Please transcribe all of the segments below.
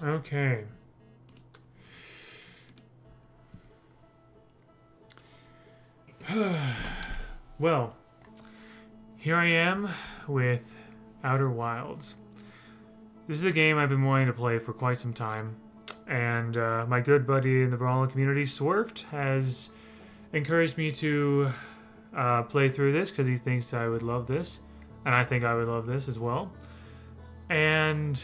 Okay. Well, here I am with Outer Wilds. This is a game I've been wanting to play for quite some time, and my good buddy in the Brawler community, Swerft, has encouraged me to play through this because he thinks I would love this, and I think I would love this as well. And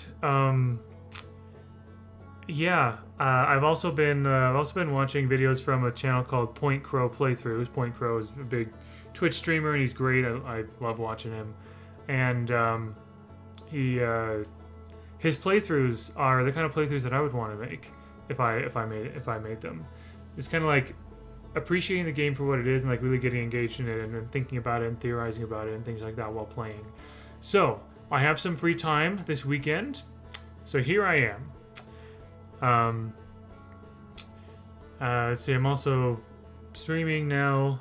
yeah, I've also been watching videos from a channel called Point Crow Playthroughs. Point Crow is a big Twitch streamer and he's great. I love watching him, and he his playthroughs are the kind of playthroughs that I would want to make if I made them. It's kind of like appreciating the game for what it is and like really getting engaged in it and thinking about it and theorizing about it and things like that while playing. So I have some free time this weekend, so here I am. Let's see, I'm also streaming now,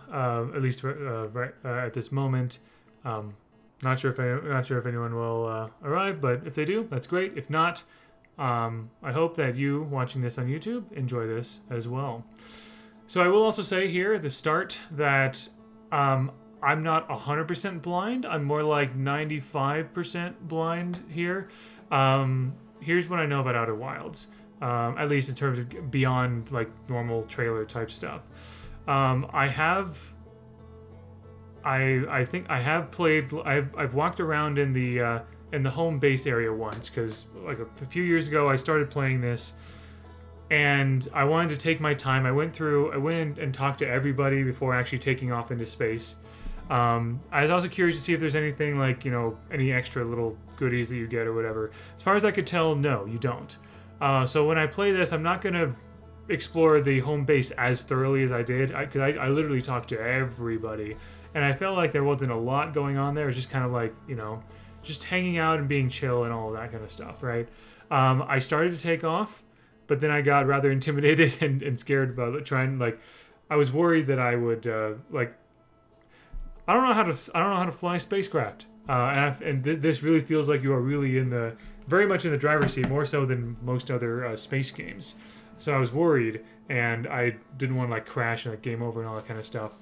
at least at this moment. Not sure if anyone will arrive, but if they do, that's great. If not, I hope that you watching this on YouTube enjoy this as well. So I will also say here at the start that I'm not 100% blind. I'm more like 95% blind here. Here's what I know about Outer Wilds. At least in terms of beyond like normal trailer type stuff. I think I have played. I've walked around in the home base area once because like a few years ago I started playing this, and I wanted to take my time. I went and talked to everybody before actually taking off into space. I was also curious to see if there's anything like any extra little goodies that you get or whatever. As far as I could tell, no, you don't. So when I play this, I'm not going to explore the home base as thoroughly as I did, because I literally talked to everybody, and I felt like there wasn't a lot going on there. It was just kind of like, just hanging out and being chill and all of that kind of stuff, right? I started to take off, but then I got rather intimidated and scared about it, I was worried that I would, I don't know how to fly a spacecraft. This really feels like you are really very much in the driver's seat, more so than most other space games. So I was worried, and I didn't want to crash and game over and all that kind of stuff.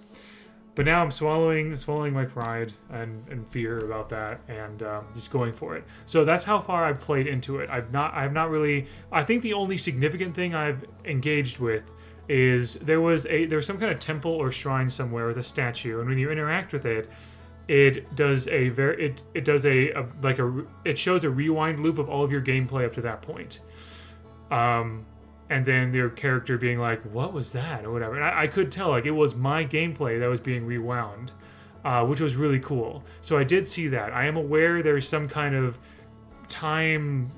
But now I'm swallowing my pride and fear about that, and just going for it. So that's how far I've played into it. I have not really. I think the only significant thing I've engaged with is there was some kind of temple or shrine somewhere with a statue, and when you interact with it, it does it shows a rewind loop of all of your gameplay up to that point. And then your character being like, what was that? Or whatever. And I could tell it was my gameplay that was being rewound, which was really cool. So I did see that. I am aware there's some kind of time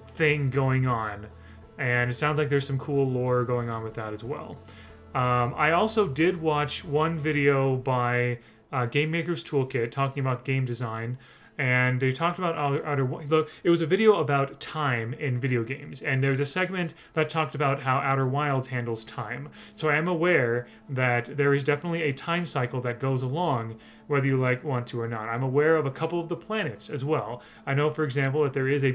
thing going on, and it sounds like there's some cool lore going on with that as well. I also did watch one video by Game Maker's Toolkit talking about game design, and they talked about it was a video about time in video games, and there's a segment that talked about how Outer Wilds handles time. So I am aware that there is definitely a time cycle that goes along whether you want to or not. I'm aware of a couple of the planets as well. I know, for example, that there is a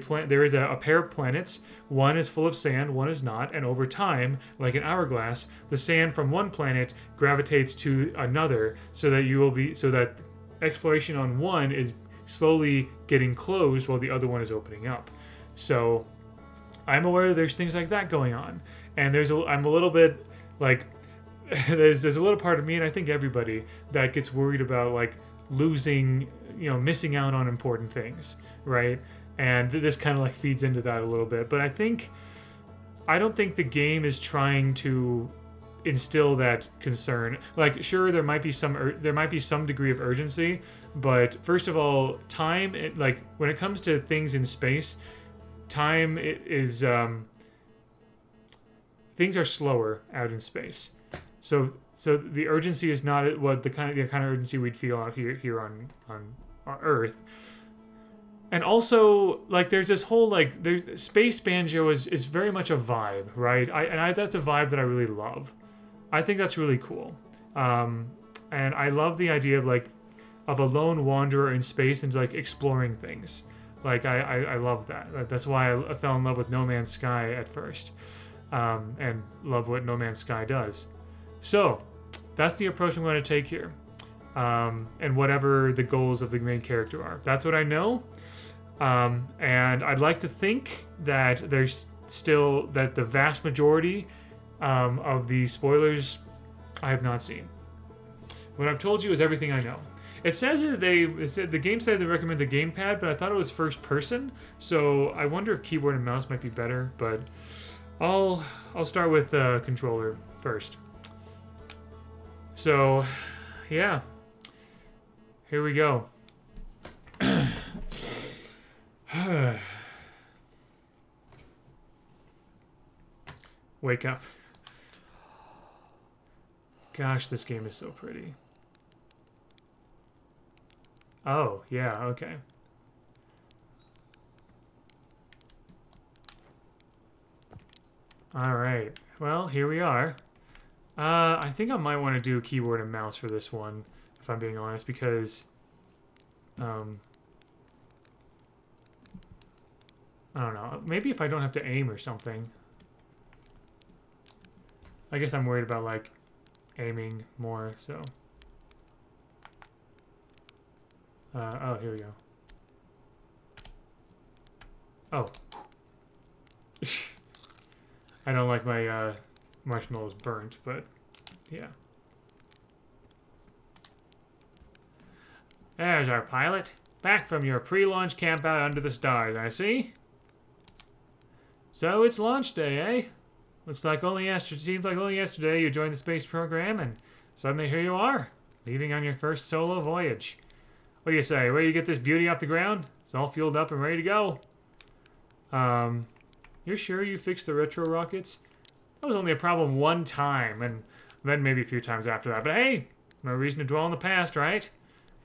pair of planets. One is full of sand, one is not, and over time, like an hourglass, the sand from one planet gravitates to another, so that exploration on one is slowly getting closed while the other one is opening up. So I'm aware there's things like that going on, and I'm a little bit like there's a little part of me, and I think everybody, that gets worried about losing, missing out on important things, right? And this kind of feeds into that a little bit. But I don't think the game is trying to instill that concern. Sure, there might be some degree of urgency, but first of all, time, when it comes to things in space, time is things are slower out in space. So the urgency is not what the kind of urgency we'd feel out here on Earth. And also, there's this whole, there's Space Banjo is very much a vibe, right? That's a vibe that I really love. I think that's really cool. And I love the idea of a lone wanderer in space and exploring things. Like I love that. That's why I fell in love with No Man's Sky at first, and love what No Man's Sky does. So that's the approach I'm going to take here, and whatever the goals of the main character are. That's what I know, and I'd like to think that there's still that the vast majority of the spoilers I have not seen. What I've told you is everything I know. It says that the game said they recommend the gamepad, but I thought it was first person, so I wonder if keyboard and mouse might be better. But I'll start with controller first. So, yeah, here we go. Wake up. Gosh, this game is so pretty. Oh, yeah, okay. Alright, well, here we are. I think I might want to do keyboard and mouse for this one, if I'm being honest, because... I don't know, maybe if I don't have to aim or something. I guess I'm worried about, like, aiming more, so... oh, here we go. Oh. I don't like my marshmallows burnt, but yeah. There's our pilot. Back from your pre-launch campout under the stars, I see. So it's launch day, eh? Seems like only yesterday you joined the space program, and suddenly here you are, leaving on your first solo voyage. What do you say? Where do you get this beauty off the ground? It's all fueled up and ready to go. You're sure you fixed the retro rockets? That was only a problem one time, and then maybe a few times after that. But hey, no reason to dwell on the past, right?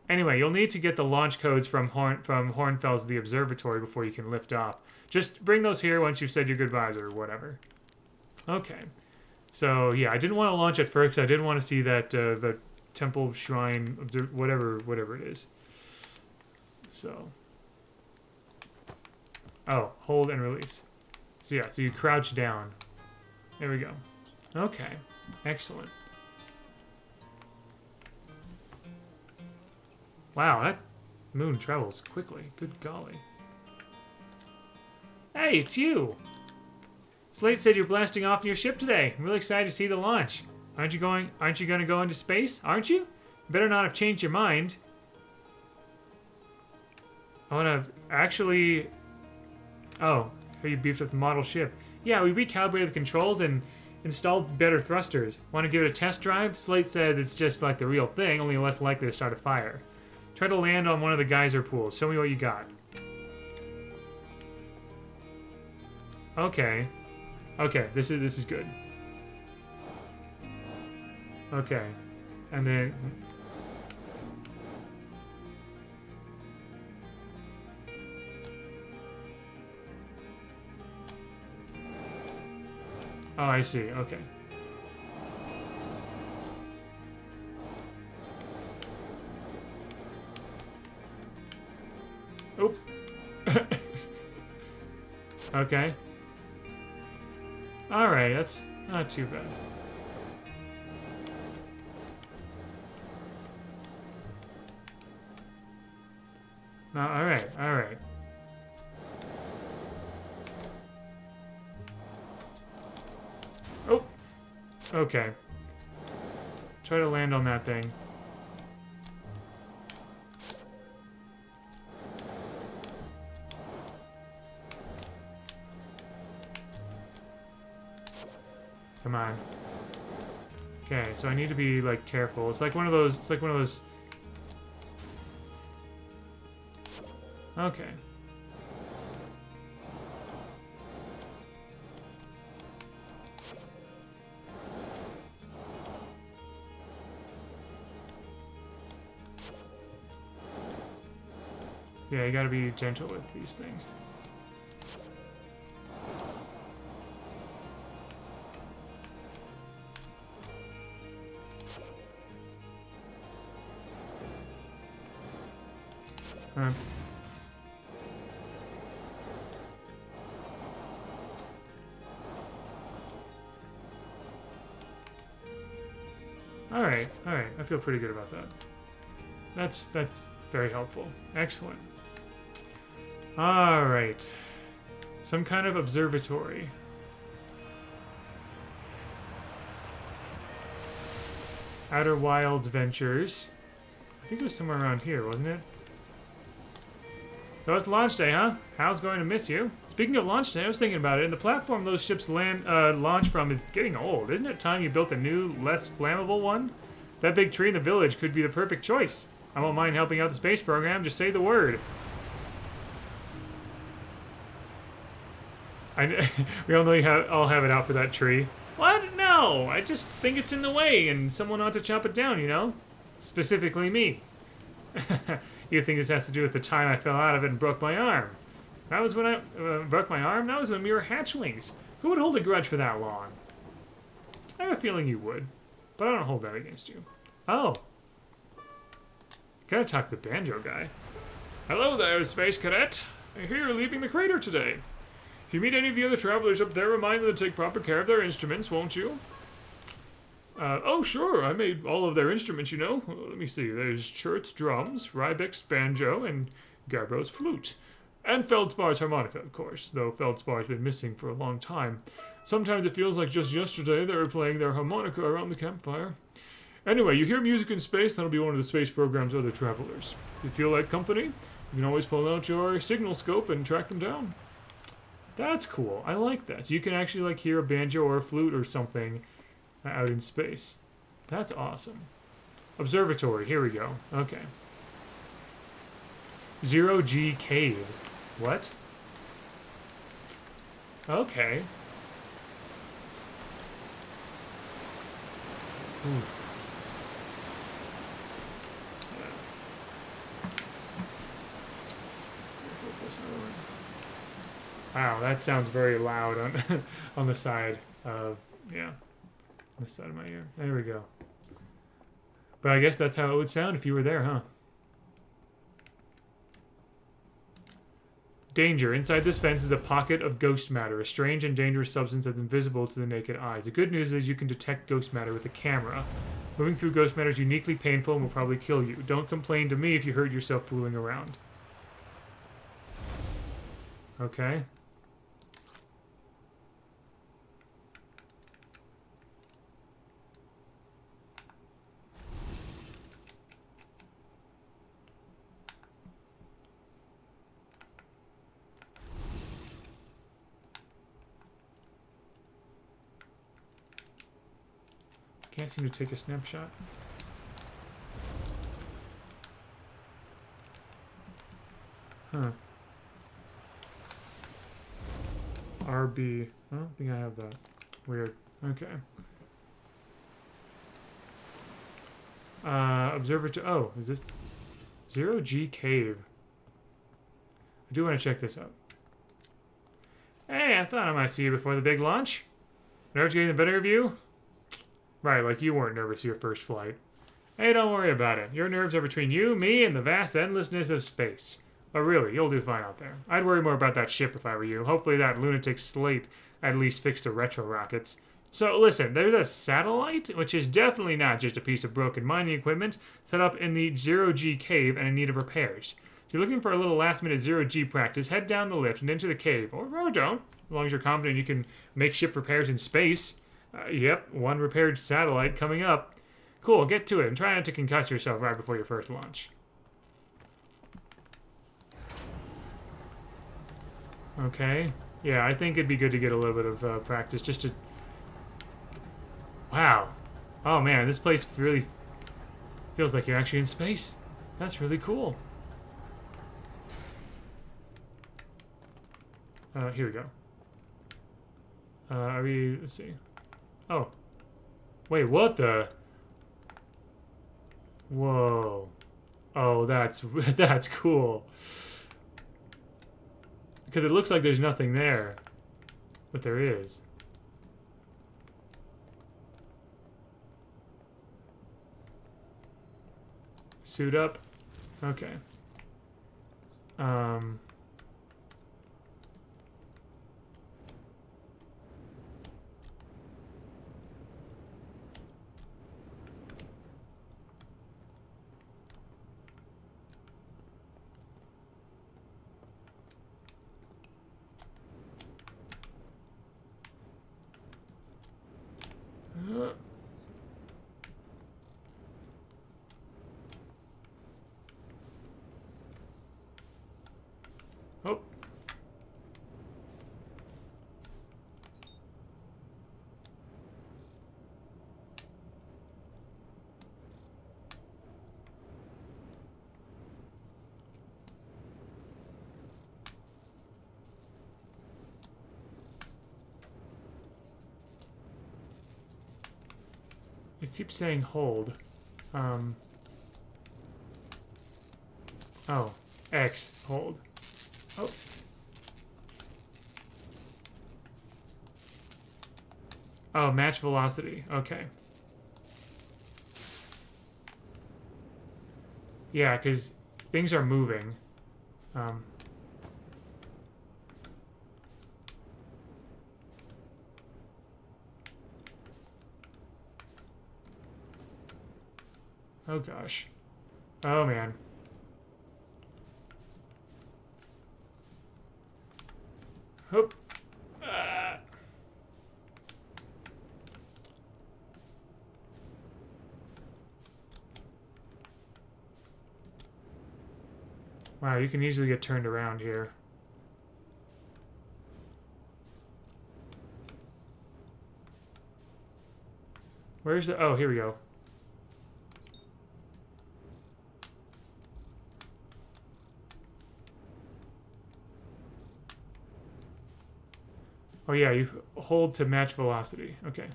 Anyway, you'll need to get the launch codes from Hornfels to the observatory before you can lift off. Just bring those here once you've said your goodbyes or whatever. Okay. So, yeah, I didn't want to launch at first because I didn't want to see that, the temple, shrine, whatever it is. So. Oh, hold and release. So, yeah, so you crouch down. There we go. Okay. Excellent. Wow, that moon travels quickly. Good golly. Hey, it's you! Slate said you're blasting off in your ship today. I'm really excited to see the launch. Aren't you going to go into space? Aren't you? Better not have changed your mind. I want to actually... Oh, how you beefed up the model ship. Yeah, we recalibrated the controls and installed better thrusters. Want to give it a test drive? Slate says it's just like the real thing, only less likely to start a fire. Try to land on one of the geyser pools. Show me what you got. Okay. Okay, this is good. Okay. And then... Oh, I see. Okay. Oh. Okay. Alright, that's not too bad. No, alright, alright. Oh! Okay. Try to land on that thing. Come on. Okay, so I need to be, like, careful. It's like one of those... Okay. Yeah, you gotta be gentle with these things. Alright, alright. I feel pretty good about that. That's very helpful. Excellent. Alright. Some kind of observatory. Outer Wilds Ventures. I think it was somewhere around here, wasn't it? So it's launch day, huh? Hal's going to miss you. Speaking of launch day, I was thinking about it, and the platform those ships launch from is getting old. Isn't it time you built a new, less flammable one? That big tree in the village could be the perfect choice. I won't mind helping out the space program, just say the word. We all have it out for that tree. What? No, I just think it's in the way, and someone ought to chop it down, you know? Specifically me. You think this has to do with the time I fell out of it and broke my arm? That was when I broke my arm? That was when we were hatchlings. Who would hold a grudge for that long? I have a feeling you would, but I don't hold that against you. Oh. Gotta talk to the banjo guy. Hello there, Space Cadet. I hear you're leaving the crater today. If you meet any of the other travelers up there, remind them to take proper care of their instruments, won't you? Oh, sure. I made all of their instruments, you know. Let me see. There's Churt's drums, Rybek's banjo, and Garbro's flute. And Feldspar's harmonica, of course, though Feldspar has been missing for a long time. Sometimes it feels like just yesterday they were playing their harmonica around the campfire. Anyway, you hear music in space, that'll be one of the space program's other travelers. If you feel like company, you can always pull out your signal scope and track them down. That's cool. I like that. So you can actually like hear a banjo or a flute or something out in space. That's awesome. Observatory. Here we go. Okay. Zero G Cave. What? Okay. Oof. Wow, that sounds very loud on on the side of, yeah, on the side of my ear. There we go. But I guess that's how it would sound if you were there, huh? Danger. Inside this fence is a pocket of ghost matter, a strange and dangerous substance that's invisible to the naked eyes. The good news is you can detect ghost matter with a camera. Moving through ghost matter is uniquely painful and will probably kill you. Don't complain to me if you hurt yourself fooling around. Okay. Can't seem to take a snapshot. Huh. RB. I don't think I have that. Weird. Okay. Observatory. Oh, is this Zero G Cave? I do want to check this out. Hey, I thought I might see you before the big launch. Nerves getting the better of you? Right, like you weren't nervous your first flight. Hey, don't worry about it. Your nerves are between you, me, and the vast endlessness of space. But really, you'll do fine out there. I'd worry more about that ship if I were you. Hopefully that lunatic Slate at least fixed the retro rockets. So listen, there's a satellite, which is definitely not just a piece of broken mining equipment, set up in the Zero G cave and in need of repairs. If you're looking for a little last-minute Zero G practice, head down the lift and into the cave. Or don't, as long as you're confident you can make ship repairs in space. Yep, one repaired satellite coming up. Cool, get to it and try not to concuss yourself right before your first launch. Okay. Yeah, I think it'd be good to get a little bit of practice just to... Wow. Oh man, this place really feels like you're actually in space. That's really cool. Here we go. Are we... Let's see. Oh. Wait, what the... Whoa. Oh, that's that's cool. Because it looks like there's nothing there. But there is. Suit up. Okay. It keeps saying hold. Oh, X, hold. Oh. Oh, match velocity. Okay. Yeah, because things are moving. Oh gosh. Oh man. Hope. Wow, you can easily get turned around here. Where's the... Oh, here we go. Oh yeah, you hold to match velocity. Okay.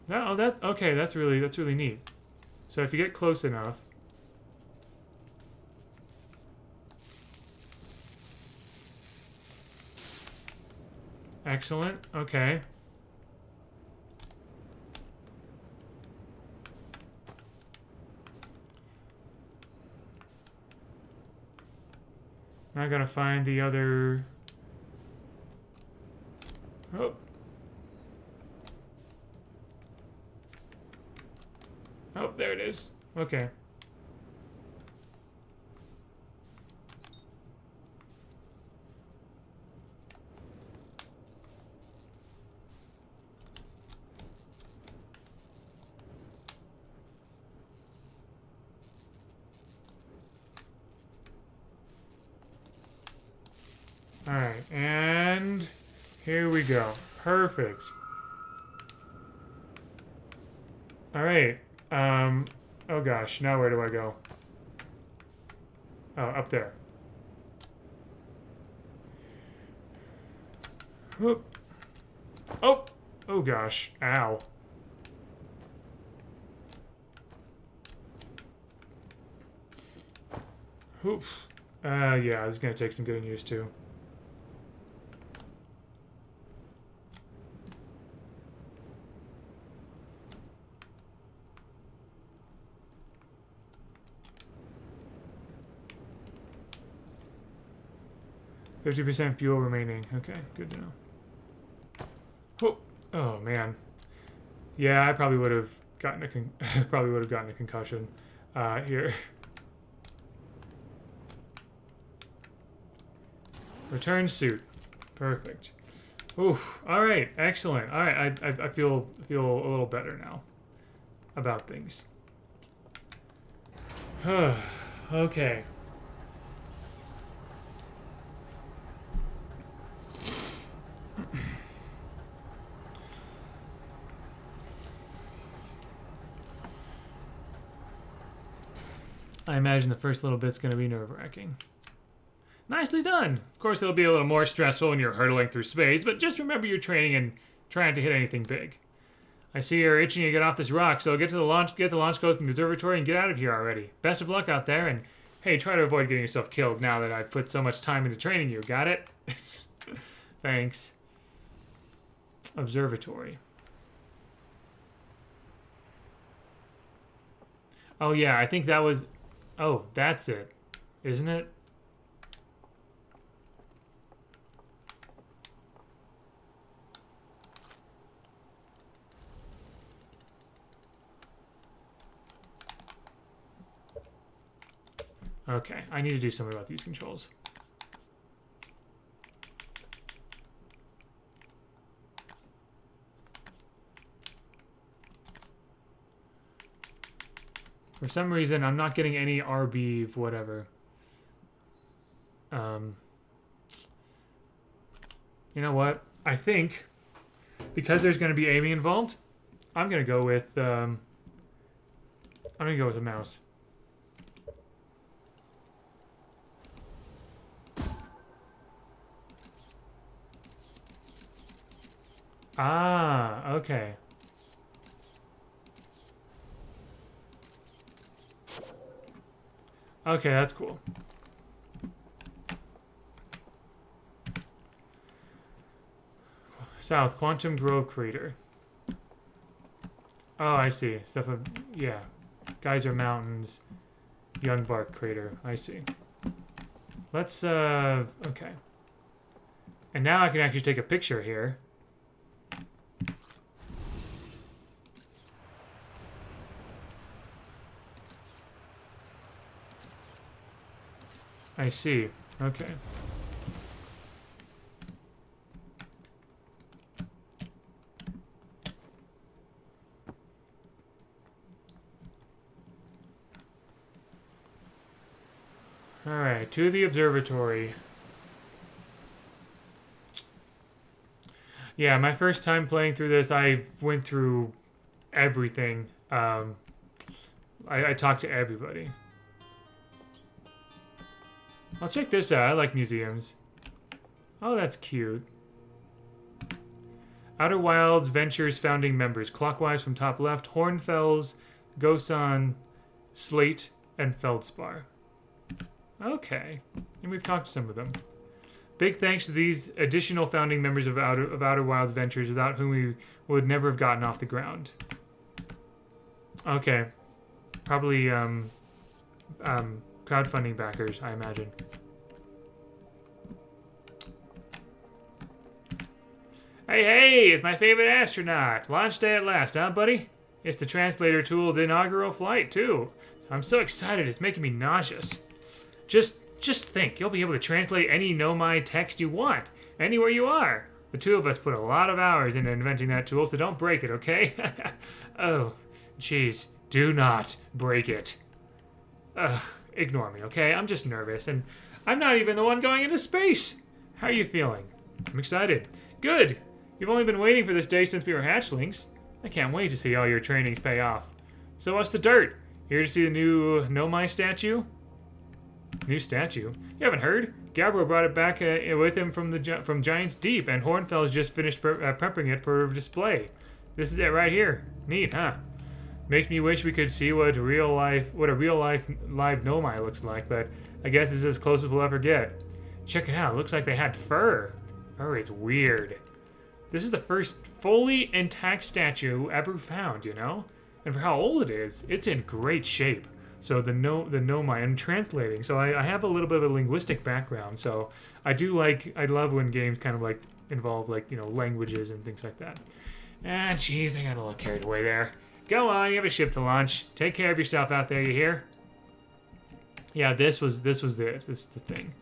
Oh, that... Okay, that's really neat. So if you get close enough... Excellent. Okay. Now I gotta find the other... Oh. Oh, there it is. Okay. Alright, and here we go. Perfect. Alright. Oh gosh, now where do I go? Oh, up there. Whoop. Oh! Oh gosh. Ow. Oof. Yeah, this is gonna take some getting used to. %50 fuel remaining. Okay, good to know. Whoop. Oh man. Yeah, I probably would have gotten a concussion here. Return suit. Perfect. Oof. All right. Excellent. All right. I feel a little better now about things. Okay. I imagine the first little bit's going to be nerve-wracking. Nicely done! Of course, it'll be a little more stressful when you're hurtling through space, but just remember your training and trying to hit anything big. I see you're itching to get off this rock, so get the launch codes from the observatory and get out of here already. Best of luck out there, and hey, try to avoid getting yourself killed now that I've put so much time into training you. Got it? Thanks. Observatory. Oh yeah, I think that was... Oh, that's it. Isn't it? Okay, I need to do something about these controls. For some reason, I'm not getting any RB whatever. You know what? I think because there's going to be aiming involved, I'm going to go with a mouse. Ah, okay. Okay, that's cool. South, Quantum Grove Crater. Oh, I see. Stuff of, yeah. Geyser Mountains, Young Bark Crater. I see. Let's, okay. And now I can actually take a picture here. I see. Okay. Alright, to the observatory. Yeah, my first time playing through this, I went through everything. I talked to everybody. I'll check this out. I like museums. Oh, that's cute. Outer Wilds Ventures founding members. Clockwise from top left. Hornfels, Gosan, Slate, and Feldspar. Okay. And we've talked to some of them. Big thanks to these additional founding members of Outer Wilds Ventures, without whom we would never have gotten off the ground. Okay. Probably, crowdfunding backers, I imagine. Hey, it's my favorite astronaut. Launch day at last, huh, buddy? It's the translator tool's inaugural flight, too. I'm so excited, it's making me nauseous. Just think, you'll be able to translate any Nomai text you want, anywhere you are. The two of us put a lot of hours into inventing that tool, so don't break it, okay? Oh, jeez, do not break it. Ugh, ignore me, okay? I'm just nervous, and I'm not even the one going into space. How are you feeling? I'm excited. Good. You've only been waiting for this day since we were hatchlings. I can't wait to see all your trainings pay off. So what's the dirt? Here to see the new Nomai statue? New statue? You haven't heard? Gabbro brought it back with him from Giant's Deep, and Hornfels just finished prepping it for display. This is it right here. Neat, huh? Makes me wish we could see what a real live Nomai looks like, but I guess it's as close as we'll ever get. Check it out. It looks like they had fur. Fur is weird. This is the first fully intact statue ever found, you know? And for how old it is, it's in great shape. So the Nomai, I'm translating, so I have a little bit of a linguistic background, so I love when games kind of like involve like, you know, languages and things like that. Ah, jeez, I got a little carried away there. Go on, you have a ship to launch. Take care of yourself out there, you hear? Yeah, this was it. This is the thing.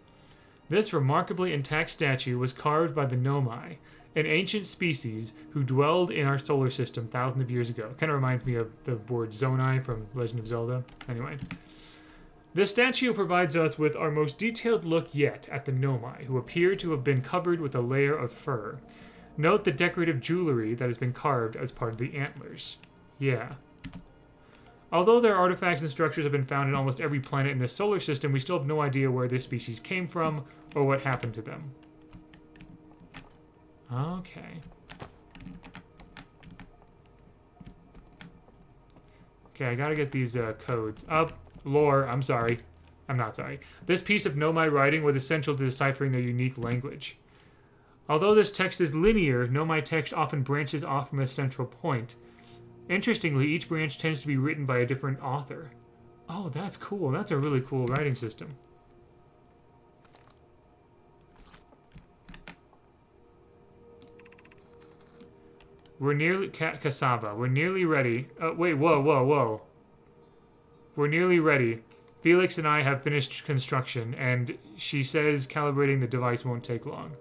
This remarkably intact statue was carved by the Nomai, an ancient species who dwelled in our solar system thousands of years ago. Kind of reminds me of the word Zonai from Legend of Zelda. Anyway. This statue provides us with our most detailed look yet at the Nomai, who appear to have been covered with a layer of fur. Note the decorative jewelry that has been carved as part of the antlers. Yeah. Although their artifacts and structures have been found in almost every planet in the solar system, we still have no idea where this species came from or what happened to them. Okay. Okay, I gotta get these codes up. Lore, I'm sorry. I'm not sorry. This piece of Nomai writing was essential to deciphering their unique language. Although this text is linear, Nomai text often branches off from a central point. Interestingly, each branch tends to be written by a different author. Oh, that's cool. That's a really cool writing system. We're nearly... Cassava. We're nearly ready. Wait, whoa. We're nearly ready. Felix and I have finished construction, and she says calibrating the device won't take long.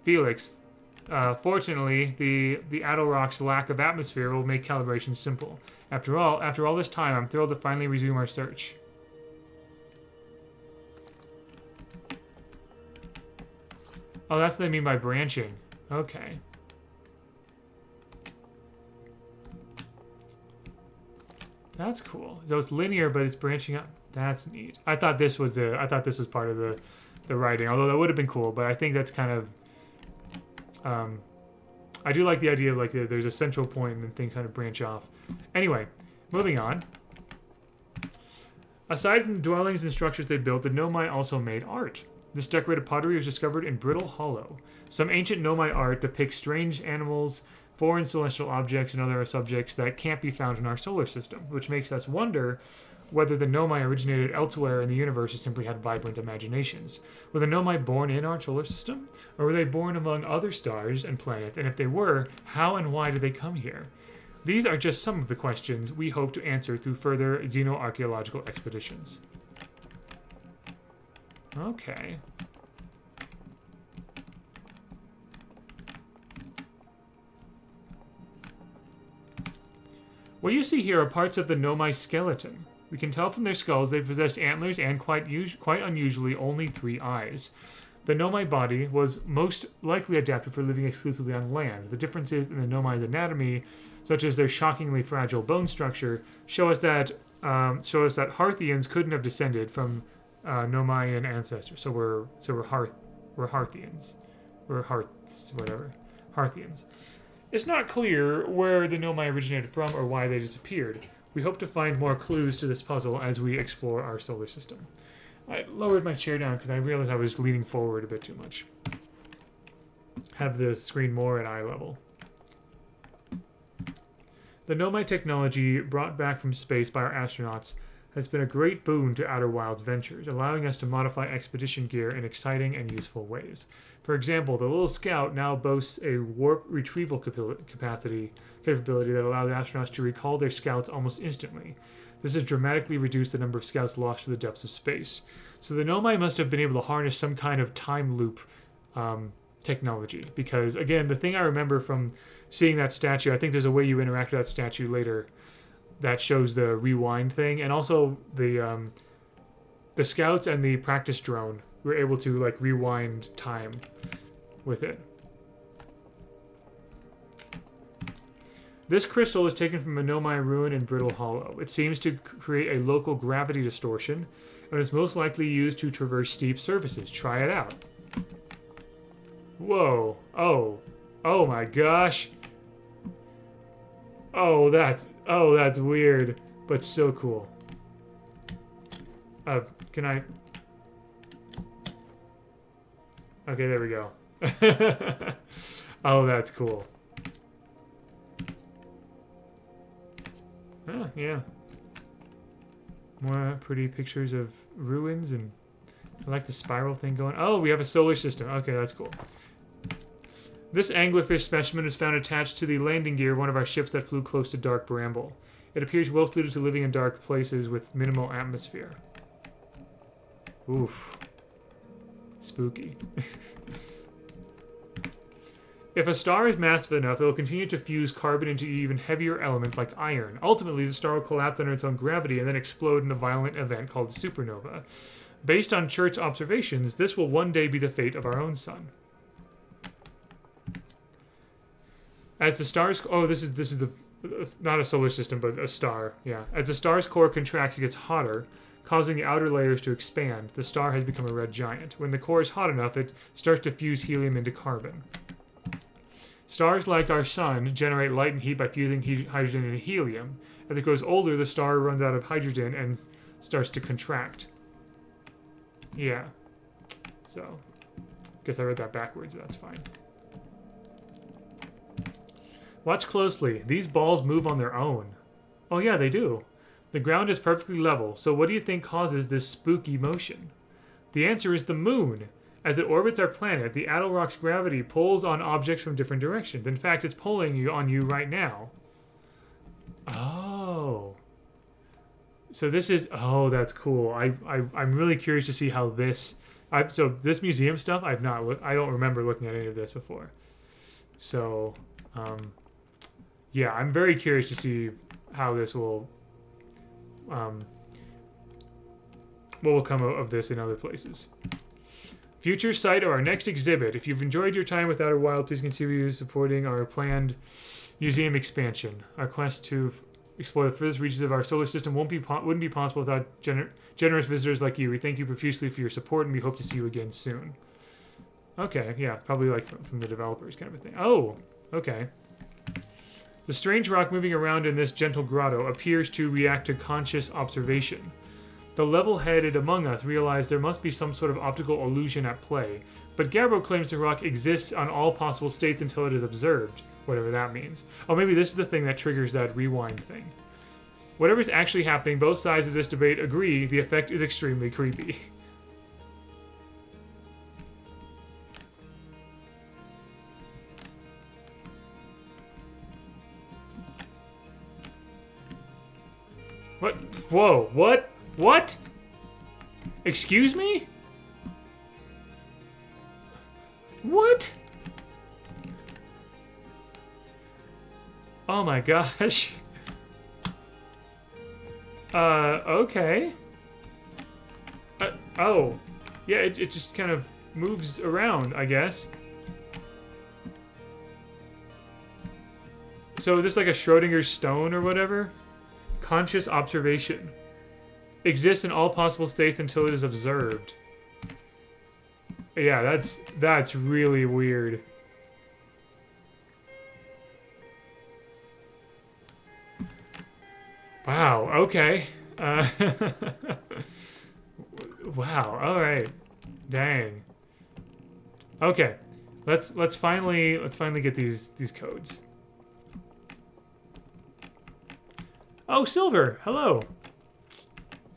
Felix, fortunately, the Adelrock's lack of atmosphere will make calibration simple. After all this time, I'm thrilled to finally resume our search. Oh, that's what they mean by branching. Okay. That's cool. So it's linear, but it's branching up. That's neat. I thought this was part of the writing, although that would have been cool. But I think that's kind of. I do like the idea of like there's a central point and then things kind of branch off. Anyway, moving on. Aside from dwellings and structures they built, the Nomai also made art. This decorated pottery was discovered in Brittle Hollow. Some ancient Nomai art depicts strange animals, foreign celestial objects, and other subjects that can't be found in our solar system, which makes us wonder whether the Nomai originated elsewhere in the universe or simply had vibrant imaginations. Were the Nomai born in our solar system? Or were they born among other stars and planets? And if they were, how and why did they come here? These are just some of the questions we hope to answer through further xenoarchaeological expeditions. Okay. What you see here are parts of the Nomai skeleton. We can tell from their skulls they possessed antlers and, quite unusually, only 3 eyes. The Nomai body was most likely adapted for living exclusively on land. The differences in the Nomai's anatomy, such as their shockingly fragile bone structure, show us that Harthians couldn't have descended from Nomaian ancestors. So we're Harthians. We're Harthians. It's not clear where the Nomai originated from or why they disappeared. We hope to find more clues to this puzzle as we explore our solar system. I lowered my chair down because I realized I was leaning forward a bit too much. Have the screen more at eye level. The Nomai technology brought back from space by our astronauts has been a great boon to Outer Wilds ventures, allowing us to modify expedition gear in exciting and useful ways. For example, the little Scout now boasts a warp retrieval capability that allows astronauts to recall their scouts almost instantly. This has dramatically reduced the number of scouts lost to the depths of space. So the Nomai must have been able to harness some kind of time loop technology. Because, again, the thing I remember from seeing that statue, I think there's a way you interact with that statue later that shows the rewind thing. And also the scouts and the practice drone were able to, like, rewind time with it. This crystal is taken from a Nomai ruin in Brittle Hollow. It seems to create a local gravity distortion, and is most likely used to traverse steep surfaces. Try it out. Whoa. Oh my gosh. Oh, that's weird, but so cool. Can I... Okay, there we go. Oh, that's cool. Yeah. More pretty pictures of ruins, and I like the spiral thing going. Oh, we have a solar system. Okay, that's cool. This anglerfish specimen is found attached to the landing gear of one of our ships that flew close to Dark Bramble. It appears well suited to living in dark places with minimal atmosphere. Oof. Spooky. If a star is massive enough, it will continue to fuse carbon into an even heavier element like iron. Ultimately, the star will collapse under its own gravity and then explode in a violent event called a supernova. Based on Church's observations, this will one day be the fate of our own sun. As the star's... Oh, this is the... Not a solar system, but a star. Yeah. As the star's core contracts, it gets hotter, causing the outer layers to expand. The star has become a red giant. When the core is hot enough, it starts to fuse helium into carbon. Stars like our sun generate light and heat by fusing hydrogen into helium. As it grows older, the star runs out of hydrogen and starts to contract. Yeah. So, guess I read that backwards, but that's fine. Watch closely. These balls move on their own. Oh yeah, they do. The ground is perfectly level, so what do you think causes this spooky motion? The answer is the moon. As it orbits our planet, the Attlerock's gravity pulls on objects from different directions. In fact, it's pulling on you right now. Oh. So this is... Oh, that's cool. I'm really curious to see how this... So this museum stuff, I don't remember looking at any of this before. So, yeah, I'm very curious to see how this will... what will come of this in other places. Future site or our next exhibit. If you've enjoyed your time with Outer Wild, please consider supporting our planned museum expansion. Our quest to explore the furthest reaches of our solar system wouldn't be possible without generous visitors like you. We thank you profusely for your support, and we hope to see you again soon. Okay, yeah, probably like from the developers kind of a thing. Oh, okay. The strange rock moving around in this gentle grotto appears to react to conscious observation. The level-headed among us realize there must be some sort of optical illusion at play, but Gabbro claims the rock exists on all possible states until it is observed, whatever that means. Oh, maybe this is the thing that triggers that rewind thing. Whatever is actually happening, both sides of this debate agree the effect is extremely creepy. What? Whoa, what? What? Excuse me? What? Oh my gosh. Okay. Oh. Yeah, it just kind of moves around, I guess. So is this like a Schrodinger's stone or whatever? Conscious observation. Exists in all possible states until it is observed. Yeah, that's really weird. Wow, okay. Wow, alright. Dang. Okay. Let's finally get these codes. Oh, Silver, hello.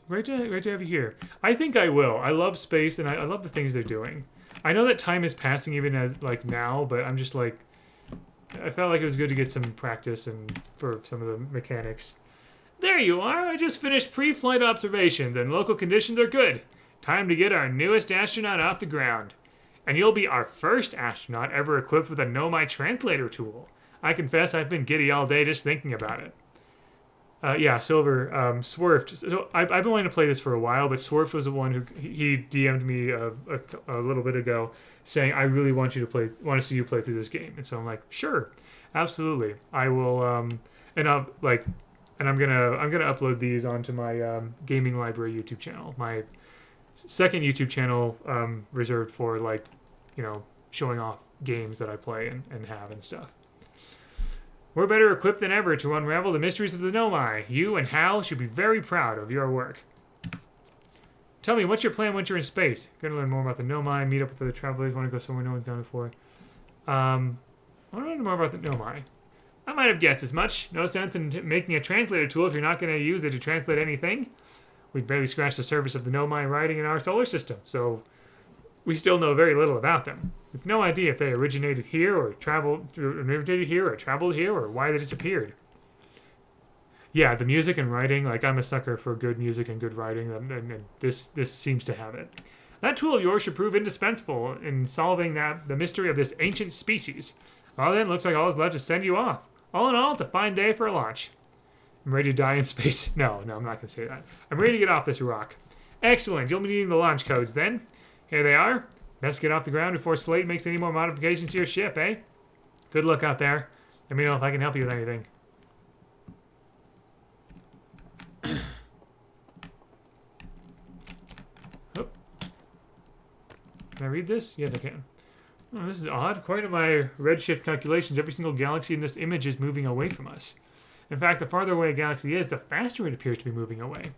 Great to have you here. I think I will. I love space and I love the things they're doing. I know that time is passing even as like now, but I'm just like I felt like it was good to get some practice and for some of the mechanics. There you are. I just finished pre-flight observations and local conditions are good. Time to get our newest astronaut off the ground. And you'll be our first astronaut ever equipped with a Nomai translator tool. I confess I've been giddy all day just thinking about it. Yeah, Silver, Swerfed. So I've been wanting to play this for a while, but Swerfed was the one who he DM'd me a little bit ago saying, I really want to see you play through this game. And so I'm like, sure, absolutely. I will, and I'm gonna upload these onto my gaming library YouTube channel, my second YouTube channel reserved for like, you know, showing off games that I play and have and stuff. We're better equipped than ever to unravel the mysteries of the Nomai. You and Hal should be very proud of your work. Tell me, what's your plan once you're in space? Gonna learn more about the Nomai, meet up with other travelers, want to go somewhere no one's gone before. I want to learn more about the Nomai. I might have guessed as much. No sense in making a translator tool if you're not going to use it to translate anything. We've barely scratched the surface of the Nomai writing in our solar system, so we still know very little about them. We've no idea if they originated here or traveled here or why they disappeared. Yeah, the music and writing, like I'm a sucker for good music and good writing, and this seems to have it. That tool of yours should prove indispensable in solving the mystery of this ancient species. Well then, looks like all that's left is send you off. All in all, it's a fine day for a launch. I'm ready to die in space. No, I'm not going to say that. I'm ready to get off this rock. Excellent. You'll be needing the launch codes then. Here they are. Best get off the ground before Slate makes any more modifications to your ship, eh? Good luck out there. Let me know if I can help you with anything. Oh. Can I read this? Yes, I can. Oh, this is odd. According to my redshift calculations, every single galaxy in this image is moving away from us. In fact, the farther away a galaxy is, the faster it appears to be moving away.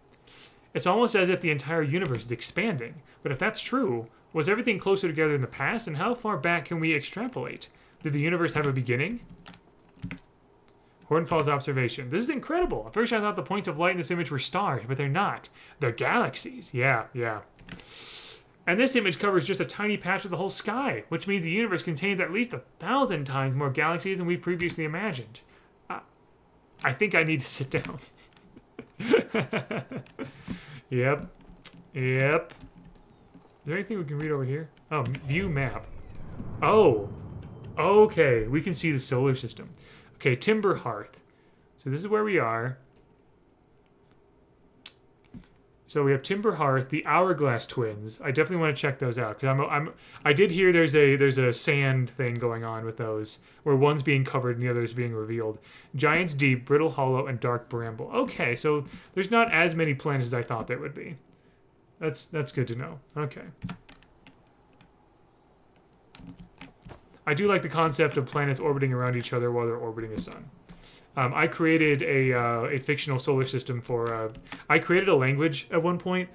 It's almost as if the entire universe is expanding. But if that's true, was everything closer together in the past, and how far back can we extrapolate? Did the universe have a beginning? Hornfall's observation. This is incredible. At first I thought the points of light in this image were stars, but they're not. They're galaxies. Yeah. And this image covers just a tiny patch of the whole sky, which means the universe contains at least 1,000 times more galaxies than we previously imagined. I think I need to sit down. Yep. Is there anything we can read over here? Oh, view map. Oh. Okay, we can see the solar system. Okay, Timber Hearth. So this is where we are. So we have Timber Hearth, the Hourglass Twins. I definitely want to check those out because I did hear there's a sand thing going on with those, where one's being covered and the other is being revealed. Giant's Deep, Brittle Hollow, and Dark Bramble. Okay, so there's not as many planets as I thought there would be. That's good to know. Okay. I do like the concept of planets orbiting around each other while they're orbiting the sun. I created a fictional solar system for. I created a language at one point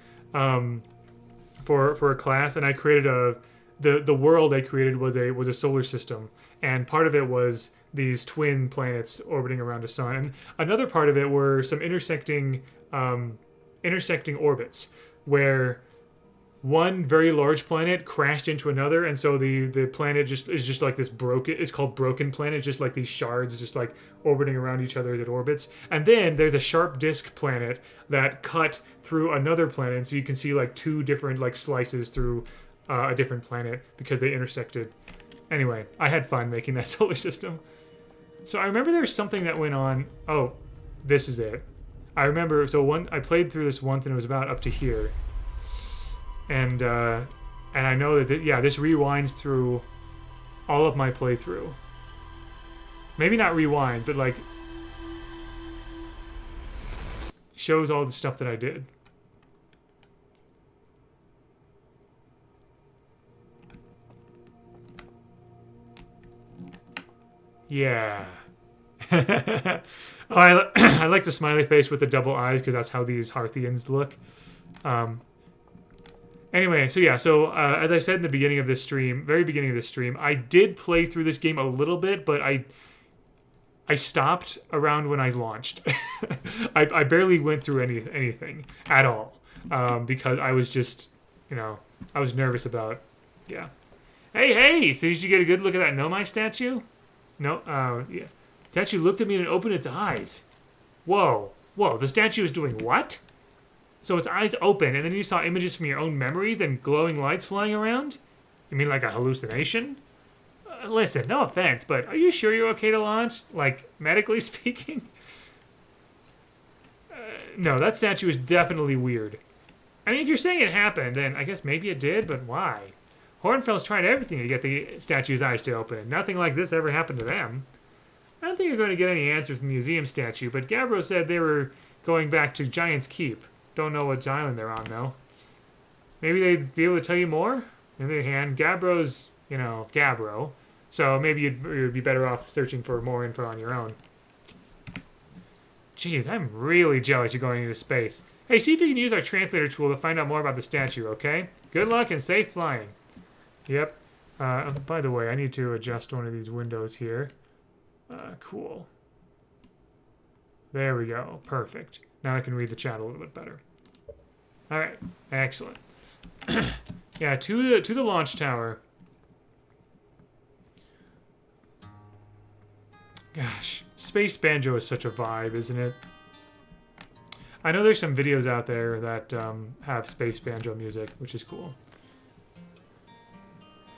for a class, and I created the world I created was a solar system, and part of it was these twin planets orbiting around a sun, and another part of it were some intersecting orbits where one very large planet crashed into another, and so the planet is just like this broken. It's called broken planet, just like these shards, just like orbiting around each other as it orbits. And then there's a sharp disk planet that cut through another planet, and so you can see like two different like slices through a different planet because they intersected. Anyway, I had fun making that solar system. So I remember there was something that went on. Oh, this is it. I remember. So I played through this once, and it was about up to here. And I know that this rewinds through all of my playthrough. Maybe not rewind, but like shows all the stuff that I did. Yeah. Oh, I like the smiley face with the double eyes because that's how these Hearthians look. Anyway, so as I said in the beginning of this stream, very beginning of this stream, I did play through this game a little bit, but I stopped around when I launched. I barely went through anything at all because I was just, I was nervous about, yeah. Hey, so did you get a good look at that Nomai statue? No, yeah. Statue looked at me and it opened its eyes. Whoa, the statue is doing what? So its eyes open, and then you saw images from your own memories and glowing lights flying around? You mean like a hallucination? Listen, no offense, but are you sure you're okay to launch? Like, medically speaking? No, that statue is definitely weird. I mean, if you're saying it happened, then I guess maybe it did, but why? Hornfels tried everything to get the statue's eyes to open. Nothing like this ever happened to them. I don't think you're going to get any answers from the museum statue, but Gabbro said they were going back to Giant's Keep. Don't know which island they're on, though. Maybe they'd be able to tell you more? On the other hand, Gabbro's, Gabbro. So maybe you'd be better off searching for more info on your own. Jeez, I'm really jealous you're going into space. Hey, see if you can use our translator tool to find out more about the statue, okay? Good luck and safe flying. Yep. By the way, I need to adjust one of these windows here. Cool. There we go. Perfect. Now I can read the chat a little bit better. All right. Excellent. Yeah, to the launch tower. Gosh, Space Banjo is such a vibe, isn't it? I know there's some videos out there that have Space Banjo music, which is cool.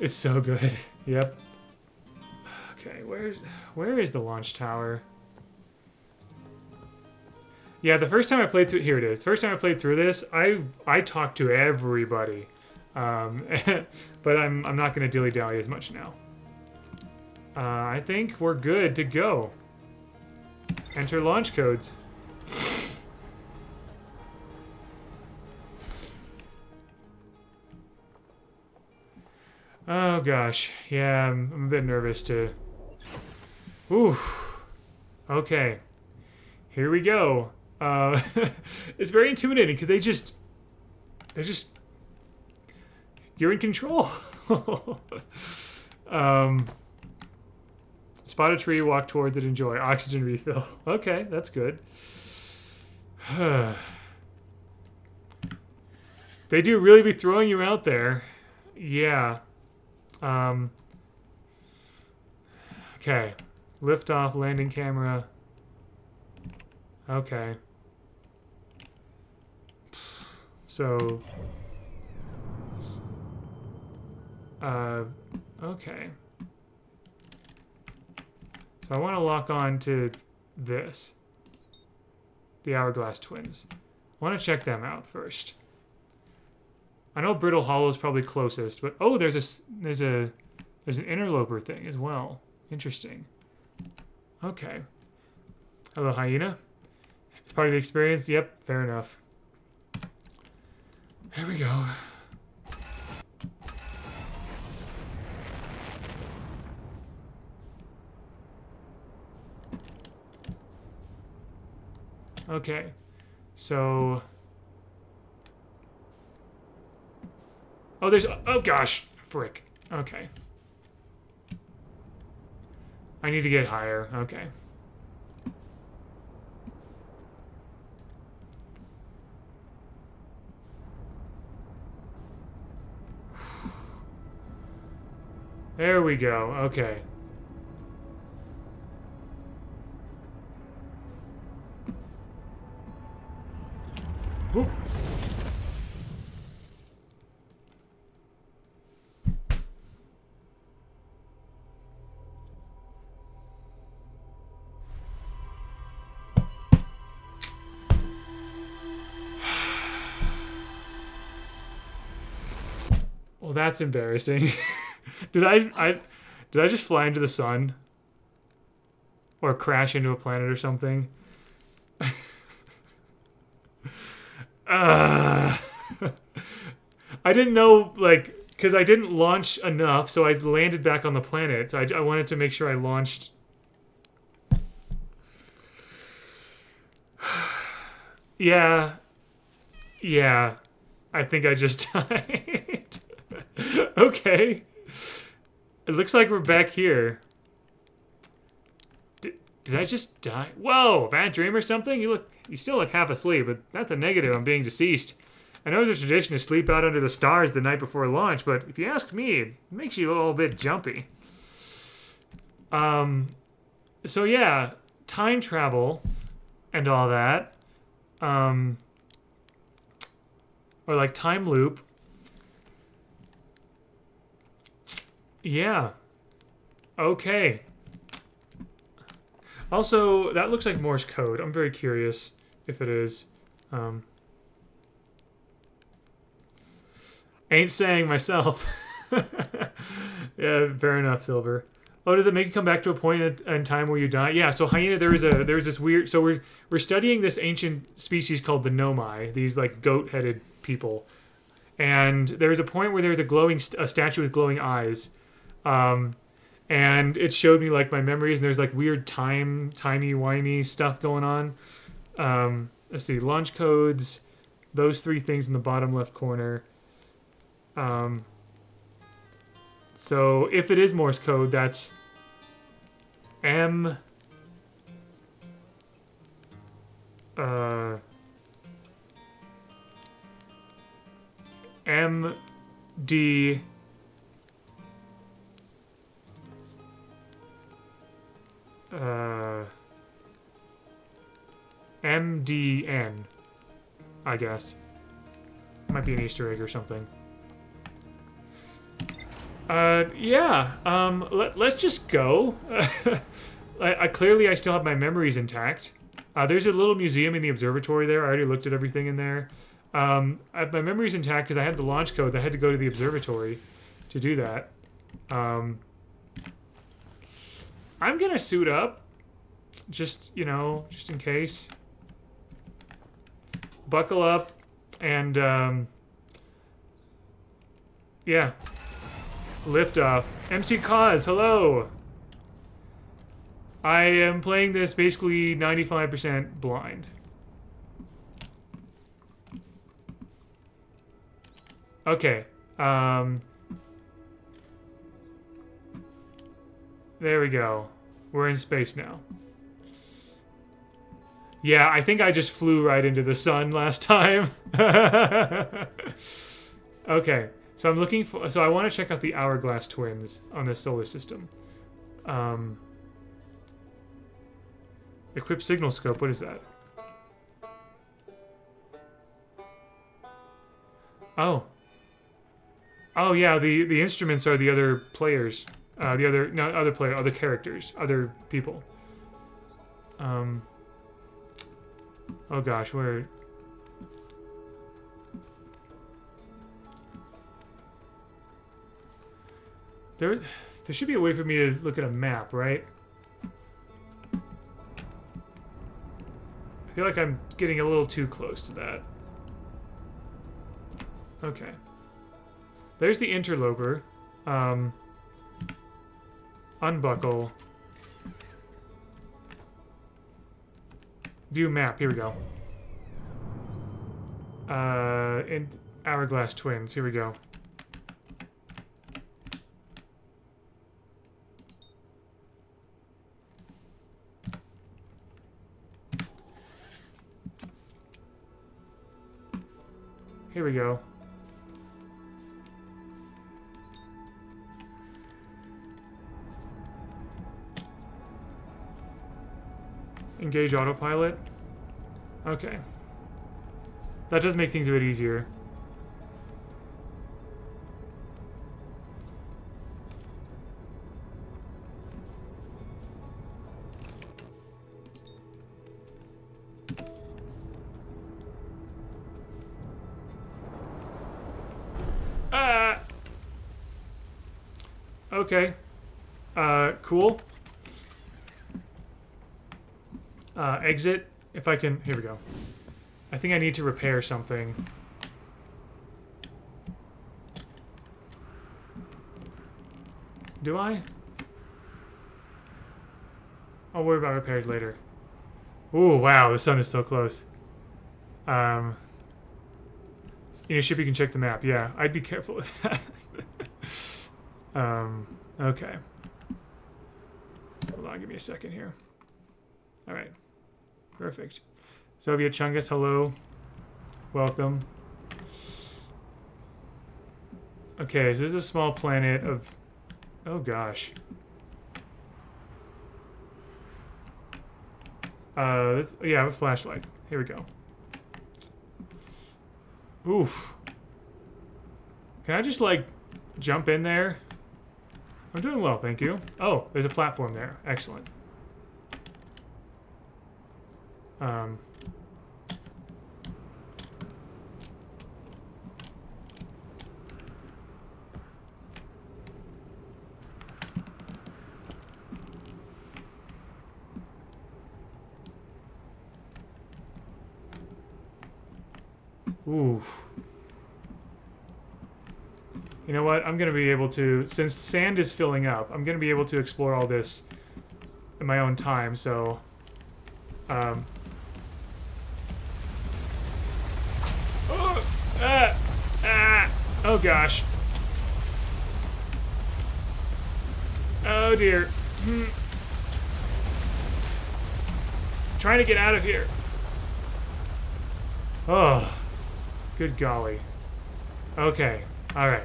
It's so good. Yep. Okay, where is the launch tower? Yeah, the first time I played through... Here it is. First time I played through this, I talked to everybody. But I'm not going to dilly-dally as much now. I think we're good to go. Enter launch codes. Oh, gosh. Yeah, I'm a bit nervous to... Oof. Okay. Here we go. It's very intimidating because they're just... You're in control. Spot a tree, walk towards it, enjoy. Oxygen refill. Okay, that's good. They do really be throwing you out there. Yeah. Okay. Lift off, landing camera. Okay. So... okay. So I want to lock on to this. The Hourglass Twins. I want to check them out first. I know Brittle Hollow is probably closest, but oh, there's an interloper thing as well. Interesting. Okay. Hello, Hyena. It's part of the experience. Yep, fair enough. Here we go. Okay. So... Oh, there's... Oh, gosh. Frick. Okay. I need to get higher. Okay. There we go. Okay. Whoop. Well, that's embarrassing. Did I just fly into the sun? Or crash into a planet or something? I didn't know, like, because I didn't launch enough, so I landed back on the planet. So I wanted to make sure I launched. Yeah. Yeah. I think I just died. Okay. It looks like we're back here. Did I just die? Whoa, bad dream or something? You still look half asleep, but that's a negative on being deceased. I know it's a tradition to sleep out under the stars the night before launch, but if you ask me, it makes you a little bit jumpy. So yeah, time travel and all that. Or like time loop. Yeah. Okay. Also, that looks like Morse code. I'm very curious if it is. Ain't saying myself. Yeah, fair enough, Silver. Oh, does it make you come back to a point in time where you die? Yeah, so Hyena, there's this weird... So we're studying this ancient species called the Nomai, these like goat-headed people. And there's a point where there's a statue with glowing eyes. And it showed me like my memories, and there's like weird timey-wimey stuff going on. Let's see, launch codes, those three things in the bottom left corner. So if it is Morse code, that's M D MDN, I guess. Might be an Easter egg or something. Yeah. Let's just go. Clearly I still have my memories intact. There's a little museum in the observatory there. I already looked at everything in there. I have my memories intact because I had the launch code. I had to go to the observatory to do that. I'm gonna suit up. Just, just in case. Buckle up and, yeah. Lift off. MC Cause, hello! I am playing this basically 95% blind. Okay. There we go. We're in space now. Yeah, I think I just flew right into the sun last time. Okay. So I'm looking for... So I want to check out the Hourglass Twins on the solar system. Equip signal scope. What is that? Oh. Oh, yeah. The instruments are the other players. Other characters. Other people. Oh, gosh. Where... There should be a way for me to look at a map, right? I feel like I'm getting a little too close to that. Okay. There's the interloper. Unbuckle. View map. Here we go. And Hourglass Twins. Here we go. Here we go. Engage autopilot. Okay. That does make things a bit easier. Okay. Cool. Exit. If I can... Here we go. I think I need to repair something. Do I? I'll worry about repairs later. Ooh, wow, the sun is so close. In your ship, you can check the map. Yeah, I'd be careful with that. Okay. Hold on, give me a second here. All right. Perfect. Soviet Chungus, hello. Welcome. Okay, so this is a small planet of... Oh, gosh. Yeah, I have a flashlight. Here we go. Oof. Can I just, like, jump in there? I'm doing well, thank you. Oh, there's a platform there. Excellent. Oof. You know what? I'm going to be able to, since sand is filling up, I'm going to be able to explore all this in my own time, so... Oh gosh. Oh dear. Trying to get out of here. Oh. Good golly. Okay. Alright.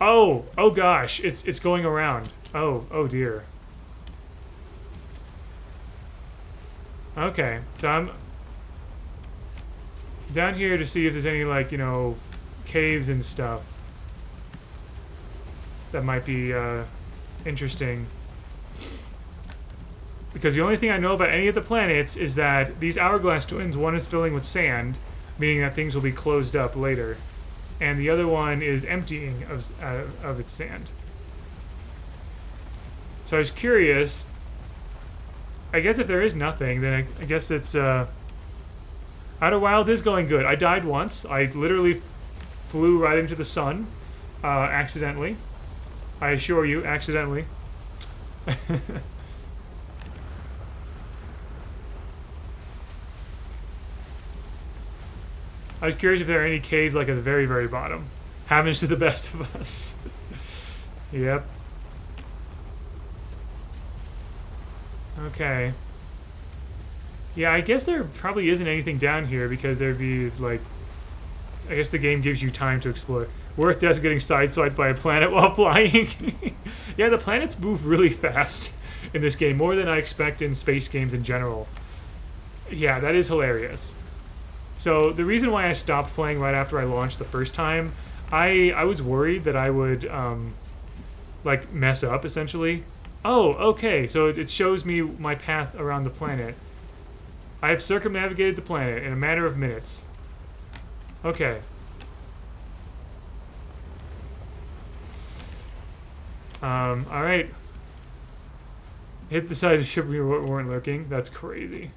Oh gosh. It's going around. Oh dear. Okay. So I'm down here to see if there's any, like, you know, caves and stuff that might be interesting. Because the only thing I know about any of the planets is that these Hourglass Twins, one is filling with sand, meaning that things will be closed up later, and the other one is emptying of its sand. So I was curious. I guess if there is nothing, then I guess it's... Outer Wild is going good. I died once. I literally flew right into the sun, accidentally. I assure you, accidentally. I was curious if there are any caves, like, at the very, very bottom. Happens to the best of us. Yep. Okay. Yeah, I guess there probably isn't anything down here because there'd be, like... I guess the game gives you time to explore. Worth death getting sideswiped by a planet while flying. Yeah, the planets move really fast in this game, more than I expect in space games in general. Yeah, that is hilarious. So the reason why I stopped playing right after I launched the first time, I was worried that I would, like, mess up, essentially. Oh, okay, so it shows me my path around the planet. I have circumnavigated the planet in a matter of minutes. Okay. Alright. Hit the side of the ship we weren't looking. That's crazy.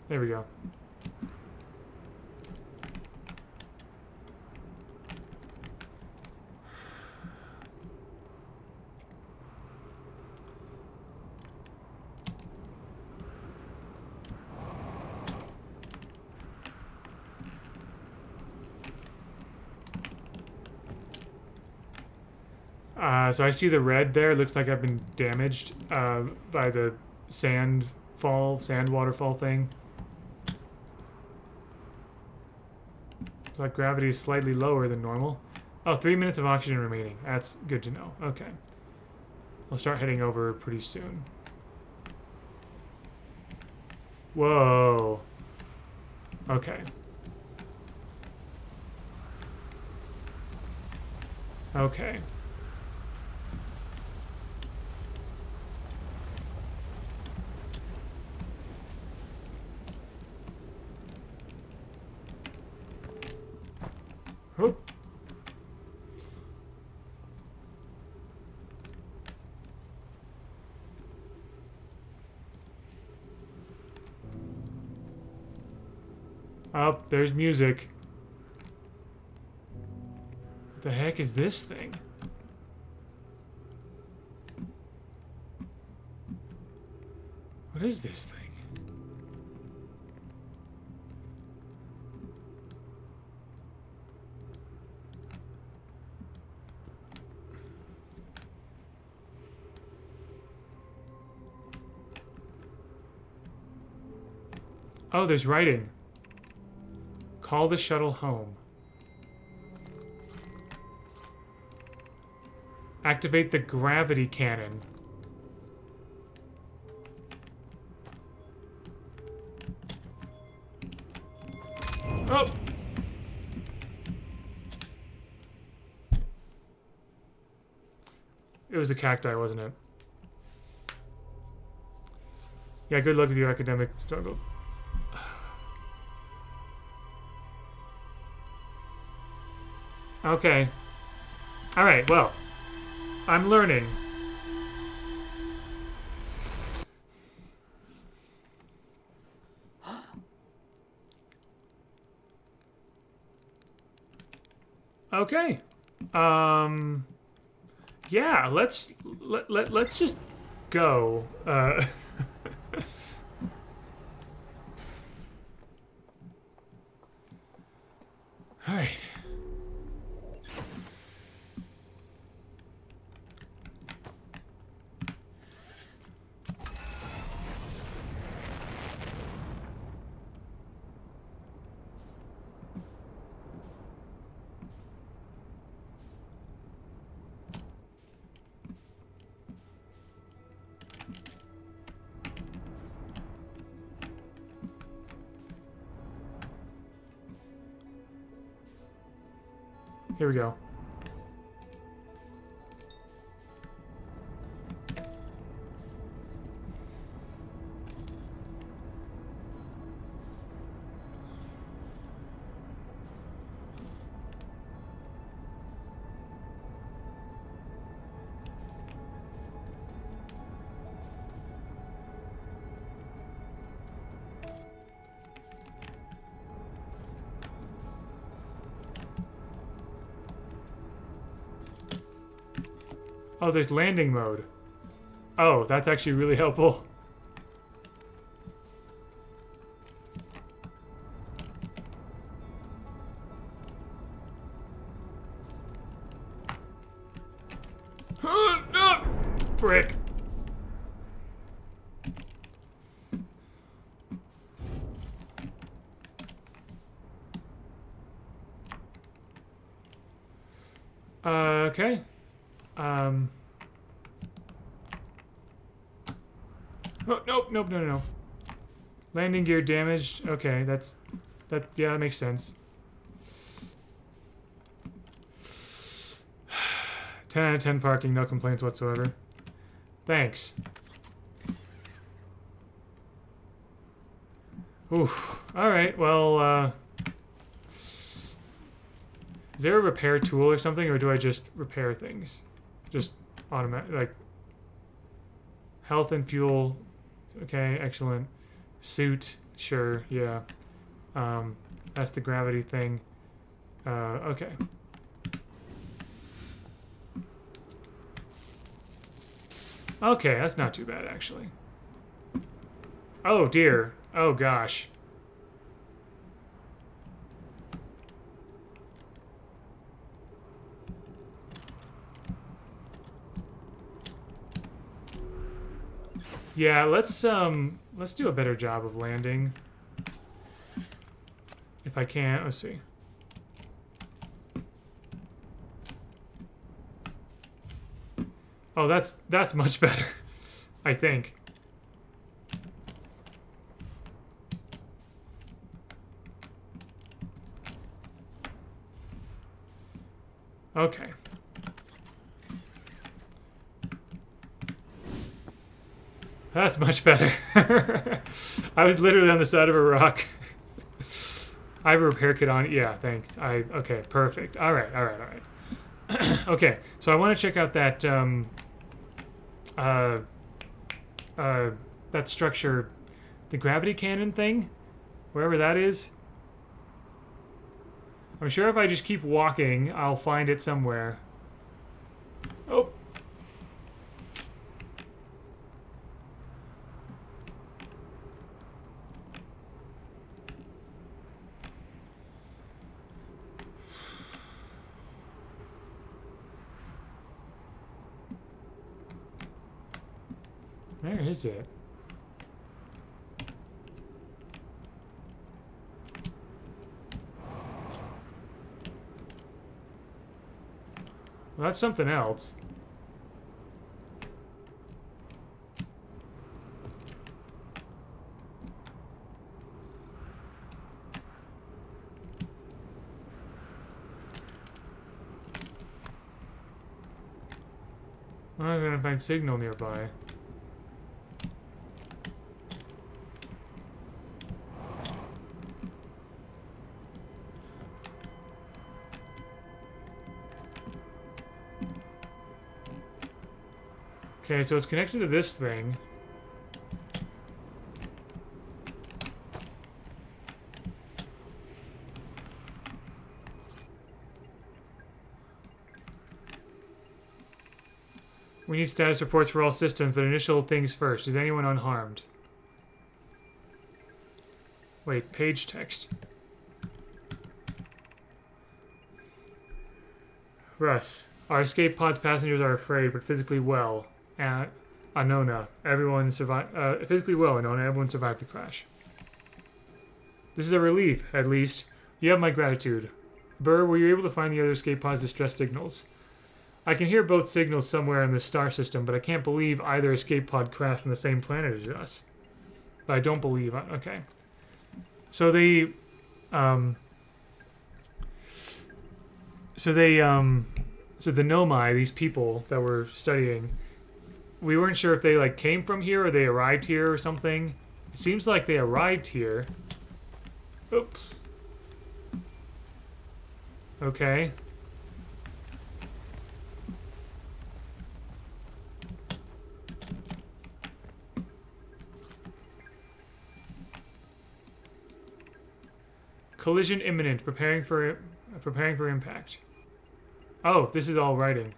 There we go. So I see the red there. Looks like I've been damaged by the sand waterfall thing. It's like gravity is slightly lower than normal. Oh, 3 minutes of oxygen remaining. That's good to know. Okay. I'll start heading over pretty soon. Whoa. Okay. Okay. Whoop. Oh, there's music. What the heck is this thing? What is this thing? Oh, there's writing. Call the shuttle home. Activate the gravity cannon. Oh! It was a cacti, wasn't it? Yeah, good luck with your academic struggle. Okay. Alright, well. I'm learning. Okay. Yeah, let's just go. All right. Here we go. Oh, there's landing mode. Oh, that's actually really helpful. Frick. Okay. Oh, nope, nope, no. Landing gear damaged. Okay, yeah, that makes sense. 10 out of 10 parking, no complaints whatsoever. Thanks. Oof. Alright, well, is there a repair tool or something, or do I just repair things? Just automatic, like, health and fuel. Okay, excellent. Suit. Sure, yeah. That's the gravity thing. Okay. Okay, that's not too bad, actually. Oh, dear. Oh, gosh. Yeah, let's do a better job of landing. If I can, let's see. Oh, that's much better, I think. Okay. That's much better. I was literally on the side of a rock. I have a repair kit on. Yeah, thanks. Okay, perfect. All right, all right, all right. Okay, so I want to check out that uh, that structure, the gravity cannon thing, wherever that is. I'm sure if I just keep walking, I'll find it somewhere. Oh. Where is it? Well, that's something else. I'm gonna find signal nearby. Okay, so it's connected to this thing. We need status reports for all systems, but initial things first. Is anyone unharmed? Wait, page text. Russ, our escape pod's passengers are afraid, but physically well. Anona, everyone survived. Physically well, Anona, everyone survived the crash. This is a relief, at least. You have my gratitude. Burr, were you able to find the other escape pod's distress signals? I can hear both signals somewhere in the star system, but I can't believe either escape pod crashed on the same planet as us. But I don't believe. Okay. So they, so the Nomai, these people that we're studying, we weren't sure if they like came from here or they arrived here or something. It seems like they arrived here. Oops. Okay. Collision imminent. Preparing for impact. Oh, this is all writing.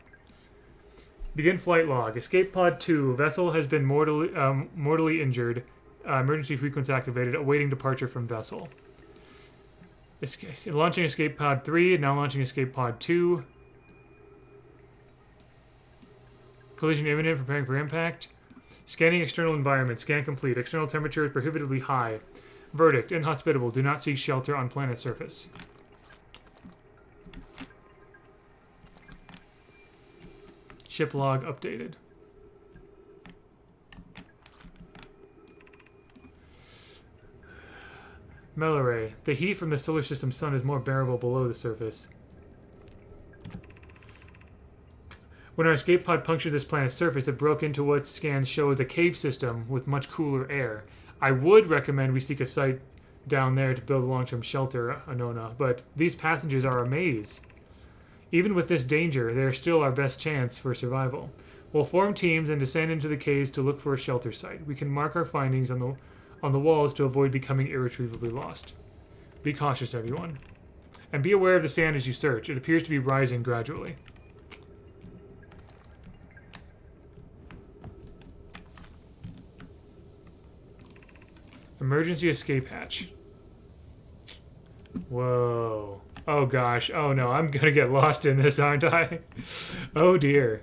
Begin flight log. Escape pod 2. Vessel has been mortally injured. Emergency sequence activated. Awaiting departure from vessel. Launching escape pod 3. Now launching escape pod 2. Collision imminent. Preparing for impact. Scanning external environment. Scan complete. External temperature is prohibitively high. Verdict. Inhospitable. Do not seek shelter on planet surface. Ship log updated. Melore. The heat from the solar system sun is more bearable below the surface. When our escape pod punctured this planet's surface, it broke into what scans show as a cave system with much cooler air. I would recommend we seek a site down there to build a long-term shelter, Anona, but these passengers are a maze. Even with this danger, they are still our best chance for survival. We'll form teams and descend into the caves to look for a shelter site. We can mark our findings on on the walls to avoid becoming irretrievably lost. Be cautious, everyone. And be aware of the sand as you search. It appears to be rising gradually. Emergency escape hatch. Whoa. Oh gosh. Oh no, I'm gonna get lost in this, aren't I? Oh dear.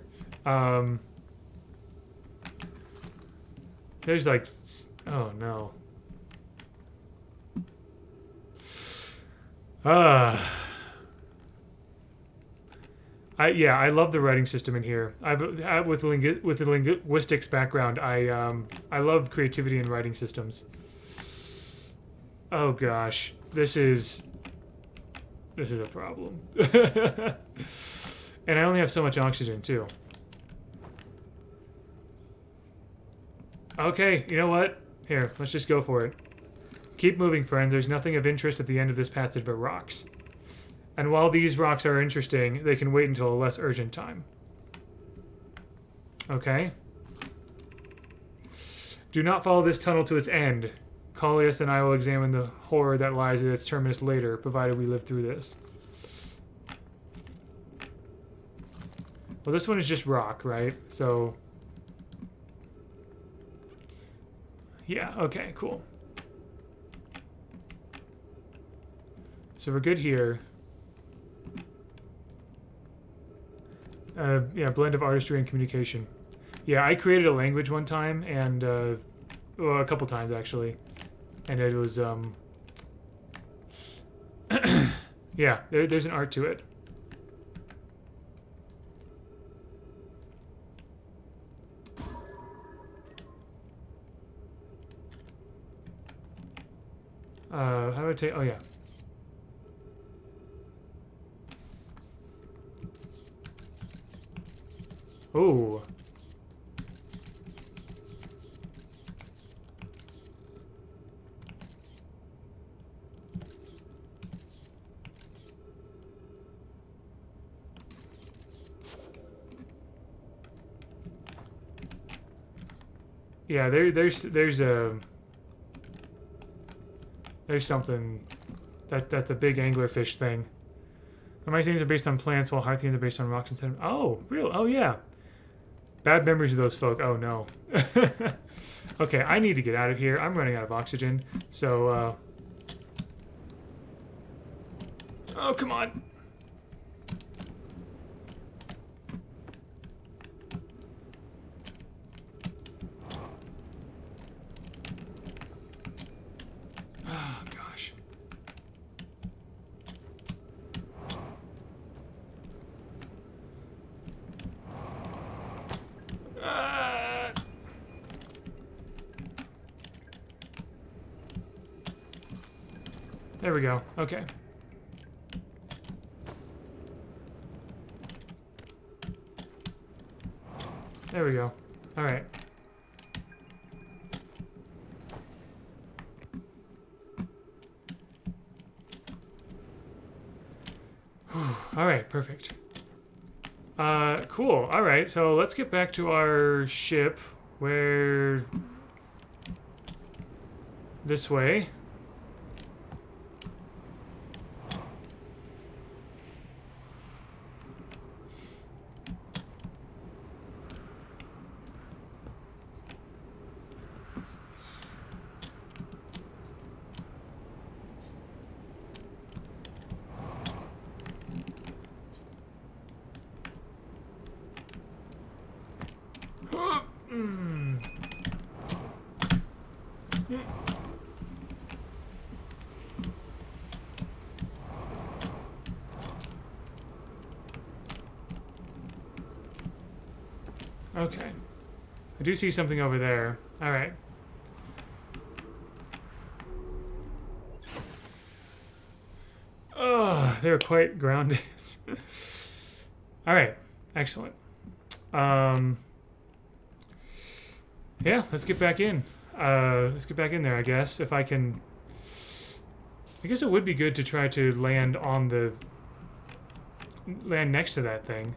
There's like... Oh no. Yeah, I love the writing system in here. With the linguistics background, I love creativity in writing systems. Oh gosh, this is a problem. And I only have so much oxygen too. Okay, you know what? Here, let's just go for it. Keep moving, friends. There's nothing of interest at the end of this passage but rocks. And while these rocks are interesting, they can wait until a less urgent time. Okay. Do not follow this tunnel to its end. Callias and I will examine the horror that lies at its terminus later, provided we live through this. Well, this one is just rock, right? So... Yeah, okay, cool. So we're good here. Yeah, blend of artistry and communication. Yeah, I created a language one time, and well, a couple times actually, and it was yeah, there's an art to it. How do I take? Oh yeah. Oh. Yeah, there's something that's a big anglerfish thing. My themes are based on plants, while heart themes are based on rocks and sediment. Oh, real? Oh yeah. Bad memories of those folk. Oh no. Okay, I need to get out of here. I'm running out of oxygen. So, oh, come on. Oh, gosh. There we go. Okay. There we go. All right. All right, perfect. Cool. All right, so let's get back to our ship, where... This way. Okay. I do see something over there. All right. Oh, they're quite grounded. All right. Excellent. Yeah, let's get back in. Let's get back in there, I guess. If I can... I guess it would be good to try to land on the... land next to that thing.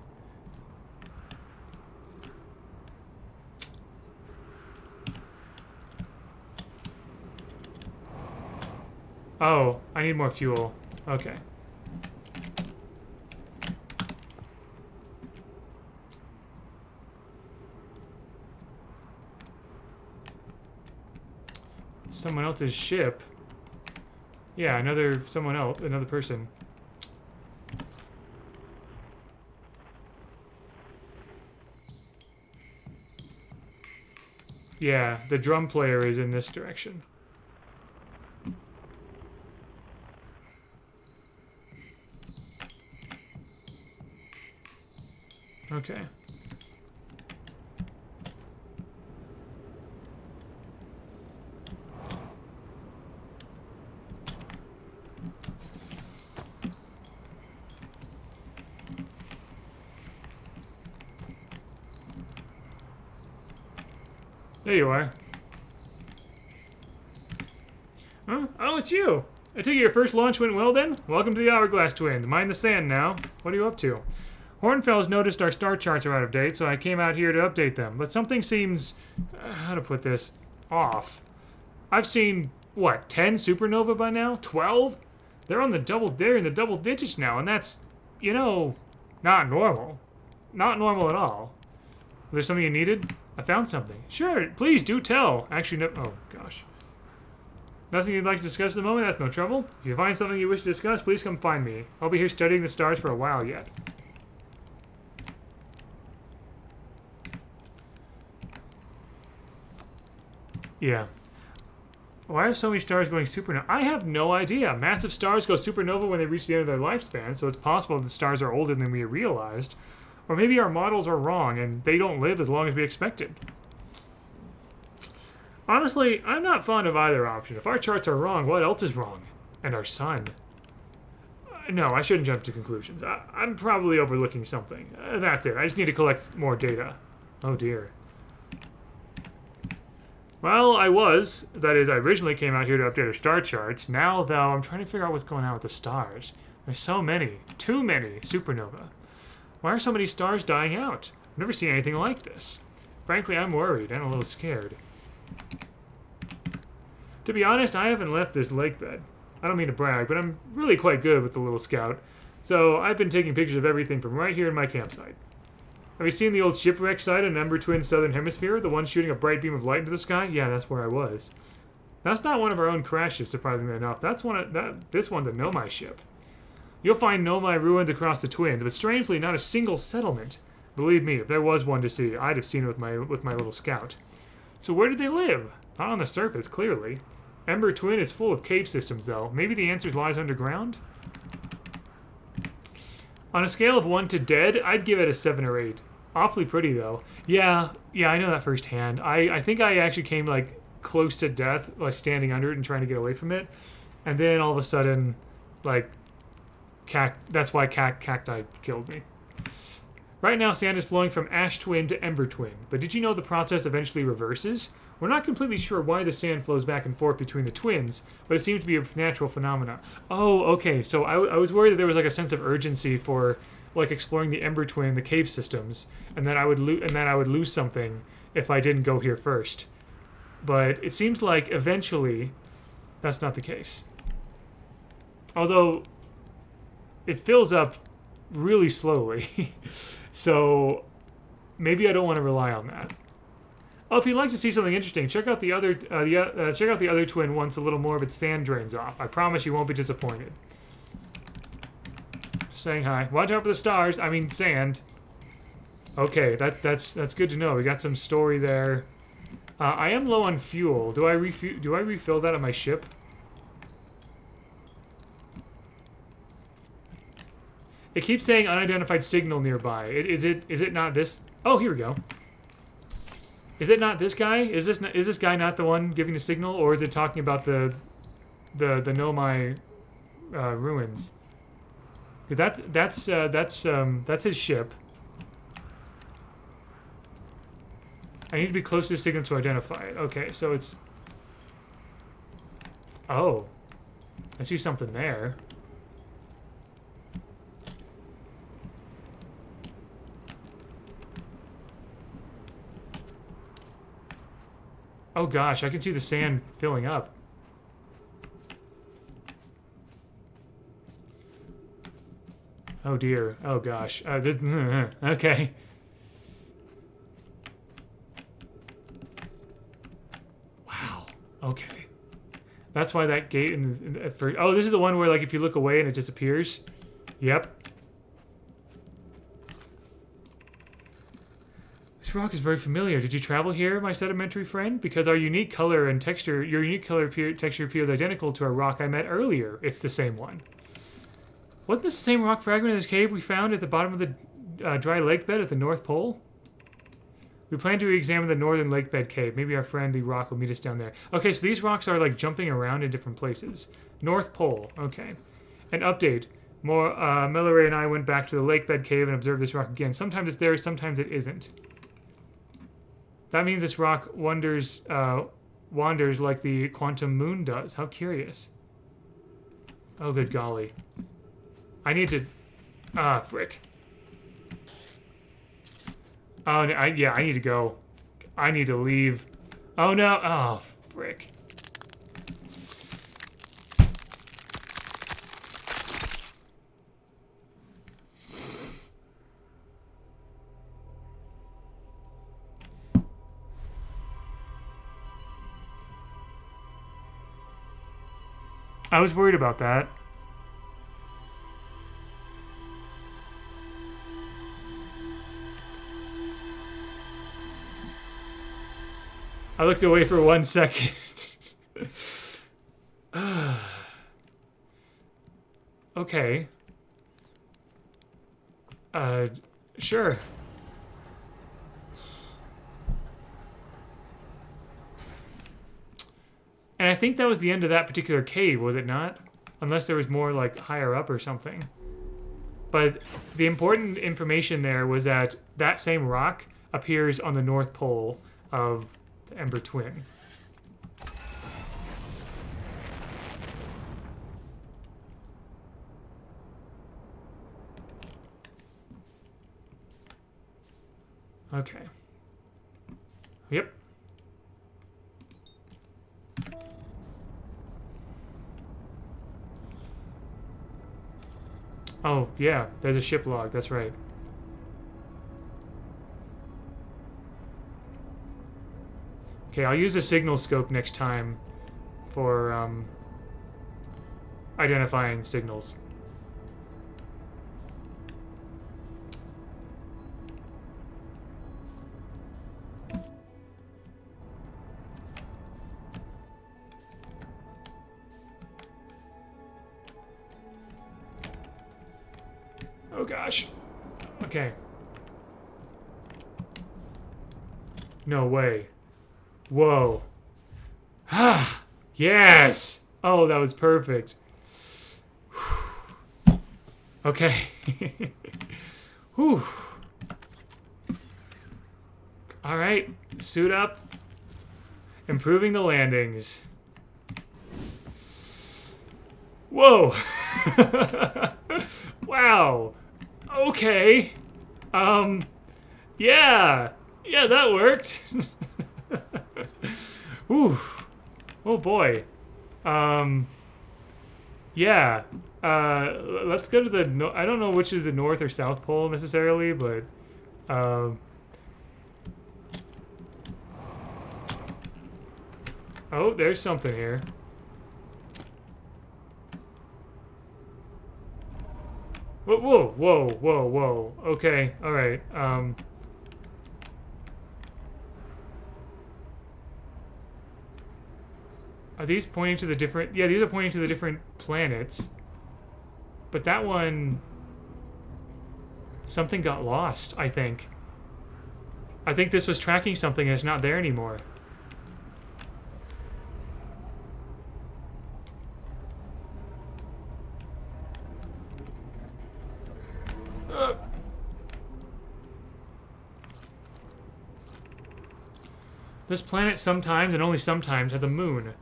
Oh, I need more fuel. Okay. Someone else's ship. Yeah, another person. Yeah, the drum player is in this direction. Okay. There you are. Huh? Oh, it's you. I take it your first launch went well then? Welcome to the Hourglass Twins. Mind the sand now. What are you up to? Hornfels noticed our star charts are out of date, so I came out here to update them. But something seems, how to put this, off. I've seen, what, 10 supernova by now? 12? They're in the double digits now, and that's, you know, not normal. Not normal at all. Was there something you needed? I found something. Sure, please do tell. Actually, no. Oh, gosh. Nothing you'd like to discuss at the moment? That's no trouble. If you find something you wish to discuss, please come find me. I'll be here studying the stars for a while yet. Yeah. Why are so many stars going supernova? I have no idea. Massive stars go supernova when they reach the end of their lifespan, so it's possible that the stars are older than we realized. Or maybe our models are wrong and they don't live as long as we expected. Honestly, I'm not fond of either option. If our charts are wrong, what else is wrong? And our sun. No, I shouldn't jump to conclusions. I'm probably overlooking something. That's it. I just need to collect more data. Oh dear. Well, that is, I originally came out here to update our star charts. Now, though, I'm trying to figure out what's going on with the stars. There's so many. Too many supernova. Why are so many stars dying out? I've never seen anything like this. Frankly, I'm worried and a little scared. To be honest, I haven't left this lake bed. I don't mean to brag, but I'm really quite good with the little scout. So I've been taking pictures of everything from right here in my campsite. Have you seen the old shipwreck site in Ember Twin Southern Hemisphere? The one shooting a bright beam of light into the sky? Yeah, that's where I was. That's not one of our own crashes, surprisingly enough. This one's a Nomai ship. You'll find Nomai ruins across the Twins, but strangely not a single settlement. Believe me, if there was one to see, I'd have seen it with my little scout. So where did they live? Not on the surface, clearly. Ember Twin is full of cave systems, though. Maybe the answer lies underground? On a scale of 1 to dead, I'd give it a 7 or 8. Awfully pretty, though. Yeah, I know that firsthand. I think I actually came, like, close to death, like, standing under it and trying to get away from it. And then, all of a sudden, like, that's why cacti killed me. Right now, sand is flowing from Ash Twin to Ember Twin. But did you know the process eventually reverses? We're not completely sure why the sand flows back and forth between the twins, but it seems to be a natural phenomena. Oh, okay. So I was worried that there was like a sense of urgency for like exploring the Ember Twin, the cave systems, and that I would lose something if I didn't go here first. But it seems like eventually that's not the case. Although it fills up really slowly, so maybe I don't want to rely on that. Oh, if you'd like to see something interesting, check out the other twin once a little more of its sand drains off. I promise you won't be disappointed. Just saying hi. Watch out for the stars. I mean sand. Okay, that's good to know. We got some story there. I am low on fuel. Do I refill that on my ship? It keeps saying unidentified signal nearby. Is it not this? Oh, here we go. Is it not this guy? Is this guy not the one giving the signal, or is it talking about the Nomai ruins? That's his ship. I need to be close to the signal to identify it. Okay, so it's. Oh, I see something there. Oh gosh, I can see the sand filling up. Oh dear. Oh gosh. Okay. Wow. Okay. That's why that gate oh, this is the one where like if you look away and it disappears. Yep. This rock is very familiar. Did you travel here, my sedimentary friend? Because our unique color and texture, your unique texture appears identical to a rock I met earlier. It's the same one. Wasn't this the same rock fragment in this cave we found at the bottom of the dry lake bed at the North Pole? We plan to re-examine the northern lake bed cave. Maybe our friend the rock will meet us down there. Okay, so these rocks are like jumping around in different places. North Pole. Okay. An update. Melloray and I went back to the lake bed cave and observed this rock again. Sometimes it's there, sometimes it isn't. That means this rock wanders like the quantum moon does. How curious. Oh, good golly. I need to... Ah, frick. Oh, yeah, I need to go. I need to leave. Oh, no. Oh, frick. I was worried about that. I looked away for 1 second. Okay. Sure. And I think that was the end of that particular cave, was it not? Unless there was more, like, higher up or something. But the important information there was that that same rock appears on the North Pole of the Ember Twin. Okay. Yep. Oh, yeah, there's a ship log, that's right. Okay, I'll use a signal scope next time for identifying signals. Oh gosh. Okay. No way. Whoa. Ah, yes! Oh, that was perfect. Okay. Whew. Alright, suit up. Improving the landings. Whoa! Wow. Okay. Yeah. Yeah, that worked. Ooh. Oh boy. Yeah. Let's go to the I don't know which is the North or South Pole necessarily, but oh, there's something here. Whoa, whoa, whoa, whoa, whoa. Okay, alright. Are these pointing to the different... Yeah, these are pointing to the different planets. But that one... Something got lost, I think. I think this was tracking something and it's not there anymore. This planet sometimes, and only sometimes, has a moon.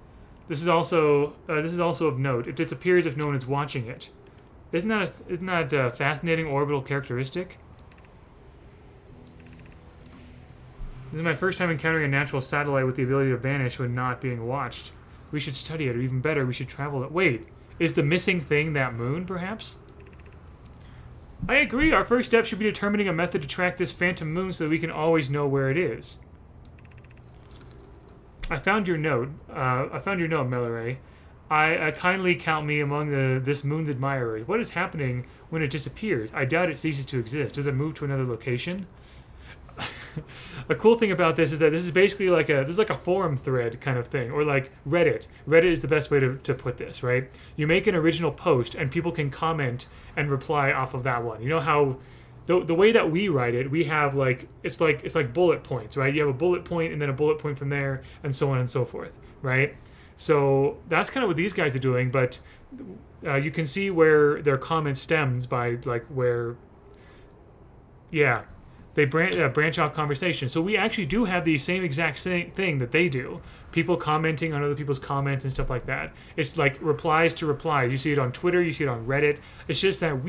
This is also of note. It disappears if no one is watching it. Isn't that a fascinating orbital characteristic? This is my first time encountering a natural satellite with the ability to vanish when not being watched. We should study it, or even better, we should travel it. Wait, is the missing thing that moon, perhaps? I agree. Our first step should be determining a method to track this phantom moon so that we can always know where it is. I found your note. Melore. I kindly count me among this moon's admirers. What is happening when it disappears? I doubt it ceases to exist. Does it move to another location? A cool thing about this is that this is basically like a forum thread kind of thing, or like Reddit. Reddit is the best way to put this, right? You make an original post and people can comment and reply off of that one. You know how the way that we write it, we have like it's like bullet points, right? You have a bullet point and then a bullet point from there, and so on and so forth, right? So that's kind of what these guys are doing, but you can see where their comment stems by like where, yeah, they branch off conversation. So we actually do have the same exact thing that they do. People commenting on other people's comments and stuff like that. It's like replies to replies. You see it on Twitter. You see it on Reddit. It's just that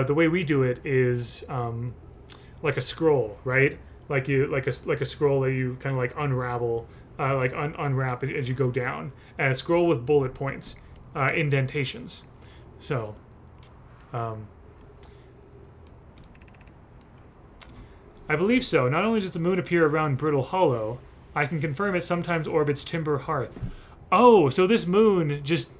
the way we do it is like a scroll, right? Like a scroll that you kind of like unravel, unwrap it as you go down. And a scroll with bullet points, indentations. So. I believe so. Not only does the moon appear around Brittle Hollow, I can confirm it sometimes orbits Timber Hearth. Oh, so this moon just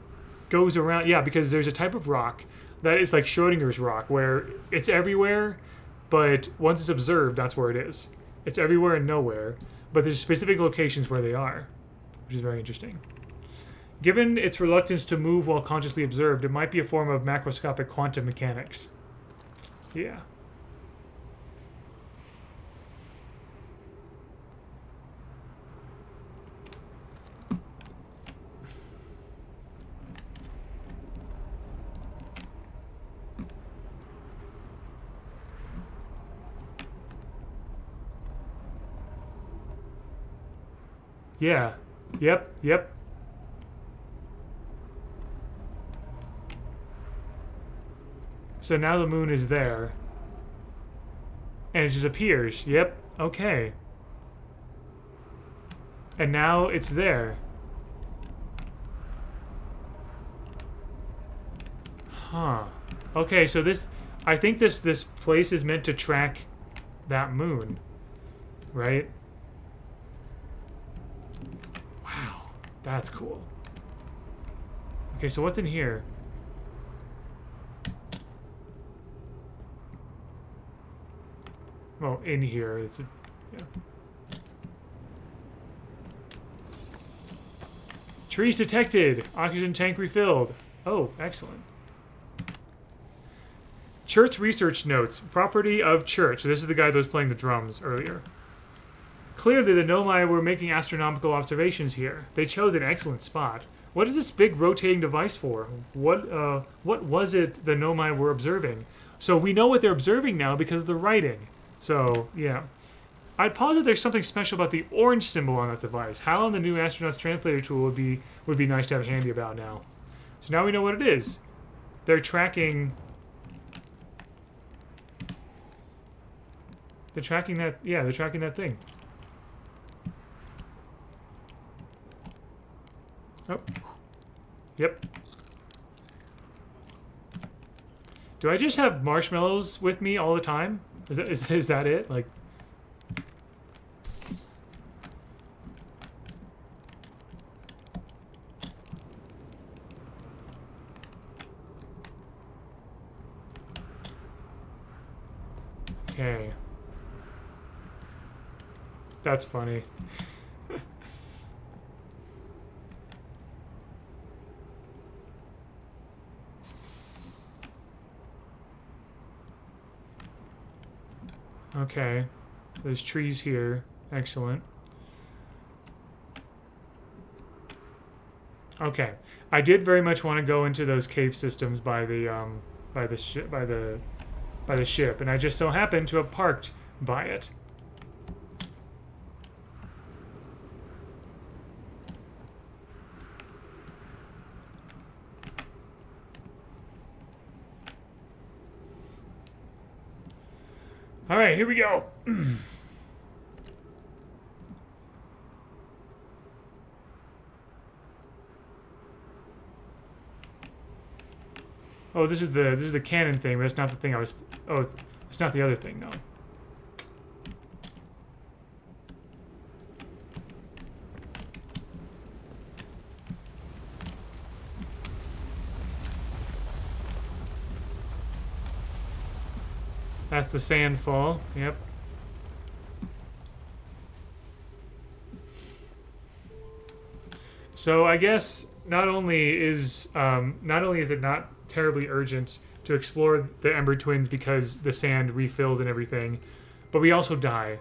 goes around. Yeah, because there's a type of rock that is like Schrodinger's rock, where it's everywhere, but once it's observed, that's where it is. It's everywhere and nowhere, but there's specific locations where they are, which is very interesting. Given its reluctance to move while consciously observed, it might be a form of macroscopic quantum mechanics. Yeah. Yeah. Yep. So now the moon is there. And it just appears. Yep. Okay. And now it's there. Huh. Okay, so I think this place is meant to track that moon. Right? Wow. That's cool. Okay, so what's in here? Well, in here, yeah. Trees detected. Oxygen tank refilled. Oh, excellent. Church research notes. Property of Church. So this is the guy that was playing the drums earlier. Clearly, the Nomai were making astronomical observations here. They chose an excellent spot. What is this big rotating device for? What was it the Nomai were observing? So we know what they're observing now because of the writing. So, yeah. I'd posit there's something special about the orange symbol on that device. HAL on the new astronaut's translator tool would be nice to have handy about now. So now we know what it is. They're tracking... They're tracking that... Yeah, they're tracking that thing. Oh. Yep. Do I just have marshmallows with me all the time? Is that it? Like... Okay. That's funny. Okay. There's trees here. Excellent. Okay. I did very much want to go into those cave systems by the ship, and I just so happened to have parked by it. All right, here we go. Oh, this is the cannon thing, but it's not the thing I was. Oh, it's not the other thing though. That's the sand fall. Yep. So I guess not only is it not terribly urgent to explore the Ember Twins because the sand refills and everything, but we also die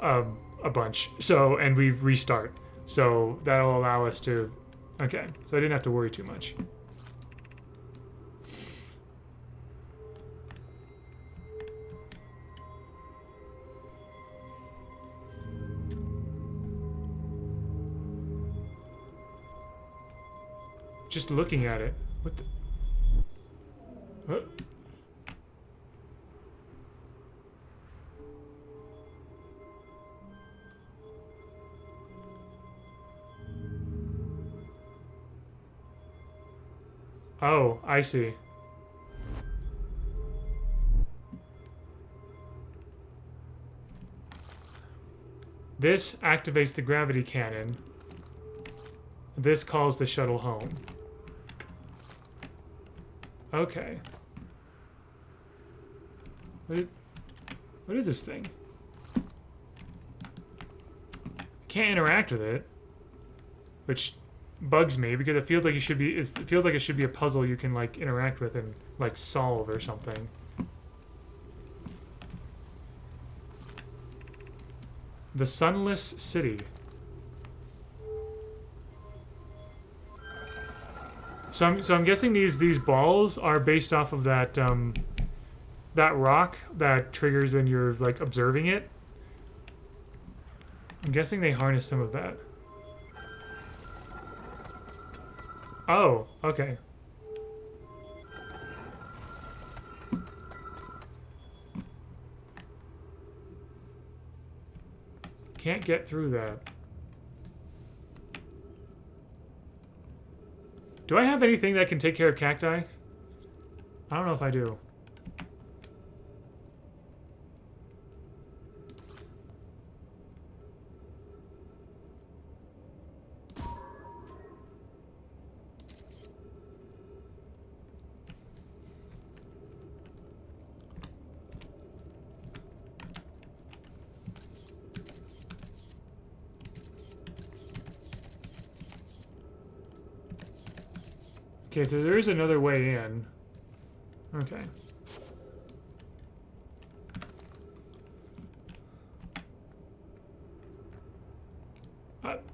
a bunch. So and we restart. So that'll allow us to. Okay. So I didn't have to worry too much. Just looking at it. What the? What? Oh, I see. This activates the gravity cannon. This calls the shuttle home. Okay. What is this thing? Can't interact with it, which bugs me because it feels like it feels like it should be a puzzle you can like interact with and like solve or something. The Sunless City. So I'm guessing these balls are based off of that that rock that triggers when you're like observing it. I'm guessing they harness some of that. Oh, okay. Can't get through that. Do I have anything that can take care of cacti? I don't know if I do. Okay, so there is another way in. Okay.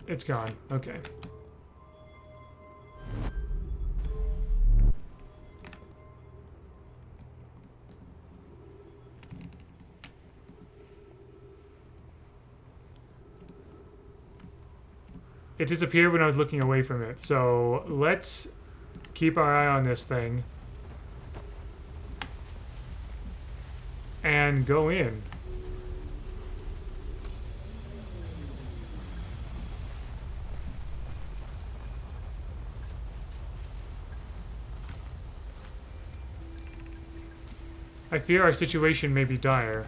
It's gone. Okay. It disappeared when I was looking away from it. So let's keep our eye on this thing and go in. I fear our situation may be dire.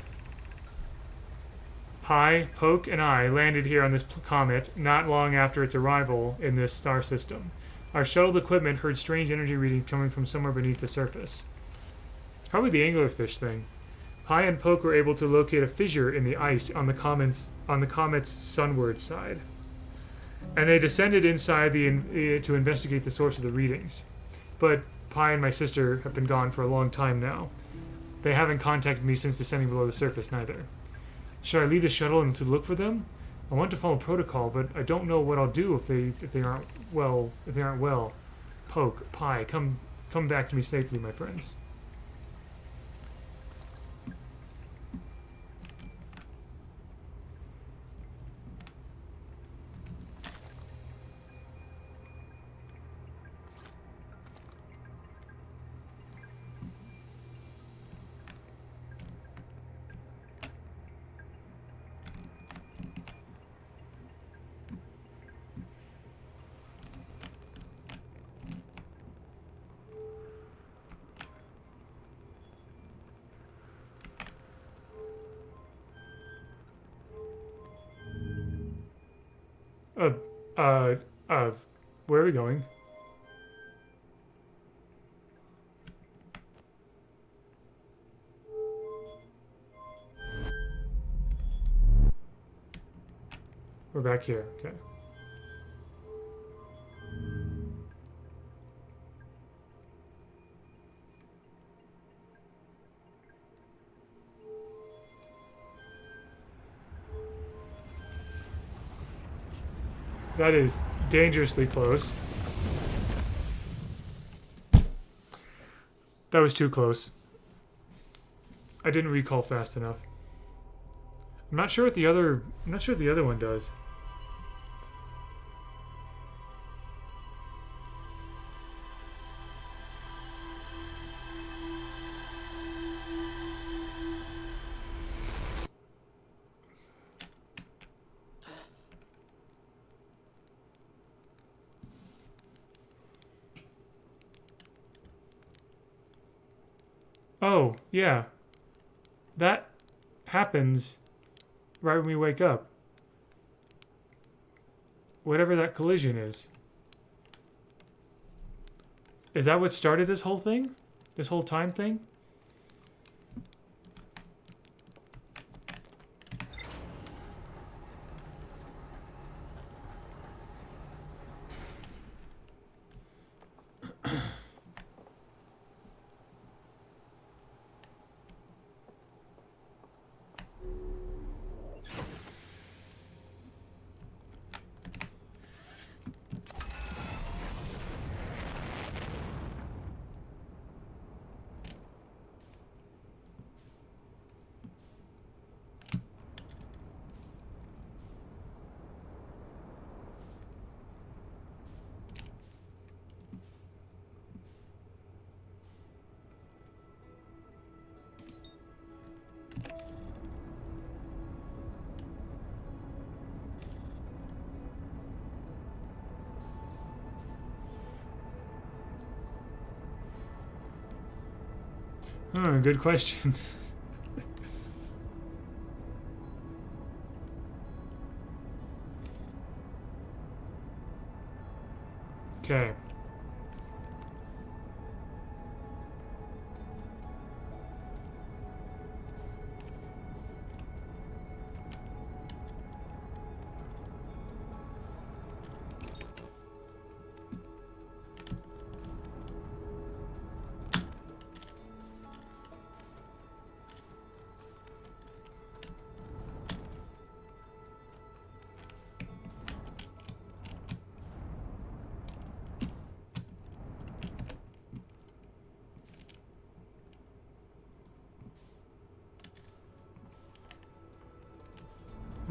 Pi, Poke, and I landed here on this comet not long after its arrival in this star system. Our shuttled equipment heard strange energy readings coming from somewhere beneath the surface. It's probably the anglerfish thing. Pi and Poke were able to locate a fissure in the ice on the comet's sunward side, and they descended inside to investigate the source of the readings. But Pi and my sister have been gone for a long time now. They haven't contacted me since descending below the surface, neither. Should I leave the shuttle and to look for them? I want to follow protocol, but I don't know what I'll do if they aren't well. Poke, Pi, come back to me safely, my friends. Uh, uh, where are we going? We're back here. Okay. That is dangerously close. That was too close. I didn't recall fast enough. I'm not sure what the other. I'm not sure what the other one does. Oh, yeah. That happens right when we wake up. Whatever that collision is. Is that what started this whole thing? This whole time thing? Good question. Okay.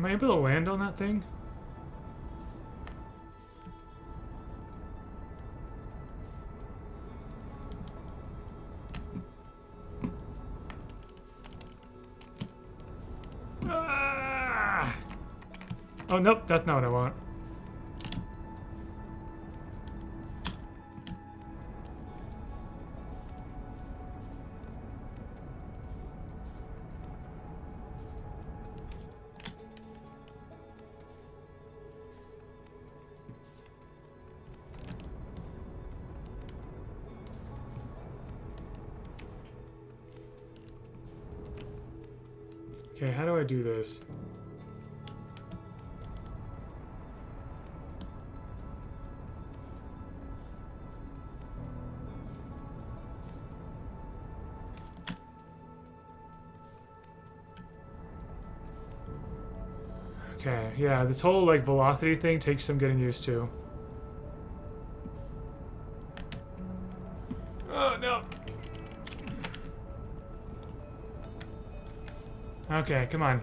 Am I able to land on that thing? Ah! Oh, nope, that's not what I want. Okay, how do I do this? Okay, yeah, this whole like velocity thing takes some getting used to. Oh no. Okay, come on.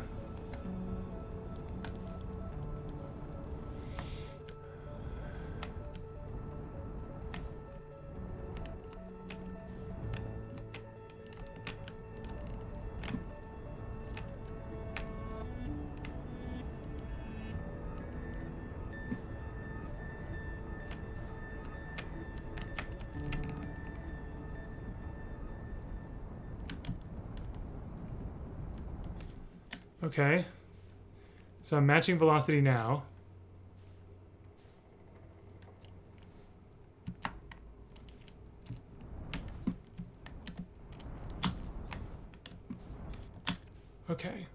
Okay. So I'm matching velocity now. Okay.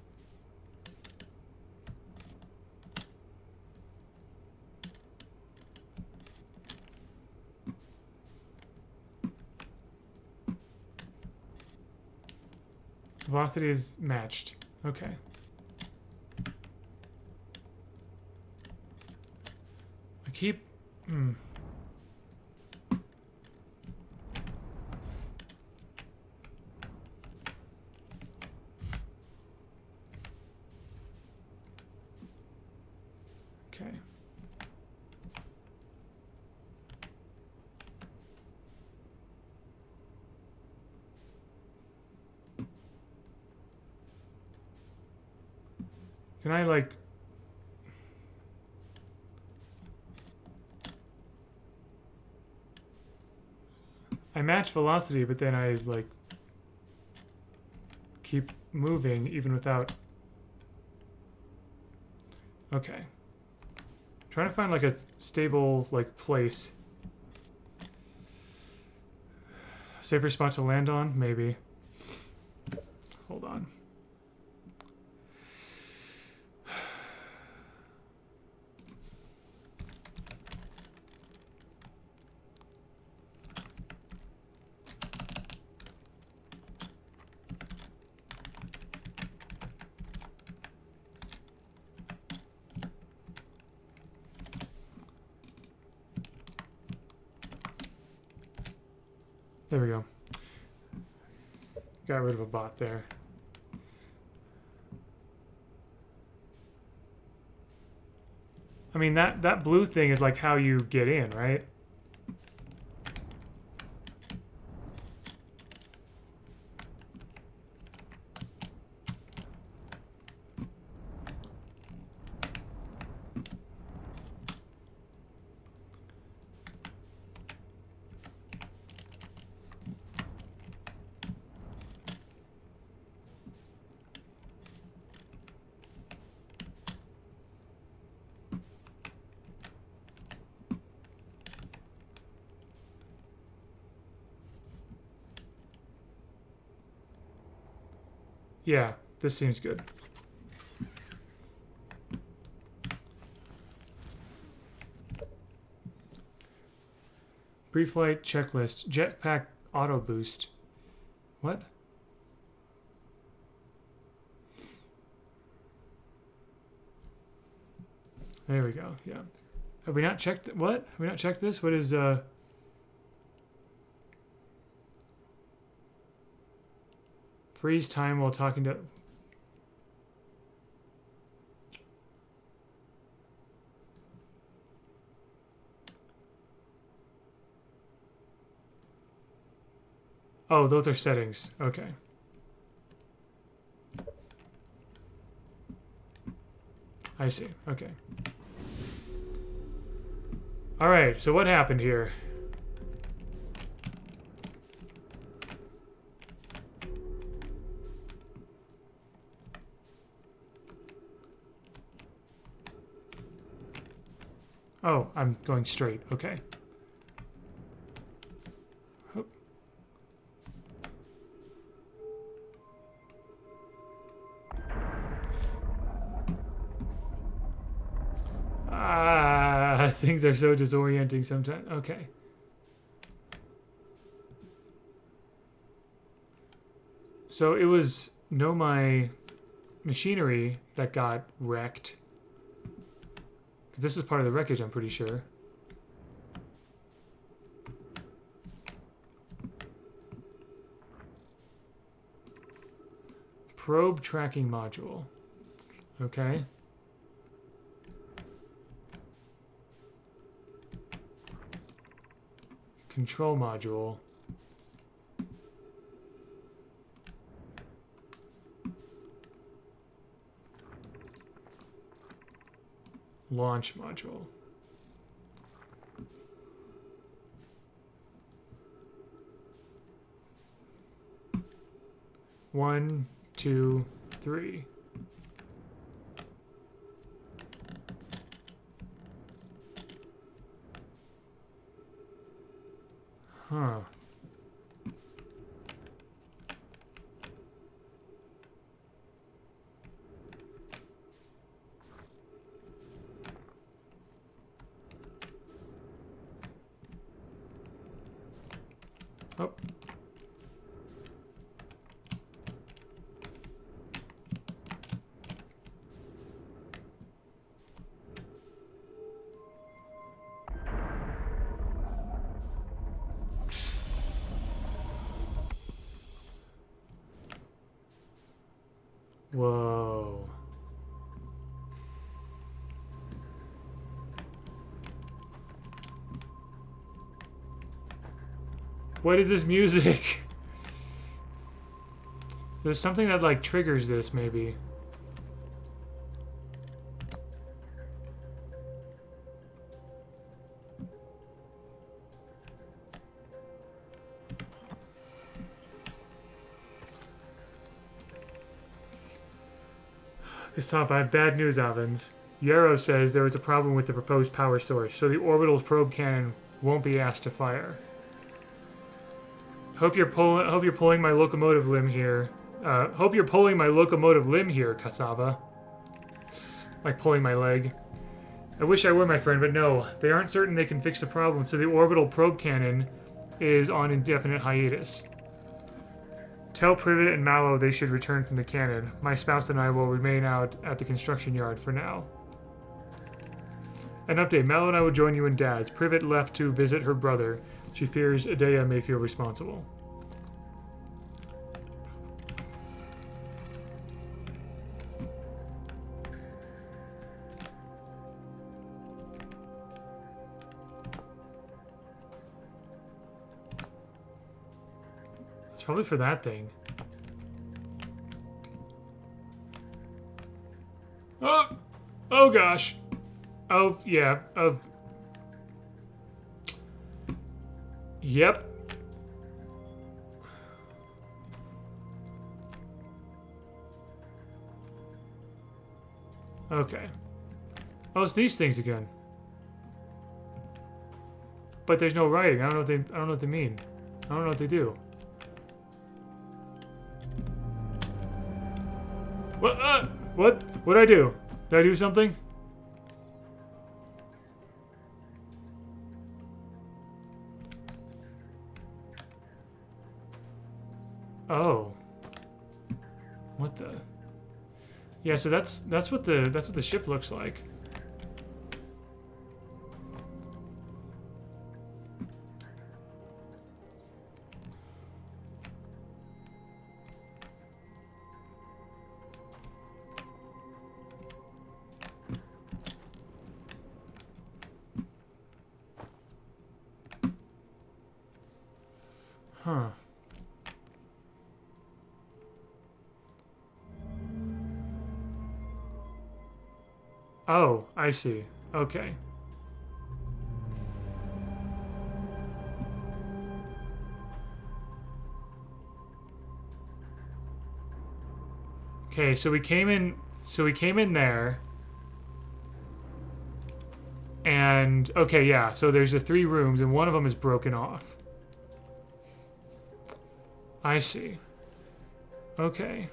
Velocity is matched. Okay. I keep... Okay. Can I, like... I match velocity, but then I, like... keep moving even without... Okay. Trying to find, like, a stable, like, place. Safer spot to land on? Maybe. Hold on. There we go. Got rid of a bot there. I mean, that blue thing is like how you get in, right? Yeah, this seems good. Pre-flight checklist. Jetpack auto boost. What? There we go. Yeah. Have we not checked what? Have we not checked this? What is freeze time while talking to... Oh, those are settings. Okay. I see. Okay. All right, so what happened here? Oh, I'm going straight. Okay. Hoop. Ah, things are so disorienting sometimes. Okay. So it was Nomai machinery that got wrecked. Because this was part of the wreckage, I'm pretty sure. Probe tracking module. Okay. Control module. Launch module. One, two, three. Huh. Whoa. What is this music? There's something that like triggers this maybe. Stop, I have bad news, Avens. Yarrow says there was a problem with the proposed power source, so the orbital probe cannon won't be asked to fire. Hope you're pulling my locomotive limb here. Hope you're pulling my locomotive limb here, Cassava. Like pulling my leg. I wish I were, my friend, but no. They aren't certain they can fix the problem, so the orbital probe cannon is on indefinite hiatus. Tell Privet and Mallow they should return from the cannon. My spouse and I will remain out at the construction yard for now. An update. Mallow and I will join you in Dad's. Privet left to visit her brother. She fears Adea may feel responsible. It's probably for that thing. Oh! Oh gosh. Oh, yeah. Yep. Okay. Oh, it's these things again. But there's no writing. I don't know what they mean. I don't know what they do. What? What? What'd I do? Did I do something? Oh. What the? Yeah, so that's what the ship looks like. Huh. Oh, I see. Okay. Okay, so we came in there. And okay, yeah. So there's the 3 rooms and one of them is broken off. I see. Okay.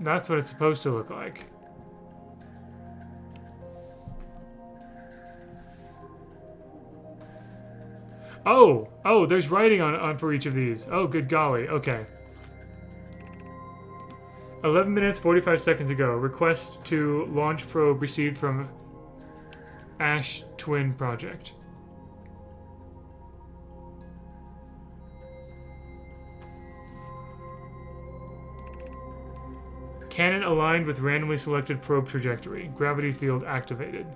That's what it's supposed to look like. Oh, there's writing on for each of these. Oh, good golly. Okay. 11 minutes, 45 seconds ago. Request to launch probe received from Ash Twin Project. Cannon aligned with randomly selected probe trajectory. Gravity field activated.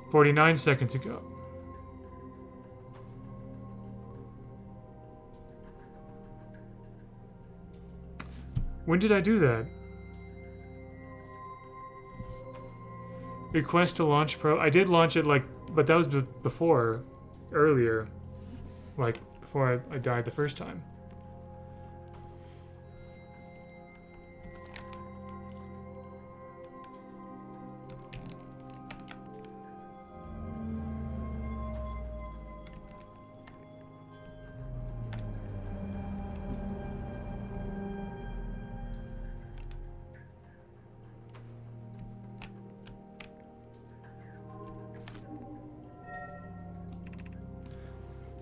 "49 seconds ago. When did I do that? Request to launch probe. I did launch it but that was before, earlier, before I died the first time.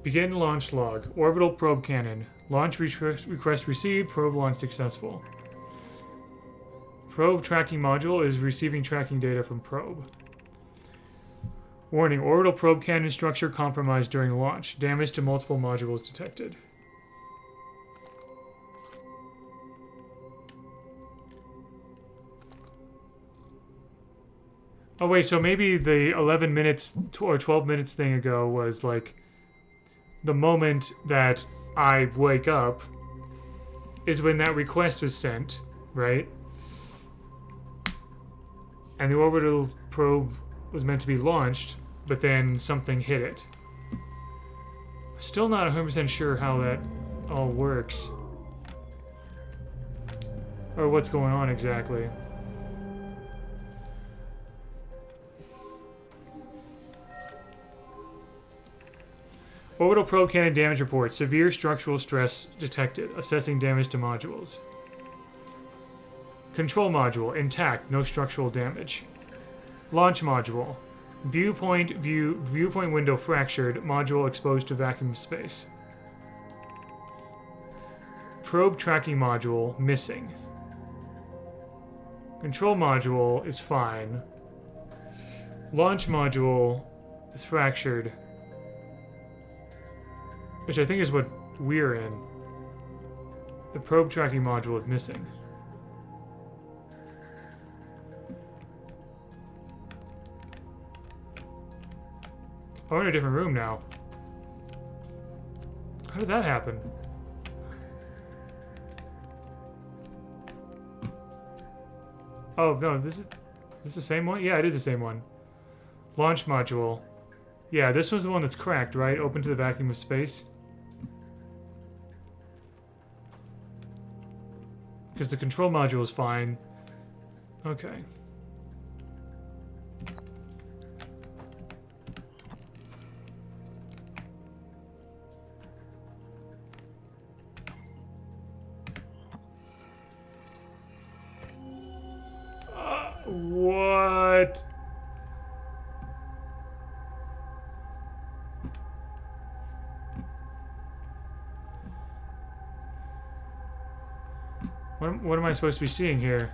Begin launch log. Orbital probe cannon. Launch request received. Probe launch successful. Probe tracking module is receiving tracking data from probe. Warning, orbital probe cannon structure compromised during launch. Damage to multiple modules detected. Oh wait, so maybe the 11 minutes or 12 minutes thing ago was like the moment that I wake up is when that request was sent, right? And the orbital probe was meant to be launched, but then something hit it. Still not 100% sure how that all works. Or what's going on exactly. Orbital probe cannon damage report. Severe structural stress detected. Assessing damage to modules. Control module. Intact. No structural damage. Launch module. Viewpoint window fractured. Module exposed to vacuum space. Probe tracking module missing. Control module is fine. Launch module is fractured. Which I think is what we're in. The probe tracking module is missing. Oh, we're in a different room now. How did that happen? Oh, no, this is the same one? Yeah, it is the same one. Launch module. Yeah, this was the one that's cracked, right? Open to the vacuum of space. Because the control module is fine. Okay. What? What am I supposed to be seeing here?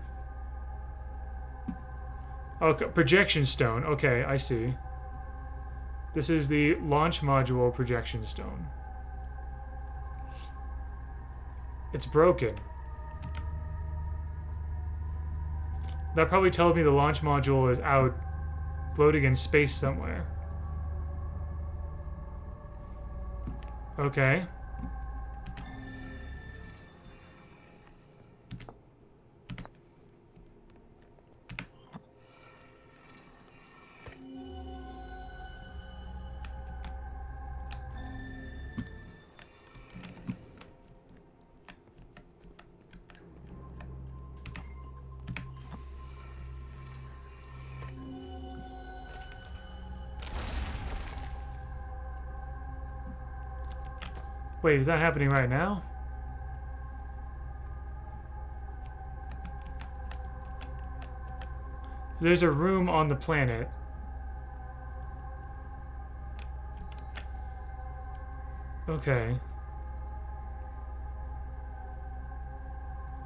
Oh, projection stone. Okay, I see. This is the launch module projection stone. It's broken. That probably tells me the launch module is out floating in space somewhere. Okay. Wait, is that happening right now? There's a room on the planet. Okay.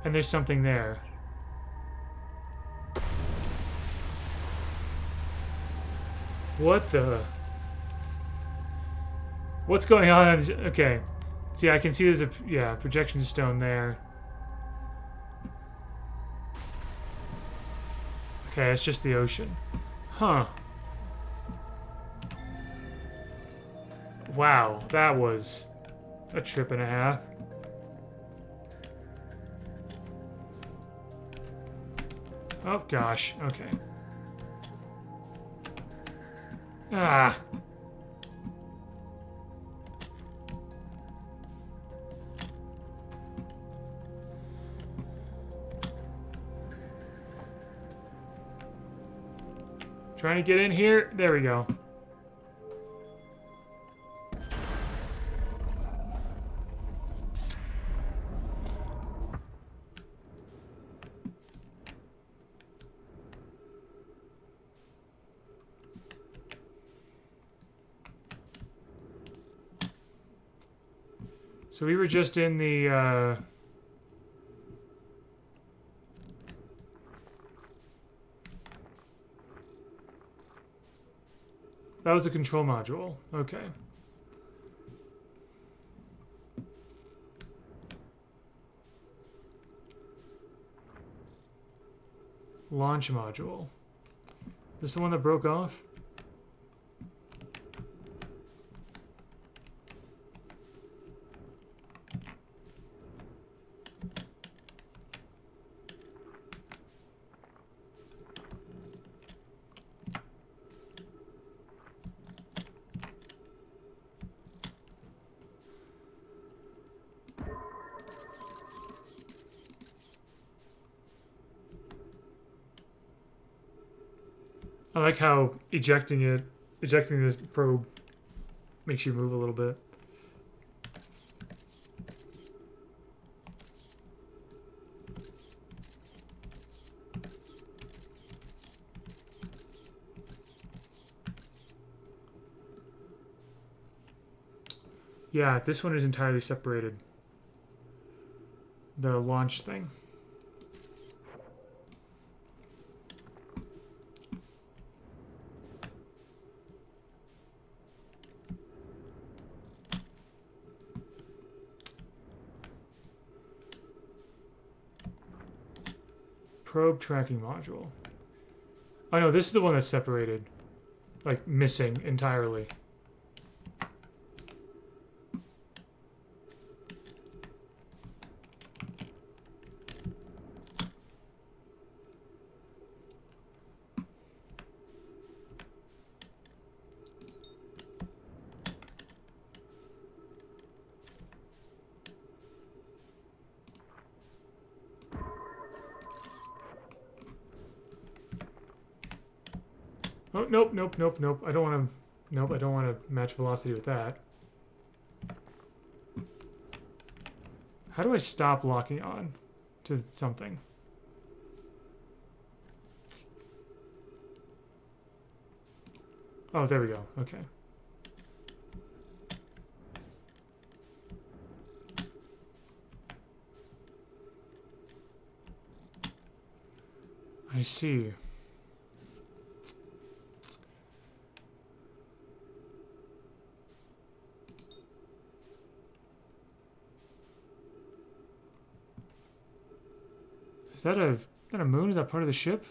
And there's something there. What the? What's going on? Okay. So yeah, I can see there's a projection stone there. Okay, it's just the ocean. Huh. Wow, that was a trip and a half. Oh gosh, okay. Ah. Trying to get in here. There we go. So we were just in the, that was the control module. Okay. Launch module. This the one that broke off? I like how ejecting this probe makes you move a little bit. Yeah, this one is entirely separated. The launch thing. Probe tracking module. Oh no, this is the one that's separated. Like, missing entirely. Oh, nope, nope, nope, nope. I don't want to... Nope, I don't want to match velocity with that. How do I stop locking on to something? Oh, there we go. Okay. I see. Is that a moon? Is that part of the ship?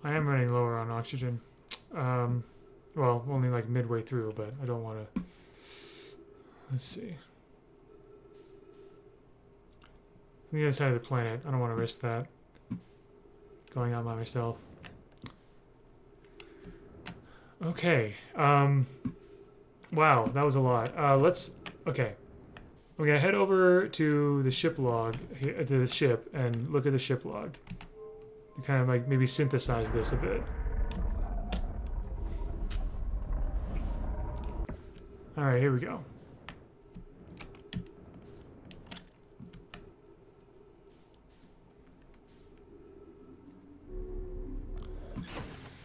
I am running lower on oxygen. Well, only like midway through, but I don't want to... Let's see. On the other side of the planet. I don't want to risk that. Going out by myself. Okay. Wow, that was a lot. Okay. We're going to head over to the ship log, to the ship, and look at the ship log. To kind of like maybe synthesize this a bit. Alright, here we go.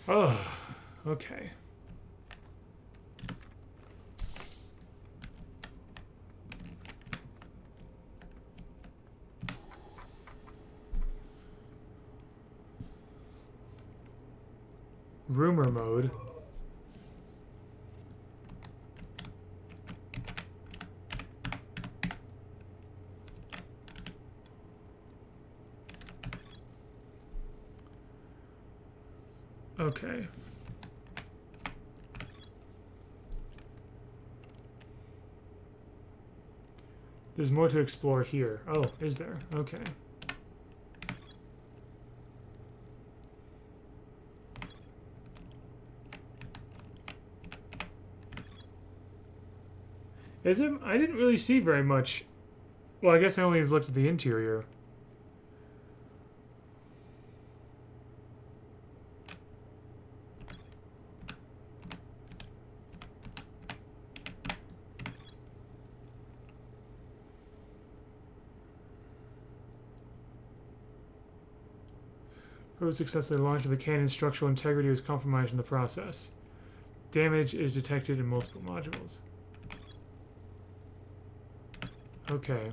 Oh, okay. Rumor mode. Okay. There's more to explore here. Oh, is there? Okay. Is it? I didn't really see very much. Well, I guess I only looked at the interior. Probe successfully launched, the cannon's structural integrity was compromised in the process. Damage is detected in multiple modules. Okay.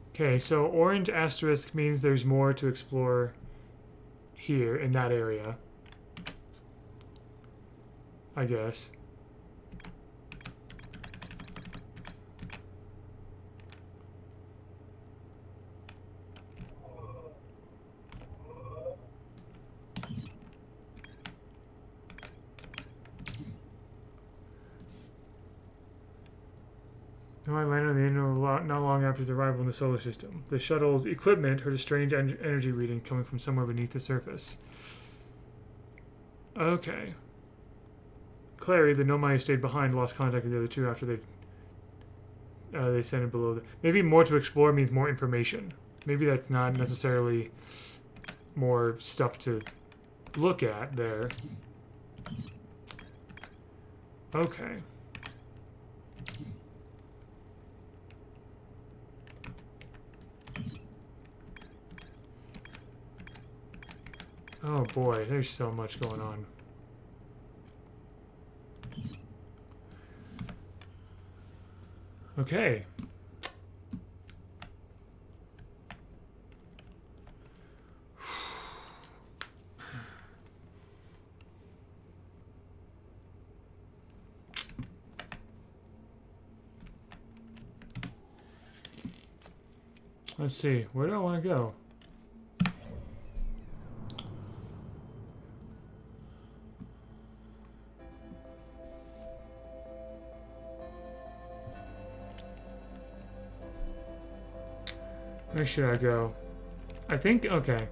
Okay, so orange asterisk means there's more to explore here in that area. I guess. I landed on the inner not long after its arrival in the solar system. The shuttle's equipment heard a strange energy reading coming from somewhere beneath the surface. Okay. Clary, the Nomai who stayed behind, lost contact with the other two after they descended below. Maybe more to explore means more information. Maybe that's not necessarily more stuff to look at there. Okay. Oh boy, there's so much going on. Okay. Let's see, where do I want to go? Where should I go? I think, okay.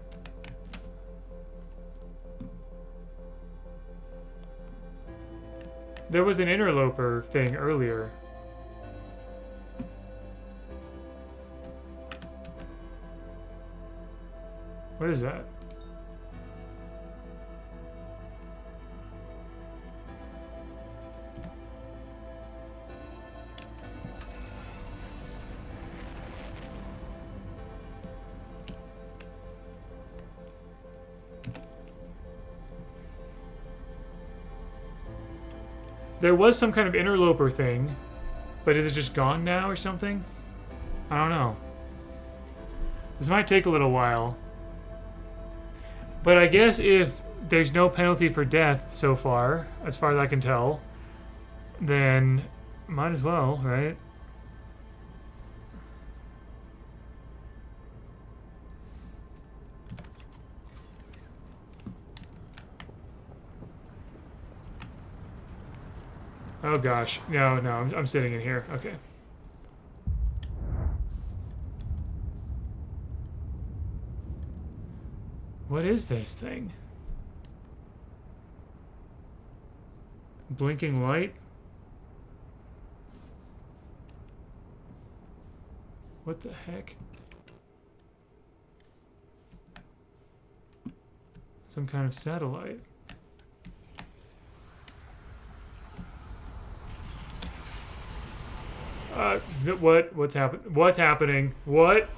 There was an interloper thing earlier. What is that? There was some kind of interloper thing, but is it just gone now or something? I don't know. This might take a little while. But I guess if there's no penalty for death so far as I can tell, then might as well, right? Oh gosh, no, I'm sitting in here. Okay. What is this thing? Blinking light? What the heck? Some kind of satellite. What's happening? What's happening? What?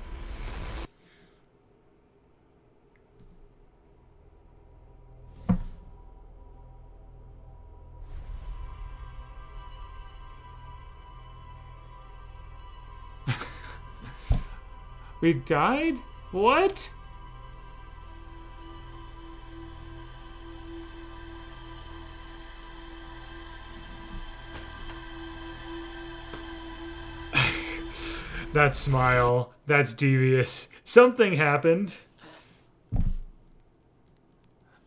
We died? What? That smile. That's devious. Something happened.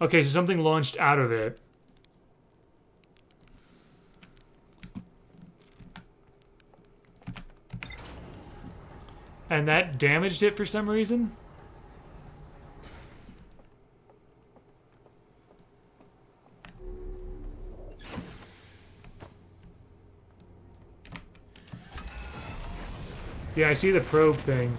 Okay, so something launched out of it. And that damaged it for some reason? Yeah, I see the probe thing.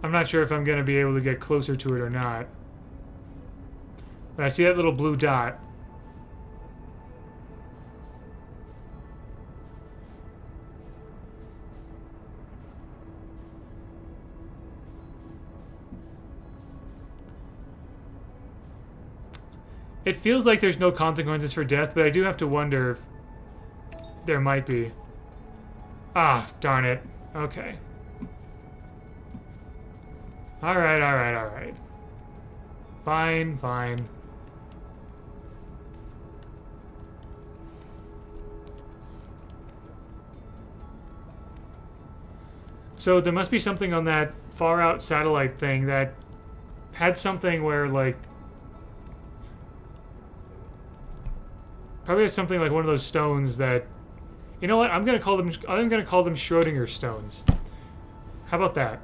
I'm not sure if I'm going to be able to get closer to it or not. But I see that little blue dot. It feels like there's no consequences for death, but I do have to wonder if there might be. Ah, darn it. Okay. Alright, alright, alright. Fine, fine. So there must be something on that far out satellite thing that had something where, like, probably has something like one of those stones that, you know what? I'm gonna call them Schrodinger stones. How about that?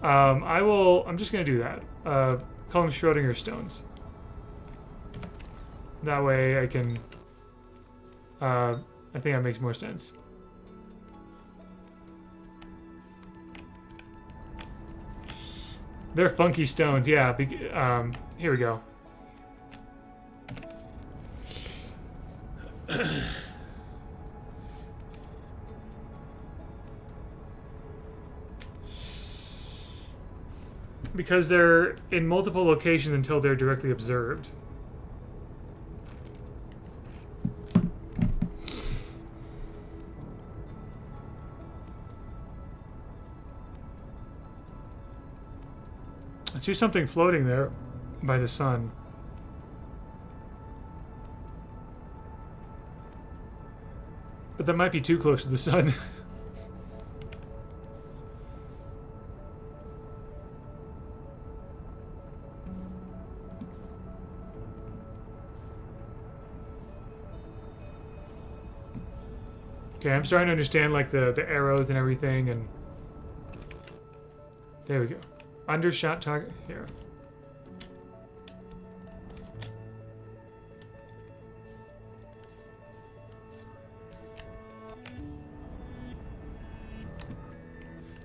I'm just gonna do that. Call them Schrodinger stones. That way I can. I think that makes more sense. They're funky stones, yeah. Here we go. Because they're in multiple locations until they're directly observed. I see something floating there by the sun. But that might be too close to the sun. Okay, I'm starting to understand like the arrows and everything, and there we go. Undershot target here.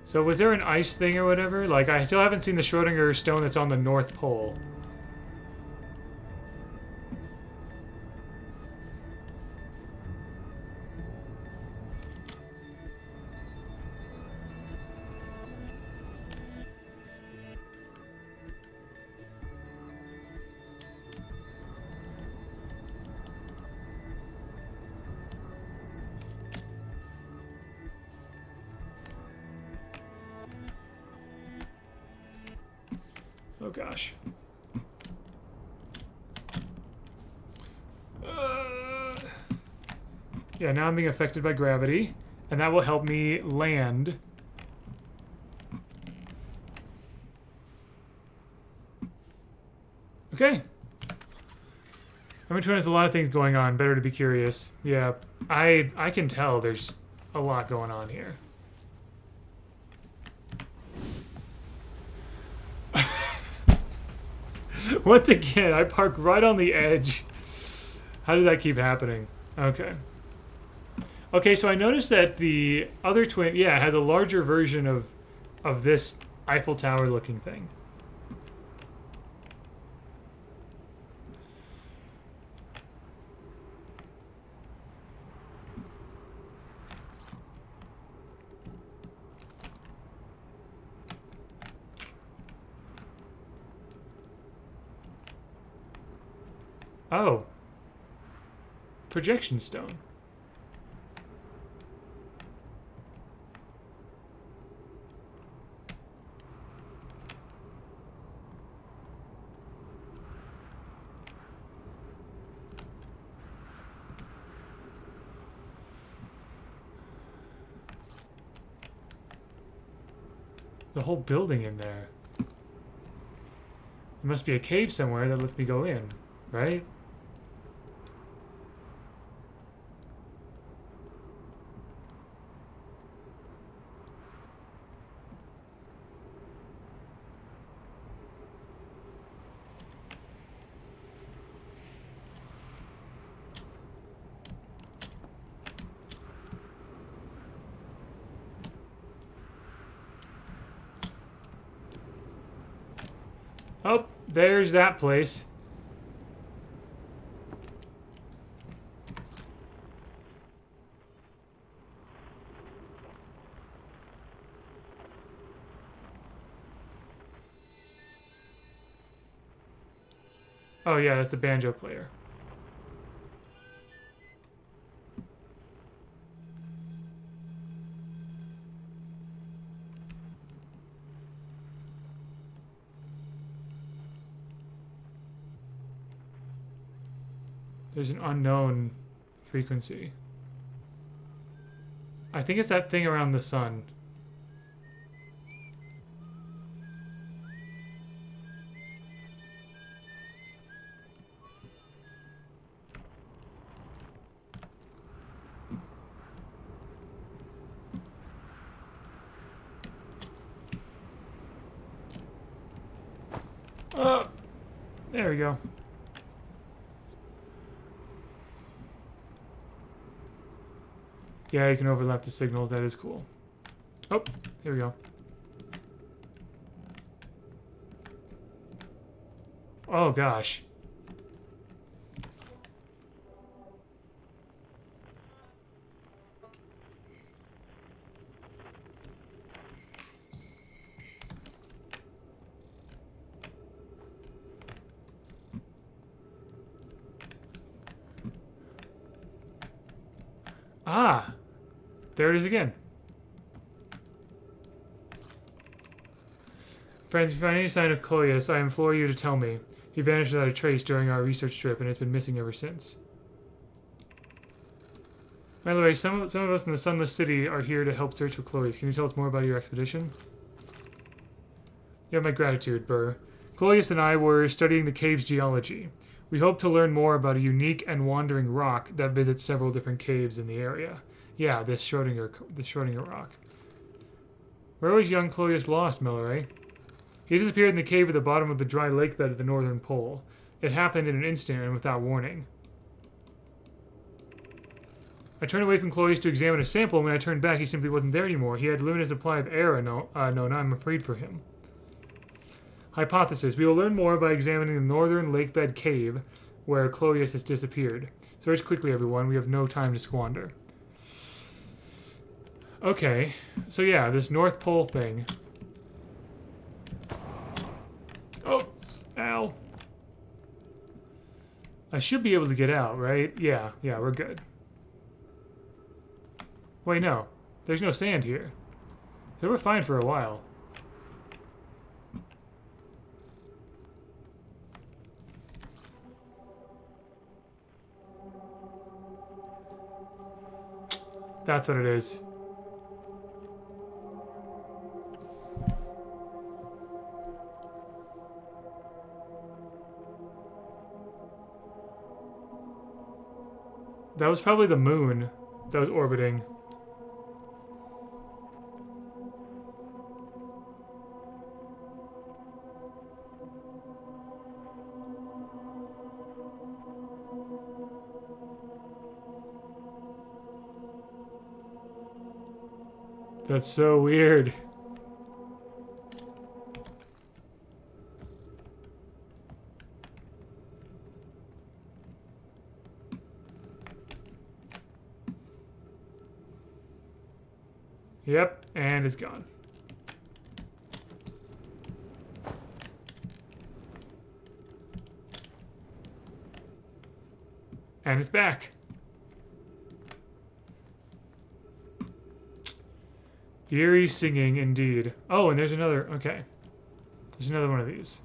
So was there an ice thing or whatever? Like, I still haven't seen the Schrodinger stone that's on the North Pole. Oh gosh. Yeah, now I'm being affected by gravity, and that will help me land. Okay. I'm between there's a lot of things going on. Better to be curious. Yeah, I can tell there's a lot going on here. Once again, I parked right on the edge. How did that keep happening? Okay. Okay, so I noticed that the other twin, yeah, has a larger version of this Eiffel Tower looking thing. Oh. Projection stone. The whole building in there. There must be a cave somewhere that lets me go in, right? Oh, there's that place. Oh yeah, that's the banjo player. There's an unknown frequency. I think it's that thing around the sun. Oh, there we go. Yeah, you can overlap the signals. That is cool. Oh, here we go. Oh, gosh. Ah, there it is again. Friends, if you find any sign of Koyas, I implore you to tell me. He vanished without a trace during our research trip and has been missing ever since. By the way, some of us in the Sunless City are here to help search for Chloe. Can you tell us more about your expedition? You have my gratitude, Burr. Chloeus and I were studying the cave's geology. We hope to learn more about a unique and wandering rock that visits several different caves in the area. Yeah, this Schrodinger rock. Where was young Chloeus lost, Milleray? He disappeared in the cave at the bottom of the dry lake bed at the northern pole. It happened in an instant and without warning. I turned away from Chloeus to examine a sample, and when I turned back, he simply wasn't there anymore. He had limited supply of air, Nona. I'm afraid for him. Hypothesis. We will learn more by examining the northern lakebed cave where Chloeus has disappeared. Search quickly, everyone. We have no time to squander. Okay. So yeah, this North Pole thing. Oh! Ow. I should be able to get out, right? Yeah, we're good. Wait, no. There's no sand here. So we're fine for a while. That's what it is. That was probably the moon that was orbiting. That's so weird. Yep, and it's gone. And it's back. Eerie singing, indeed. Oh, and there's another... Okay. There's another one of these.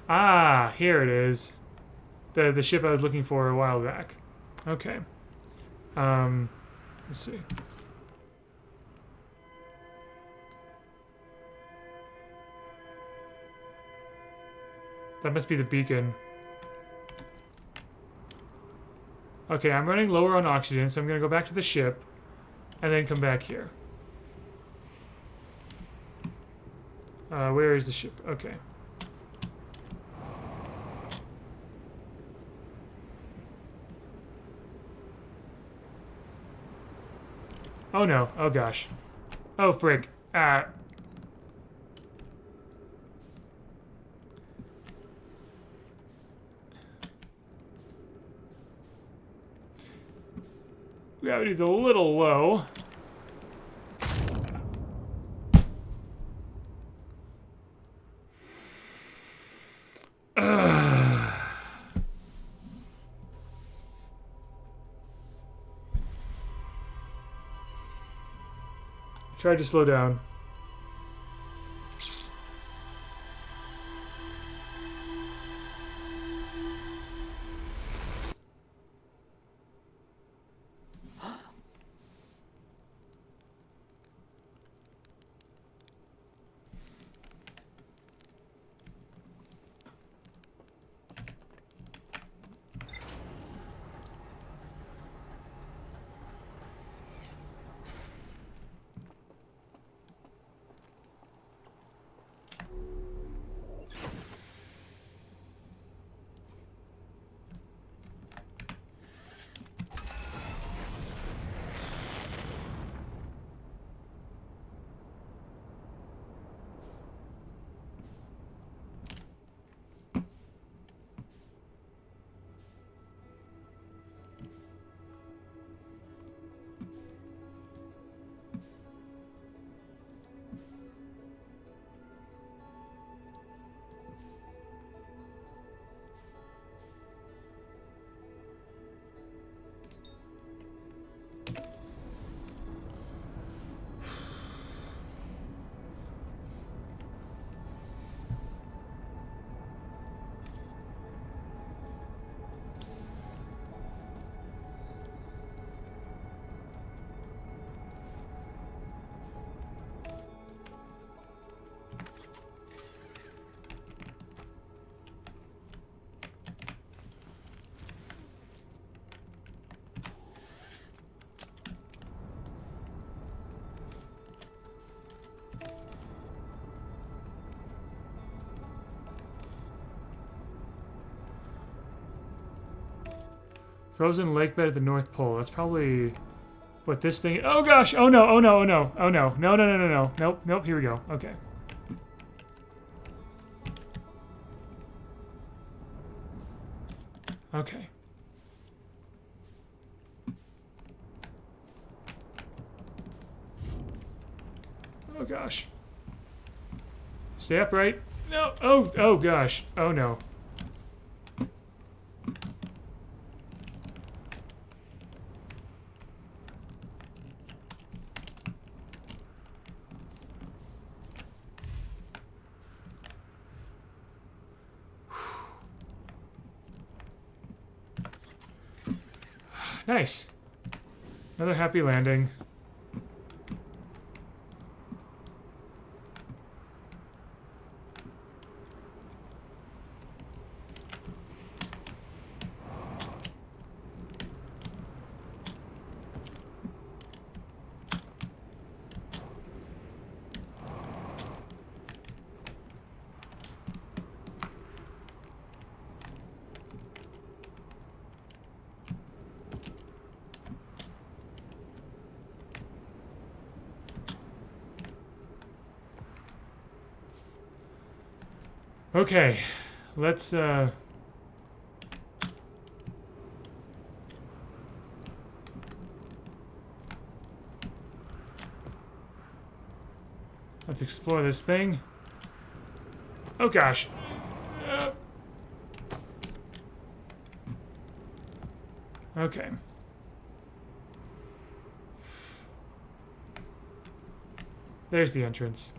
Ah, here it is. The ship I was looking for a while back. Okay. Let's see. That must be the beacon. Okay, I'm running lower on oxygen, so I'm going to go back to the ship and then come back here. Where is the ship? Okay. Oh no. Oh gosh. Oh frig. Ah. Gravity's a little low. Tried to slow down. Frozen lake bed at the North Pole. That's probably what this thing. Oh gosh! Oh no! Oh no! Oh no! Oh no! No! No! No! No! No! Nope! Nope! Here we go. Okay. Okay. Oh gosh. Stay upright. No. Oh. Oh gosh. Oh no. Nice. Another happy landing. Okay, let's explore this thing. Oh gosh. Okay. There's the entrance.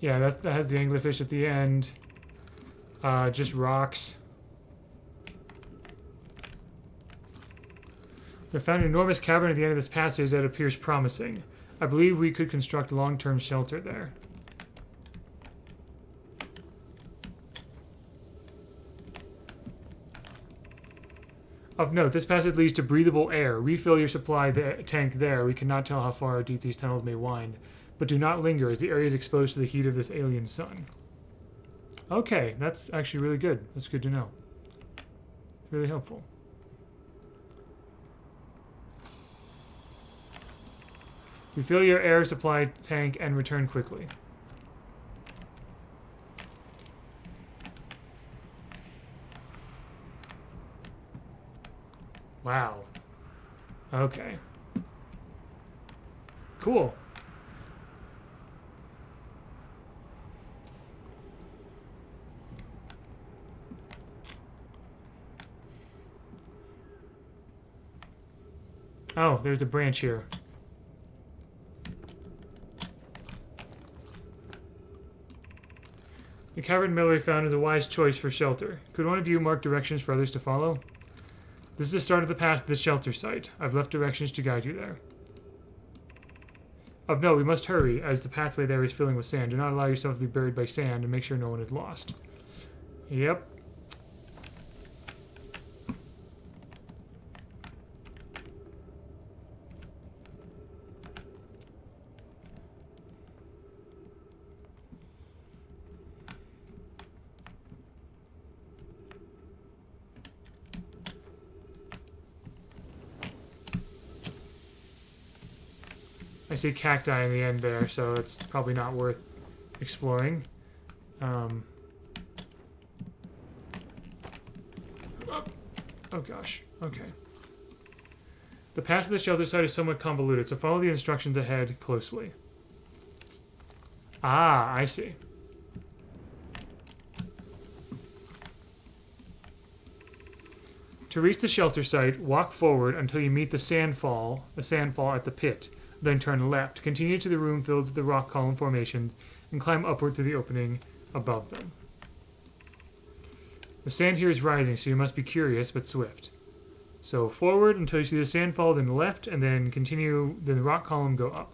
Yeah, that has the anglerfish at the end. Just rocks. We found an enormous cavern at the end of this passage that appears promising. I believe we could construct long-term shelter there. Of note, this passage leads to breathable air. Refill your supply tank there. We cannot tell how far deep these tunnels may wind. But do not linger, as the area is exposed to the heat of this alien sun. Okay, that's actually really good. That's good to know. Really helpful. Refill your air supply tank and return quickly. Wow. Okay. Cool. Oh, there's a branch here. The cavern Miller found is a wise choice for shelter. Could one of you mark directions for others to follow? This is the start of the path to the shelter site. I've left directions to guide you there. Of note, we must hurry, as the pathway there is filling with sand. Do not allow yourself to be buried by sand, and make sure no one is lost. Yep. I see cacti in the end there, so it's probably not worth exploring. Oh gosh, okay. The path to the shelter site is somewhat convoluted, so follow the instructions ahead closely. Ah, I see. To reach the shelter site, walk forward until you meet the sandfall at the pit. Then turn left. Continue to the room filled with the rock column formations and climb upward to the opening above them. The sand here is rising, so you must be curious but swift. So forward until you see the sandfall, then left, and then continue, then the rock column go up.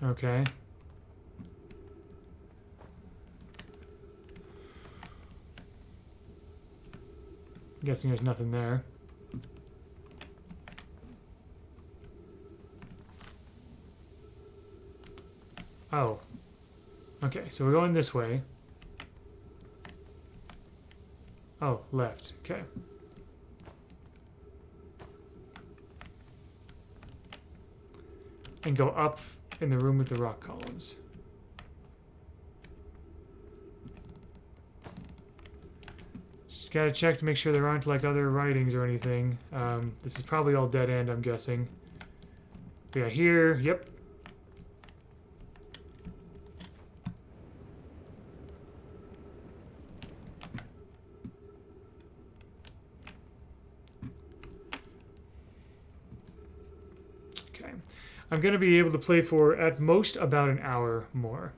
Okay. I'm guessing there's nothing there. Oh. Okay, so we're going this way. Oh, left. Okay. And go up in the room with the rock columns. Just gotta check to make sure there aren't like other writings or anything. This is probably all dead end, I'm guessing. Yeah, here, yep. Okay. I'm going to be able to play for, at most, about an hour more.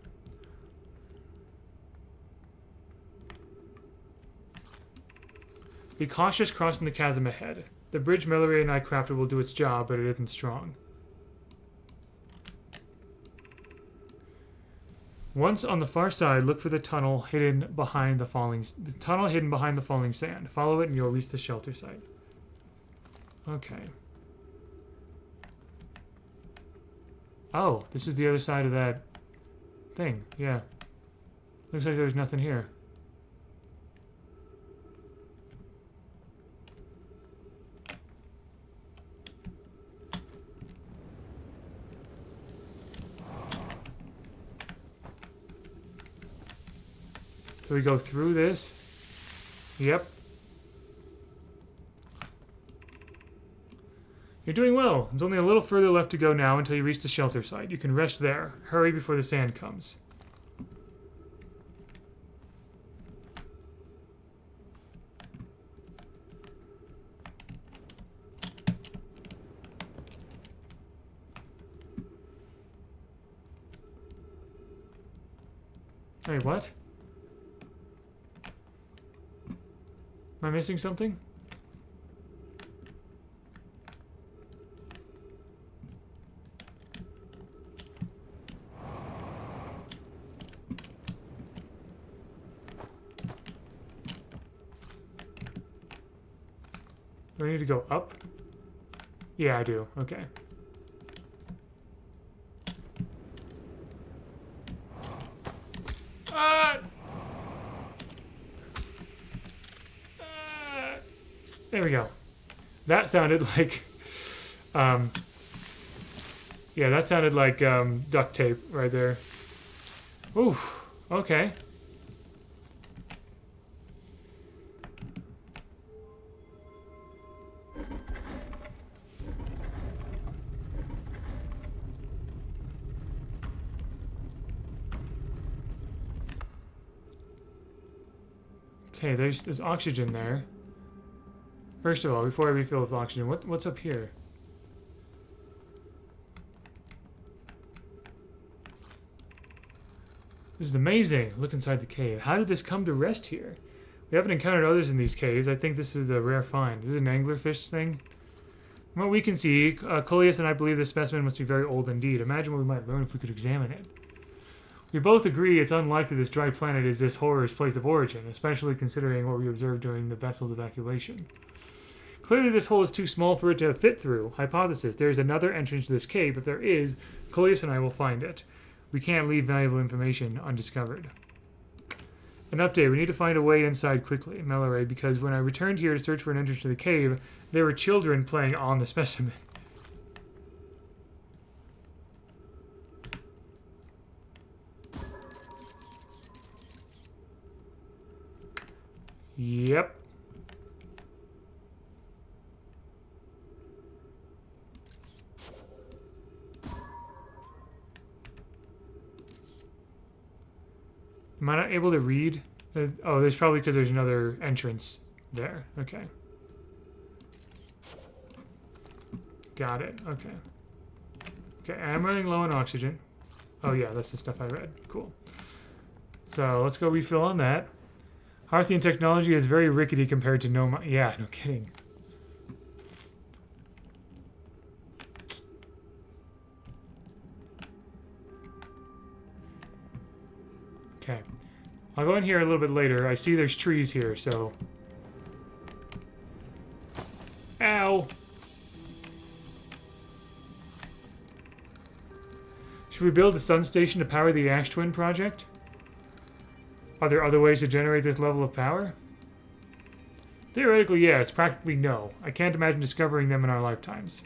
Be cautious crossing the chasm ahead. The bridge Mallory and I crafted will do its job, but it isn't strong. Once on the far side, look for the tunnel hidden behind the falling sand. Follow it and you'll reach the shelter site. Okay. Oh, this is the other side of that thing. Yeah. Looks like there's nothing here. So we go through this. Yep. You're doing well. There's only a little further left to go now until you reach the shelter site. You can rest there. Hurry before the sand comes. Wait, what? Am I missing something? Do I need to go up? Yeah, I do. Okay. There we go. That sounded like... yeah, that sounded like duct tape right there. Oof. Okay. Okay, there's oxygen there. First of all, before I refill with oxygen, what's up here? This is amazing. Look inside the cave. How did this come to rest here? We haven't encountered others in these caves. I think this is a rare find. This is an anglerfish thing. From what we can see, Coleus and I believe this specimen must be very old indeed. Imagine what we might learn if we could examine it. We both agree it's unlikely this dry planet is this horror's place of origin, especially considering what we observed during the vessel's evacuation. Clearly this hole is too small for it to fit through. Hypothesis. There is another entrance to this cave. If there is, Coleus and I will find it. We can't leave valuable information undiscovered. An update. We need to find a way inside quickly, Melore, because when I returned here to search for an entrance to the cave, there were children playing on the specimen. Yep. Am I not able to read? Oh, there's probably because there's another entrance there. Okay. Got it. Okay. Okay, I'm running low on oxygen. Oh yeah, that's the stuff I read. Cool. So let's go refill on that. Hearthian technology is very rickety compared to Noma. Yeah, no kidding. Okay. I'll go in here a little bit later. I see there's trees here, so... Ow! Should we build a sun station to power the Ash Twin project? Are there other ways to generate this level of power? Theoretically, yes. Practically, no. I can't imagine discovering them in our lifetimes.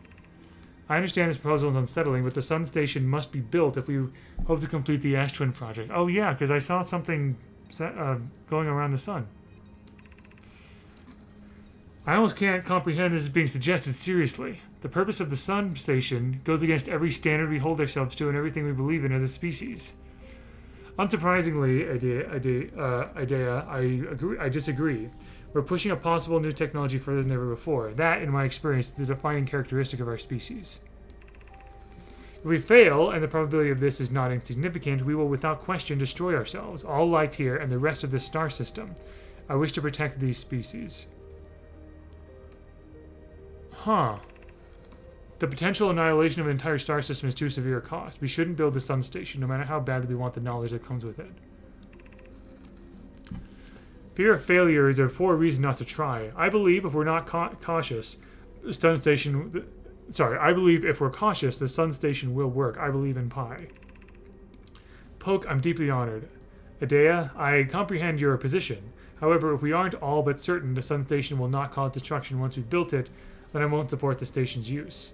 I understand this proposal is unsettling, but the sun station must be built if we hope to complete the Ash Twin project. Oh yeah, because I saw something going around the sun. I almost can't comprehend this as being suggested seriously. The purpose of the sun station goes against every standard we hold ourselves to and everything we believe in as a species. Unsurprisingly, I disagree. We're pushing a possible new technology further than ever before. That, in my experience, is the defining characteristic of our species. If we fail, and the probability of this is not insignificant, we will without question destroy ourselves, all life here, and the rest of the star system. I wish to protect these species. Huh. The potential annihilation of an entire star system is too severe a cost. We shouldn't build the sun station, no matter how badly we want the knowledge that comes with it. Fear of failure is a poor reason not to try. I believe if we're not cautious, the sun station... I believe if we're cautious, the sun station will work. I believe in Pi. Poke, I'm deeply honored. Adea, I comprehend your position. However, if we aren't all but certain the sun station will not cause destruction once we've built it, then I won't support the station's use.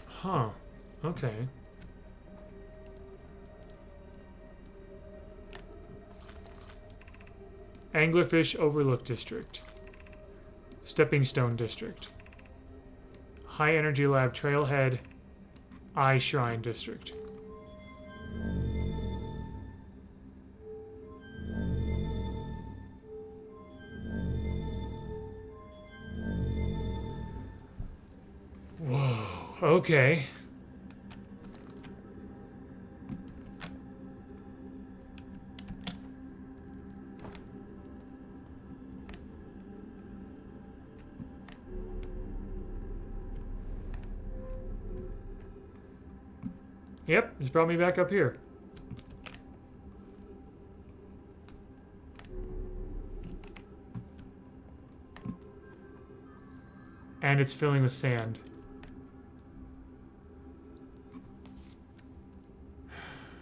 Huh. Okay. Anglerfish Overlook District. Stepping Stone District. High Energy Lab Trailhead. Eye Shrine District. Whoa. Okay. Yep, it's brought me back up here. And it's filling with sand.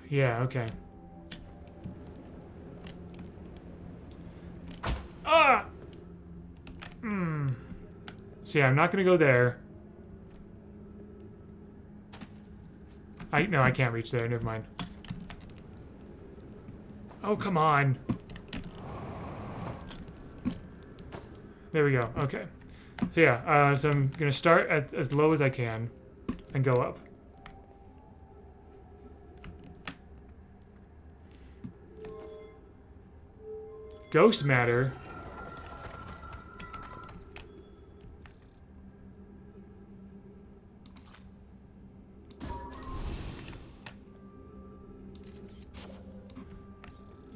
Yeah, okay. Ah! So yeah, I'm not gonna go there. No, I can't reach there, never mind. Oh, come on. There we go, okay. So yeah, so I'm gonna start at as low as I can and go up. Ghost matter.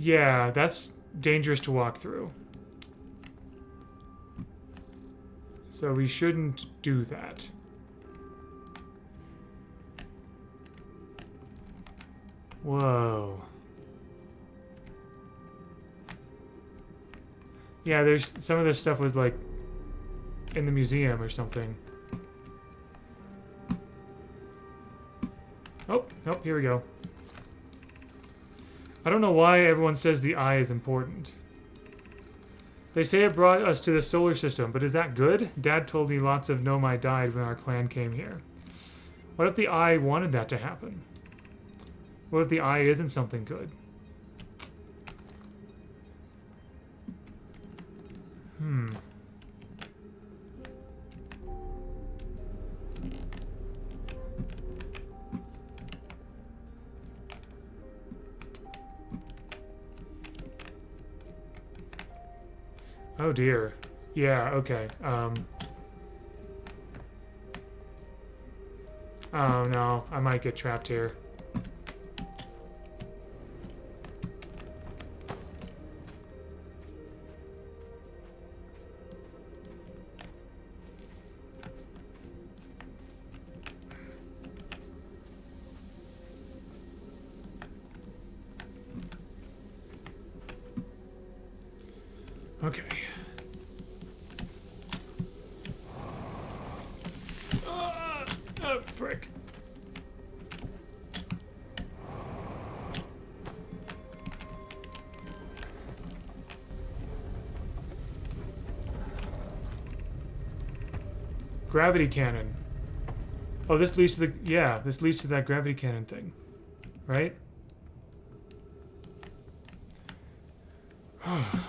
Yeah, that's dangerous to walk through. So we shouldn't do that. Whoa. Yeah, there's some of this stuff was like in the museum or something. Oh, nope, here we go. I don't know why everyone says the eye is important. They say it brought us to the solar system, but is that good? Dad told me lots of Nomai died when our clan came here. What if the eye wanted that to happen? What if the eye isn't something good? Oh dear. Yeah, okay. Oh no, I might get trapped here. Okay. Oh, frick. Gravity cannon. Oh, this leads to the... Yeah, this leads to that gravity cannon thing. Right? Oh,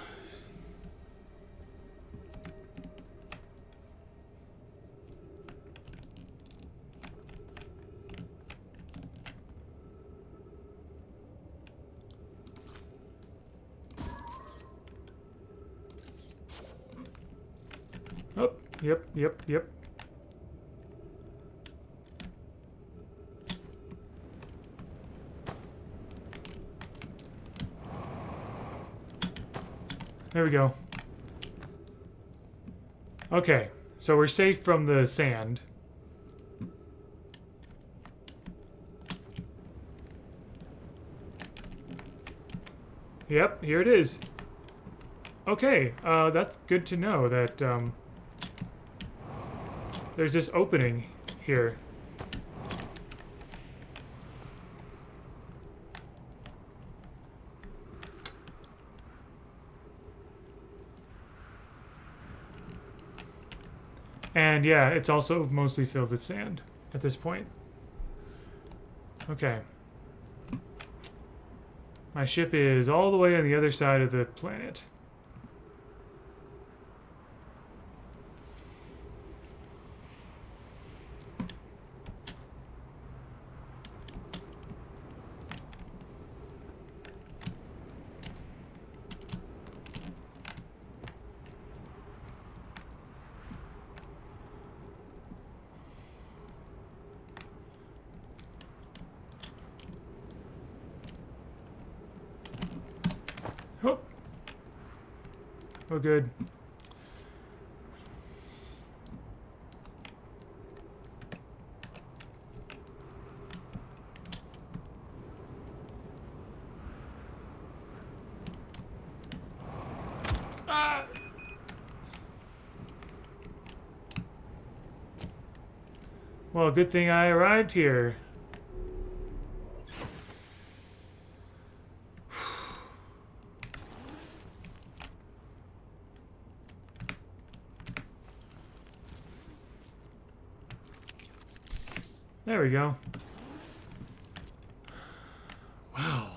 yep. There we go. Okay, so we're safe from the sand. Yep, here it is. Okay, that's good to know that there's this opening here. And yeah, it's also mostly filled with sand at this point. Okay. My ship is all the way on the other side of the planet. Oh. Oh, good. Well, good thing I arrived here. There we go. Wow.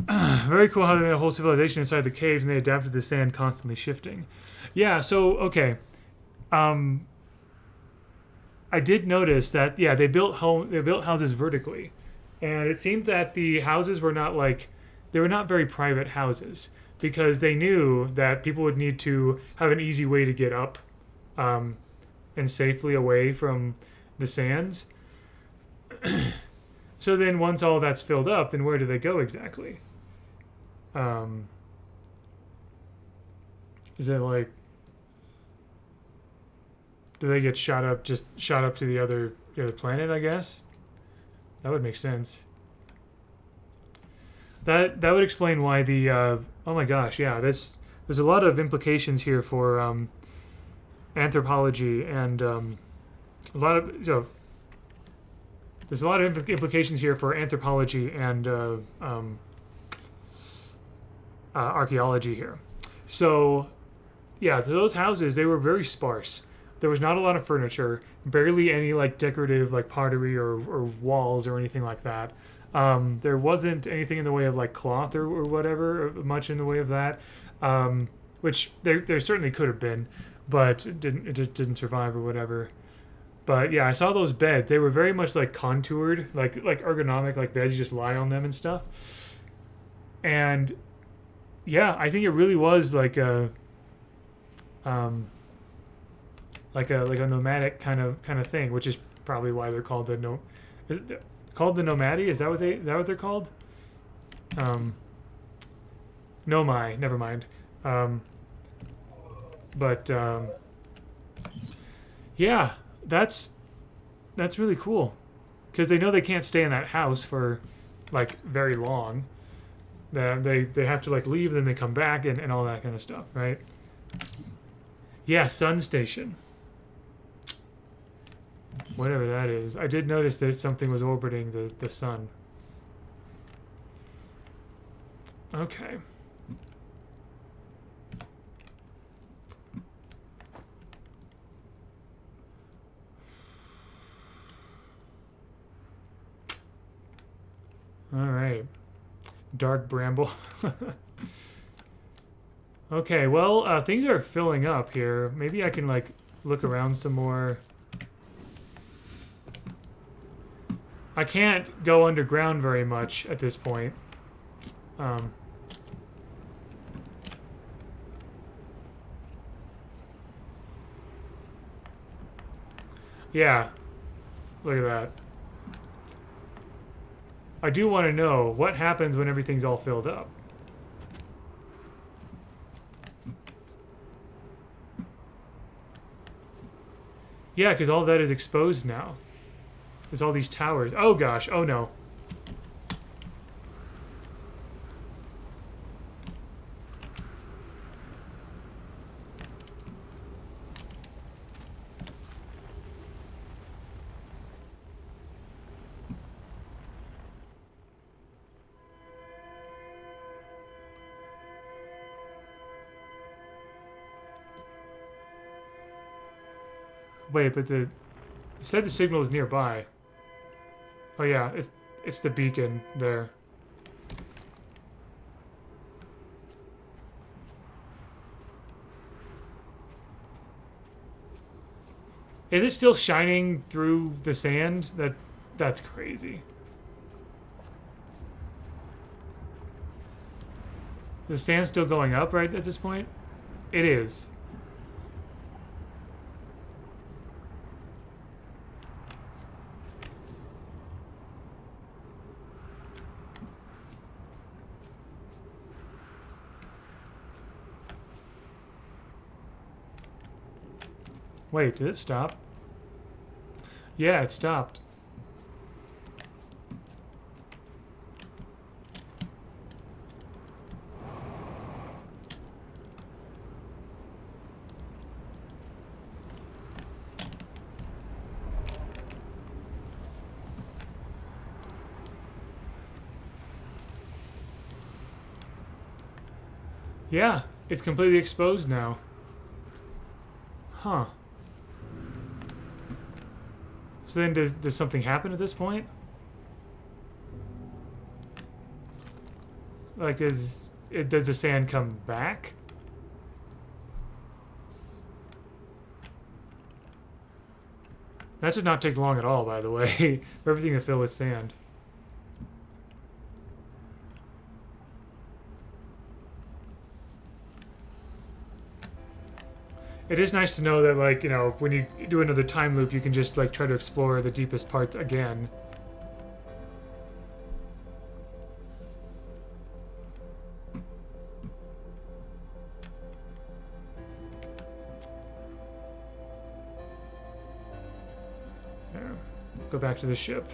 Very cool how they made a whole civilization inside the caves and they adapted to the sand constantly shifting. Yeah, so, okay. I did notice that, yeah, they built houses vertically. And it seemed that the houses were not like, they were not very private houses because they knew that people would need to have an easy way to get up um, and safely away from the sands. So then once all that's filled up, then where do they go exactly? Um, is it like, do they get shot up to the other planet, I guess? That would make sense. That would explain why the oh my gosh, yeah, there's a lot of implications here for anthropology and a lot of there's a lot of implications here for anthropology and archaeology here. So yeah, those houses, they were very sparse. There was not a lot of furniture, barely any like decorative like pottery or walls or anything like that. There wasn't anything in the way of like cloth or whatever, or much in the way of that, which there certainly could have been, but it just didn't survive or whatever. But yeah, I saw those beds. They were very much like contoured, like ergonomic, like beds. You just lie on them and stuff. And yeah, I think it really was um, like a nomadic kind of thing, which is probably why they're called the no. Is it called the nomadi? Is that what they're called? Um, Nomai. Never mind. Um, but yeah, that's really cool because they know they can't stay in that house for like very long. They have to like leave, then they come back and all that kind of stuff, right? Yeah, sun station. Whatever that is. I did notice that something was orbiting the sun. Okay. All right. Dark bramble. Okay, well, things are filling up here. Maybe I can like look around some more. I can't go underground very much at this point. Um, yeah, look at that. I do want to know what happens when everything's all filled up. Yeah, because all that is exposed now. There's all these towers. Oh gosh, oh no. Wait, but it said the signal was nearby. Oh yeah, it's the beacon there. Is it still shining through the sand? That's crazy. The sand's still going up right at this point? It is. Wait, did it stop? Yeah, it stopped. Yeah, it's completely exposed now. Huh. So then does something happen at this point? Like, does the sand come back? That should not take long at all, by the way, for everything to fill with sand. It is nice to know that, like, you know, when you do another time loop, you can just, like, try to explore the deepest parts again. There. Go back to the ship.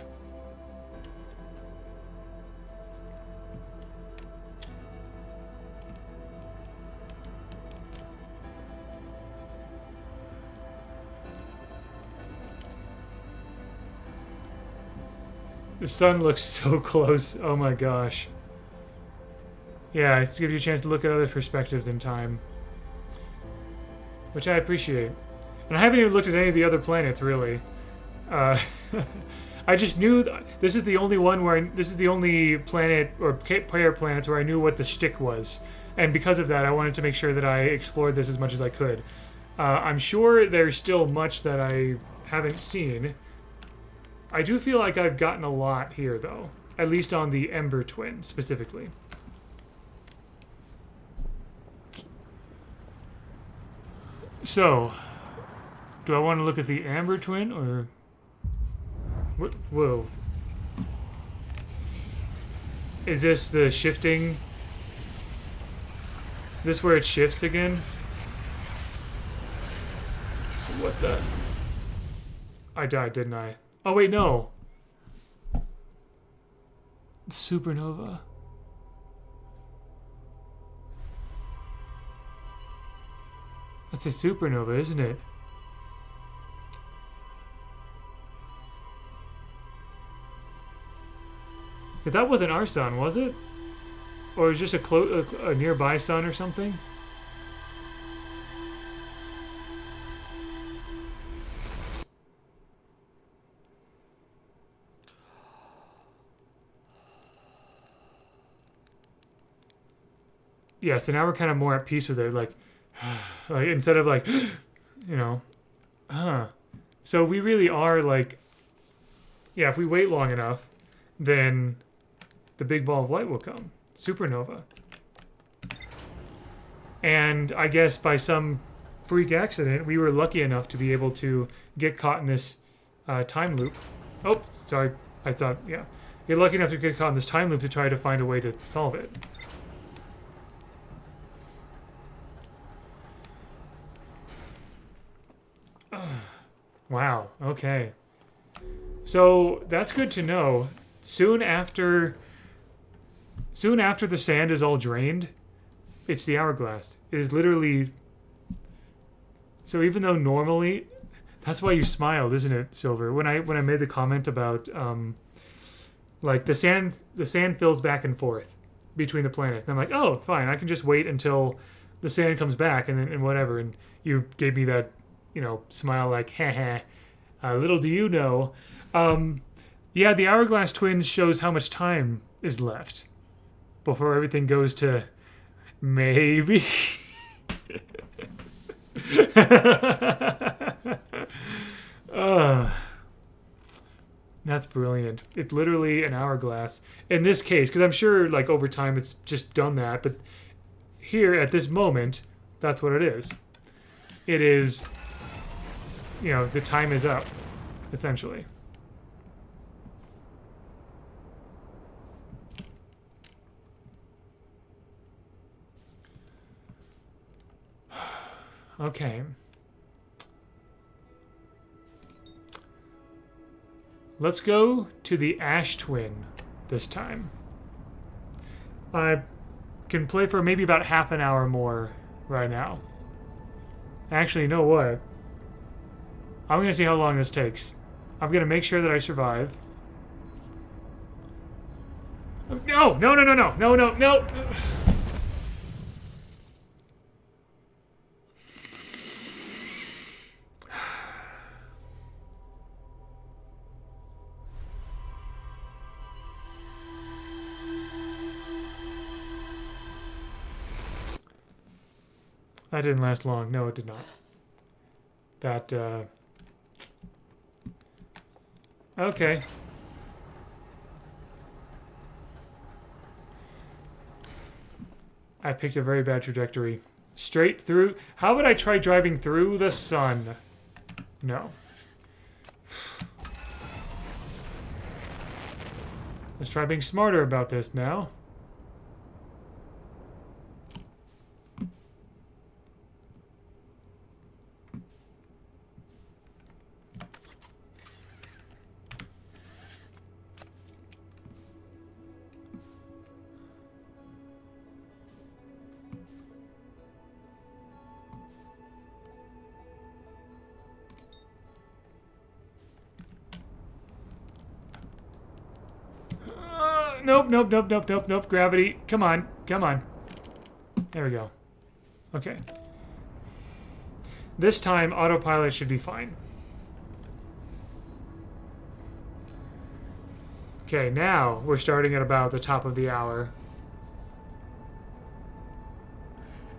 The sun looks so close. Oh my gosh. Yeah, it gives you a chance to look at other perspectives in time. Which I appreciate. And I haven't even looked at any of the other planets, really. I just knew this is the only one where this is the only planet or pair of planets where I knew what the shtick was. And because of that, I wanted to make sure that I explored this as much as I could. I'm sure there's still much that I haven't seen. I do feel like I've gotten a lot here, though. At least on the Ember Twin, specifically. So, do I want to look at the Amber Twin, or... Whoa. Is this the shifting? Is this where it shifts again? What the... I died, didn't I? Oh, wait, no. Supernova. That's a supernova, isn't it? Because that wasn't our sun, was it? Or was it just a nearby sun or something? Yeah, so now we're kind of more at peace with it, like instead of like, you know, So we really are like, yeah, if we wait long enough, then the big ball of light will come, supernova. And I guess by some freak accident, we were lucky enough to be able to get caught in this time loop. Oh, sorry, I thought, yeah. You're lucky enough to get caught in this time loop to try to find a way to solve it. Wow, okay. So that's good to know. Soon after the sand is all drained, it's the hourglass. It is literally... So even though normally... That's why you smiled, isn't it, Silver? When I made the comment about like the sand fills back and forth between the planets. And I'm like, oh, fine, I can just wait until the sand comes back and whatever. And you gave me that, you know, smile like, heh little do you know. Yeah, the Hourglass Twins shows how much time is left before everything goes to maybe. That's brilliant. It's literally an hourglass. In this case, because I'm sure like over time it's just done that, but here at this moment, that's what it is. It is, you know, the time is up, essentially. Okay. Let's go to the Ash Twin this time. I can play for maybe about half an hour more right now. Actually, you know what? I'm going to see how long this takes. I'm going to make sure that I survive. No! That didn't last long. No, it did not. That, okay. I picked a very bad trajectory. Straight through? How would I try driving through the sun? No. Let's try being smarter about this now. Nope, nope, nope, nope, nope, nope. Gravity. Come on. Come on. There we go. Okay. This time, autopilot should be fine. Okay, now we're starting at about the top of the hour.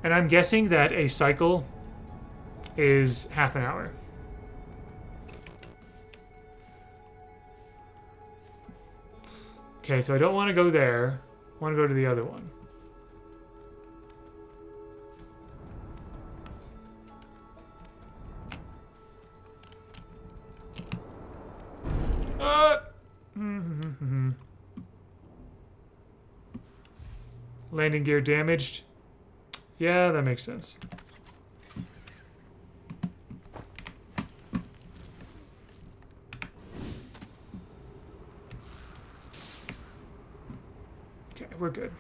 And I'm guessing that a cycle is half an hour. Okay, so I don't want to go there. I want to go to the other one. Landing gear damaged. Yeah, that makes sense. Okay, we're good.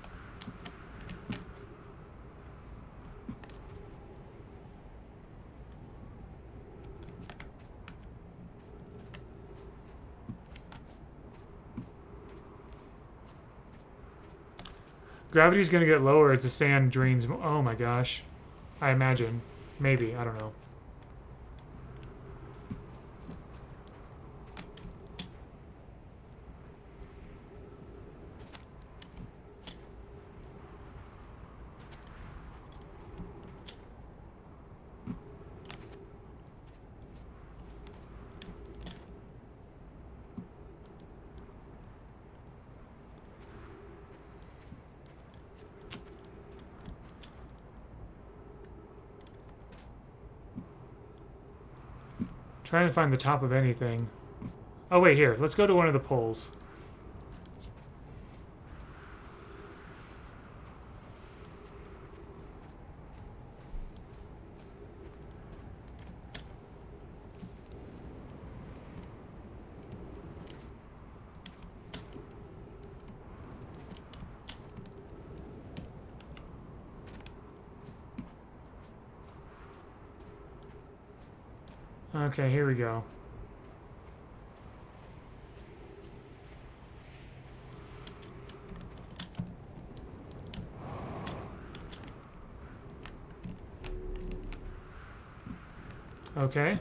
Gravity's gonna get lower as the sand drains. Oh my gosh. I imagine. Maybe. I don't know. Trying to find the top of anything. Oh, wait, here. Let's go to one of the poles. Okay, here we go. Okay.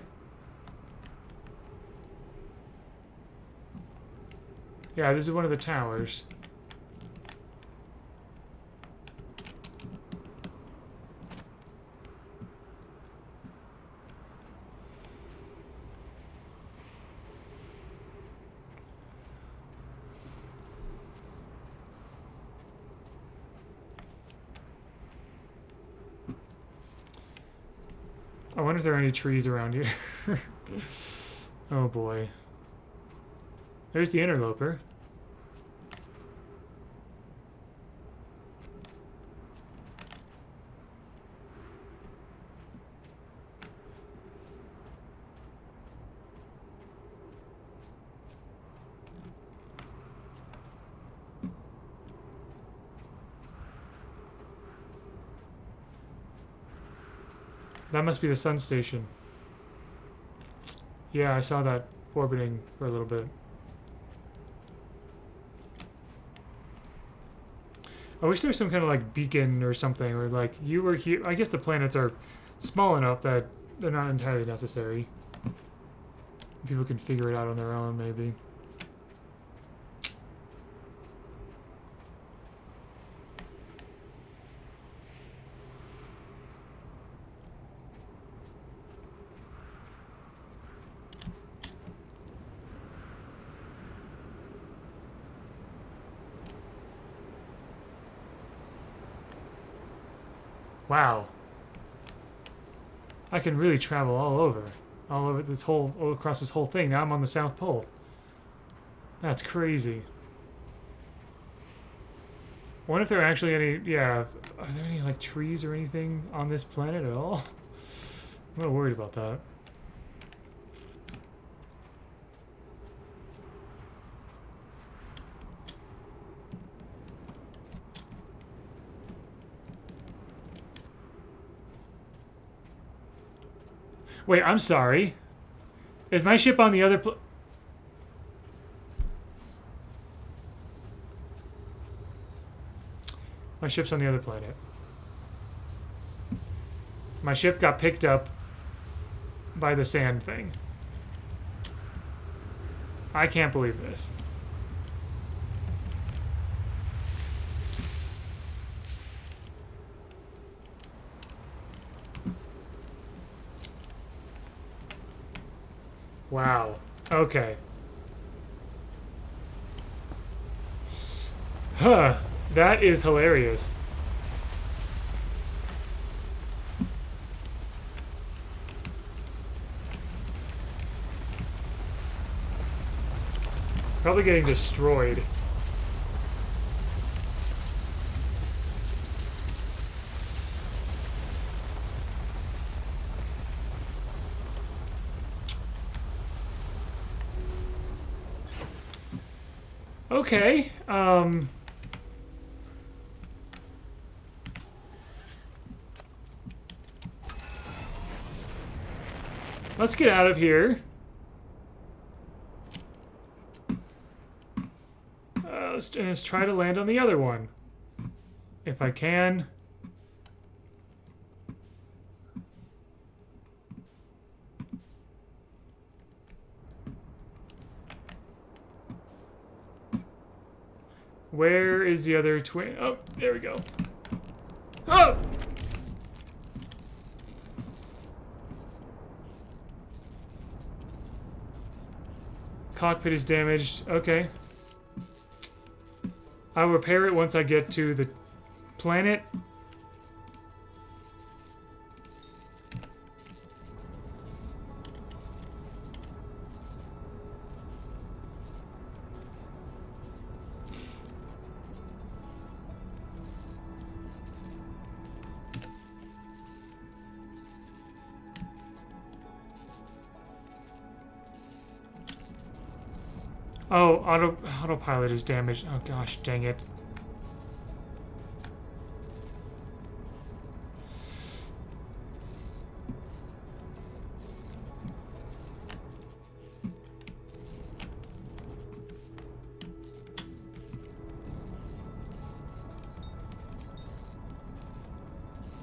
Yeah, this is one of the towers. I wonder if there are any trees around here. Oh boy. There's the interloper. That must be the sun station. Yeah, I saw that orbiting for a little bit. I wish there was some kind of like beacon or something, or like you were here. I guess the planets are small enough that they're not entirely necessary. People can figure it out on their own, maybe. Wow. I can really travel all over. All over this whole, all across this whole thing. Now I'm on the South Pole. That's crazy. I wonder if there are actually any, yeah, are there any, like, trees or anything on this planet at all? I'm a little worried about that. Wait, I'm sorry. Is my ship on the other My ship's on the other planet. My ship got picked up by the sand thing. I can't believe this. Wow. Okay. Huh. That is hilarious. Probably getting destroyed. Okay. Let's get out of here. Let's try to land on the other one. If I can. Where is the other twin? Oh, there we go. Oh! Cockpit is damaged. Okay. I'll repair it once I get to the planet. Oh, autopilot is damaged. Oh gosh, dang it.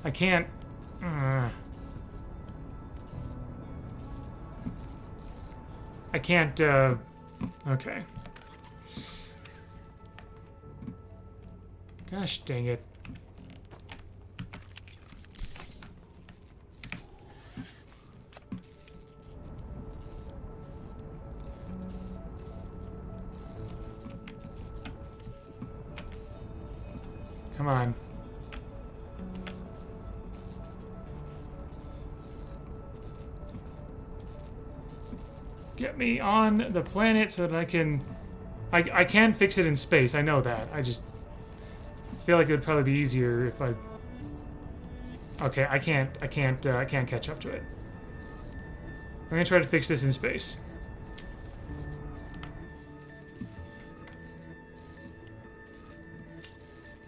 I can't. I can't. Okay. Gosh dang it. Come on. Get me on the planet so that I can... I can fix it in space, I know that. I just feel like it would probably be easier if I... Okay, I can't catch up to it. I'm gonna try to fix this in space.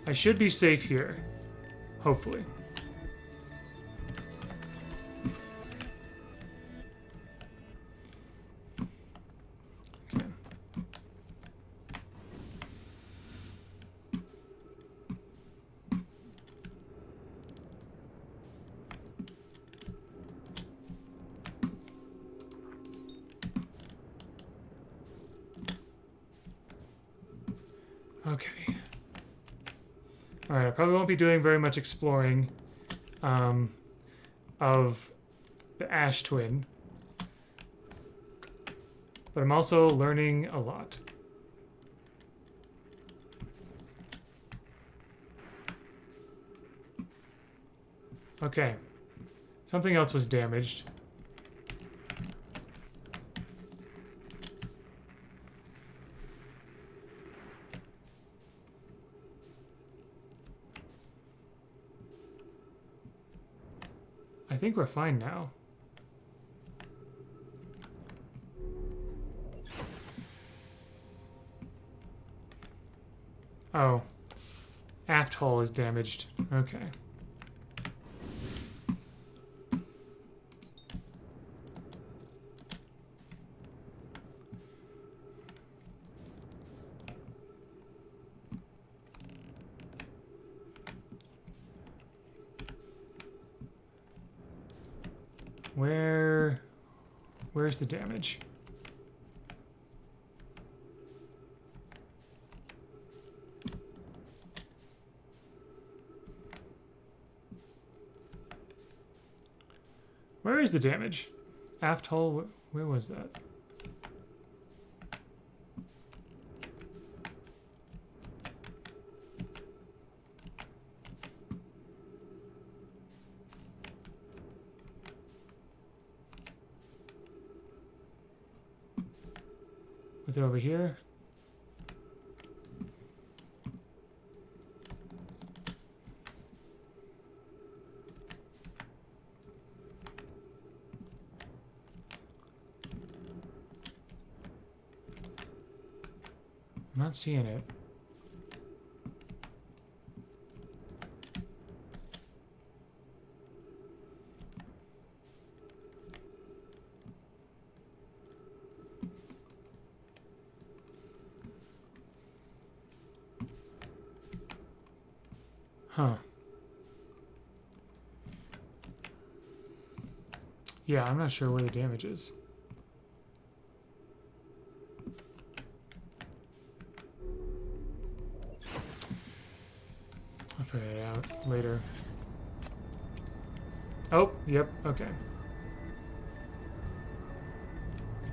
I should be safe here. Hopefully. Okay. Alright, I probably won't be doing very much exploring of the Ash Twin. But I'm also learning a lot. Okay. Something else was damaged. I think we're fine now. Oh. Aft hull is damaged. Okay. Where's the damage? Where is the damage? Aft hull, where was that? Was it over here? I'm not seeing it. Huh. Yeah, I'm not sure where the damage is. I'll figure it out later. Oh, yep, okay.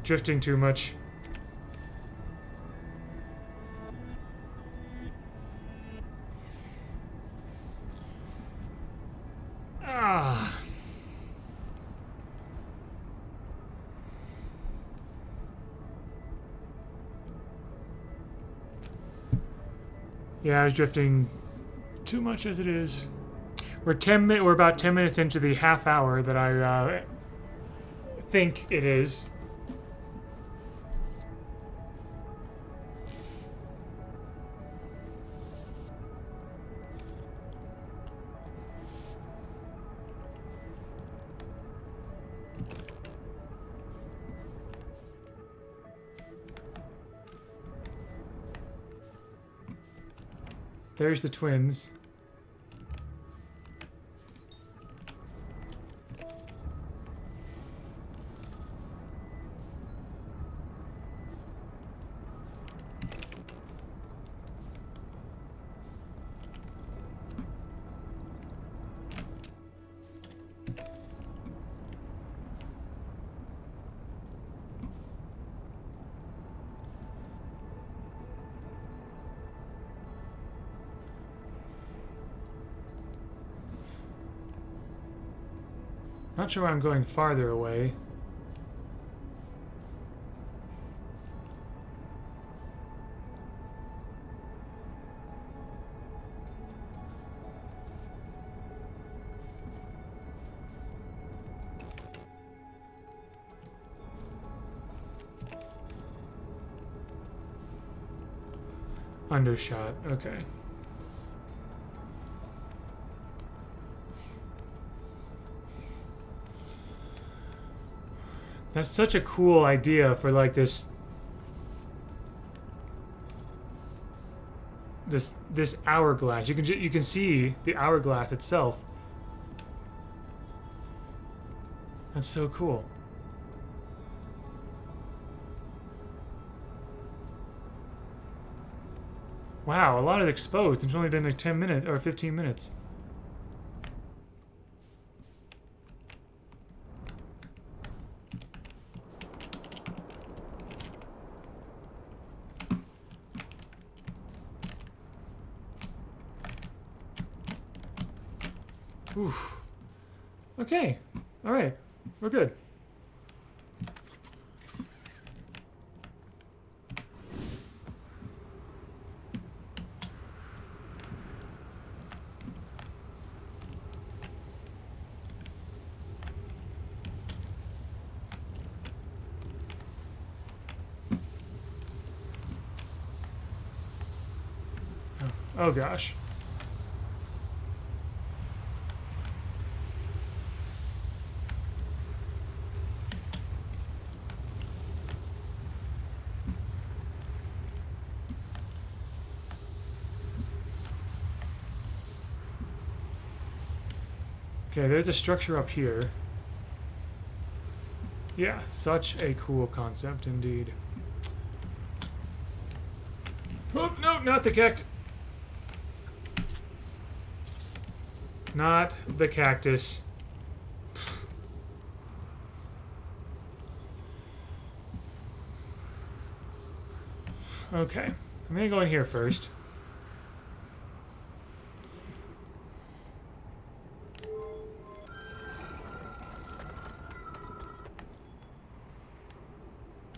Drifting too much. Ah. Yeah, I was drifting too much as it is. We're about 10 minutes into the half hour that I think it is. There's the twins. Not sure why I'm going farther away. Undershot, okay. That's such a cool idea for like this hourglass. You can see the hourglass itself. That's so cool. Wow, a lot is exposed. It's only been like 10 minutes or 15 minutes. Oof. Okay. All right. We're good. Oh gosh. Okay, there's a structure up here. Yeah, such a cool concept indeed. Oh, no, not the cactus. Not the cactus. Okay, I'm gonna go in here first.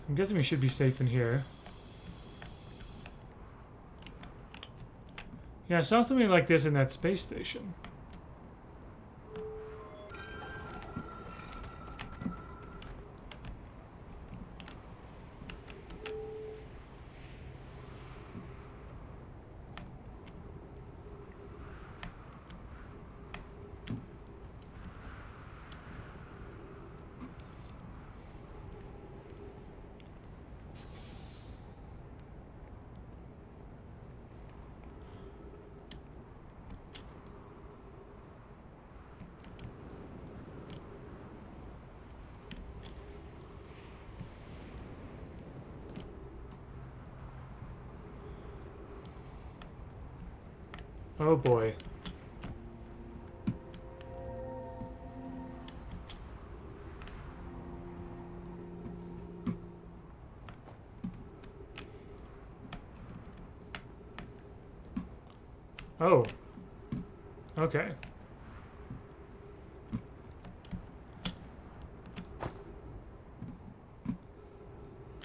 I'm guessing we should be safe in here. Yeah, I saw something like this in that space station. Oh boy. Oh. Okay.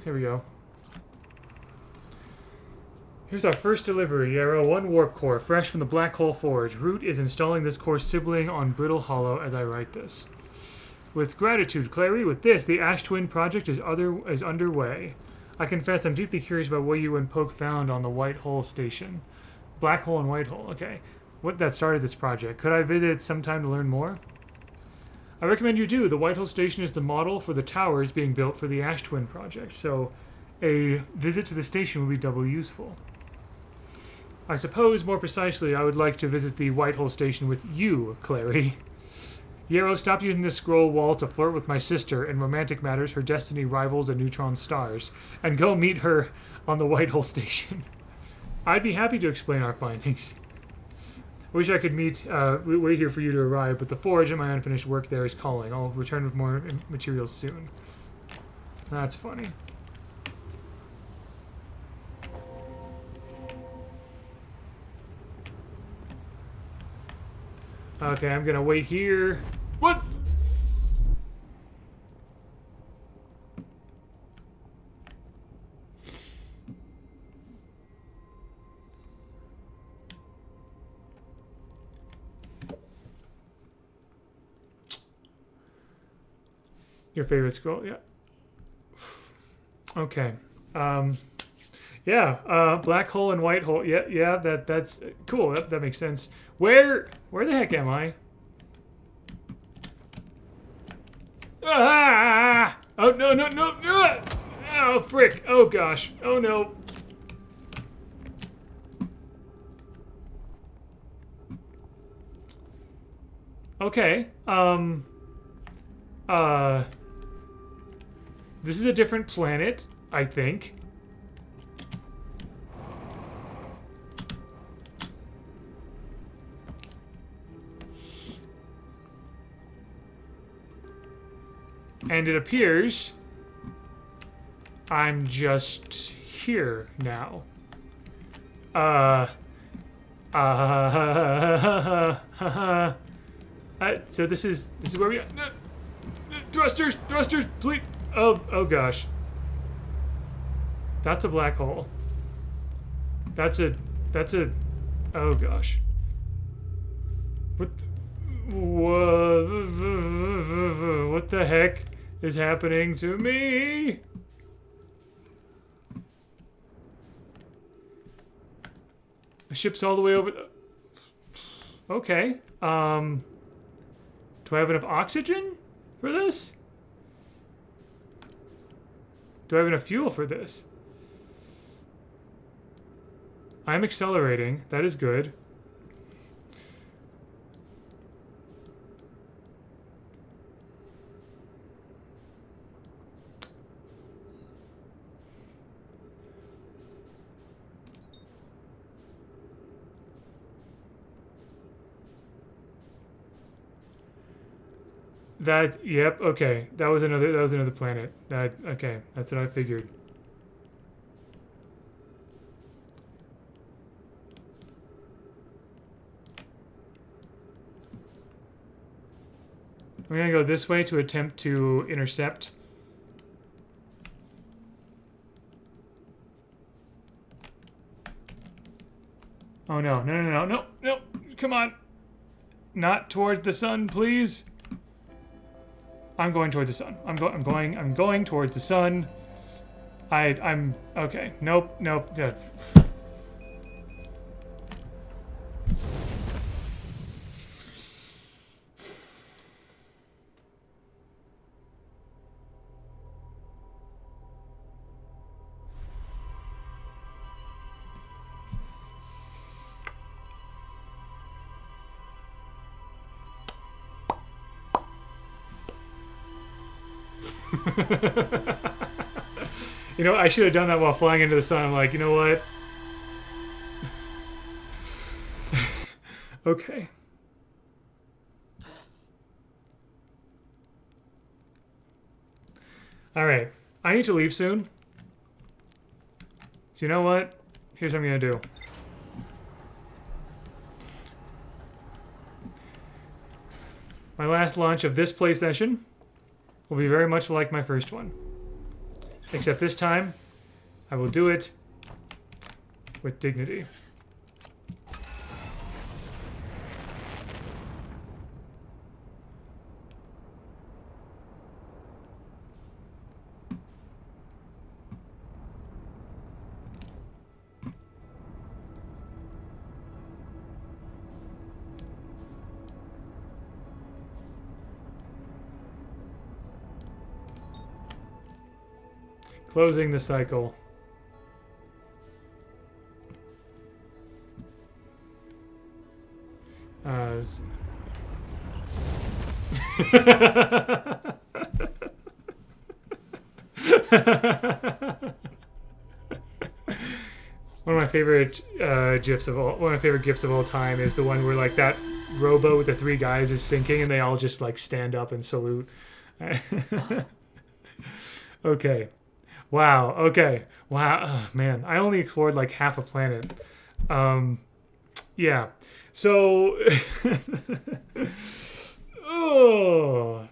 Here we go. Here's our first delivery, Yarrow. 1 warp core, fresh from the Black Hole Forge. Root is installing this core sibling on Brittle Hollow as I write this. With gratitude, Clary. With this, the Ash Twin project is underway. I confess I'm deeply curious about what you and Poke found on the White Hole station. Black Hole and White Hole, okay. What that started this project. Could I visit sometime to learn more? I recommend you do. The White Hole station is the model for the towers being built for the Ash Twin project, so a visit to the station would be doubly useful. I suppose, more precisely, I would like to visit the White Hole station with you, Clary. Yarrow, stop using this scroll wall to flirt with my sister. In romantic matters, her destiny rivals the neutron stars. And go meet her on the White Hole station. I'd be happy to explain our findings. I wish I could wait here for you to arrive, but the forge and my unfinished work there is calling. I'll return with more materials soon. That's funny. Okay, I'm gonna wait here. What? Your favorite scroll, yeah. Okay. Yeah, black hole and white hole. Yeah, that's cool. That makes sense. Where the heck am I? Ah! Oh no! Oh frick! Oh gosh! Oh no! Okay. This is a different planet, I think. And it appears I'm just here now. So this is where we thrusters, please. Oh gosh. That's a black hole. That's a oh gosh. What the heck is happening to me? The ship's all the way over. Okay. Do I have enough oxygen for this? Do I have enough fuel for this? I'm accelerating. That is good. Yep, okay. That was another planet. Okay, that's what I figured. We're gonna go this way to attempt to intercept. Oh no, no, come on. Not towards the sun, please. I'm going towards the sun. I'm going towards the sun. I'm okay. Nope. You know, I should have done that while flying into the sun. I'm like, you know what? Okay. All right. I need to leave soon. So you know what? Here's what I'm going to do. My last launch of this play session will be very much like my first one. Except this time, I will do it with dignity. Closing the cycle. One of my favorite gifs of all time is the one where like that rowboat with the three guys is sinking and they all just like stand up and salute. Okay. Wow. Okay. Wow. Oh, man, I only explored like half a planet. Yeah. So. Oh.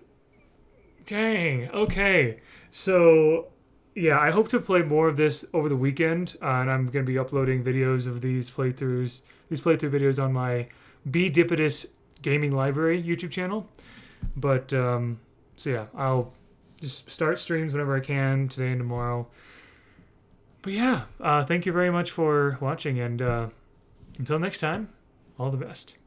Dang. Okay. So. Yeah, I hope to play more of this over the weekend, and I'm going to be uploading videos of these playthrough videos on my Bdipidus Gaming Library YouTube channel. But so yeah, I'll just start streams whenever I can today and tomorrow. But yeah, thank you very much for watching, and until next time, all the best.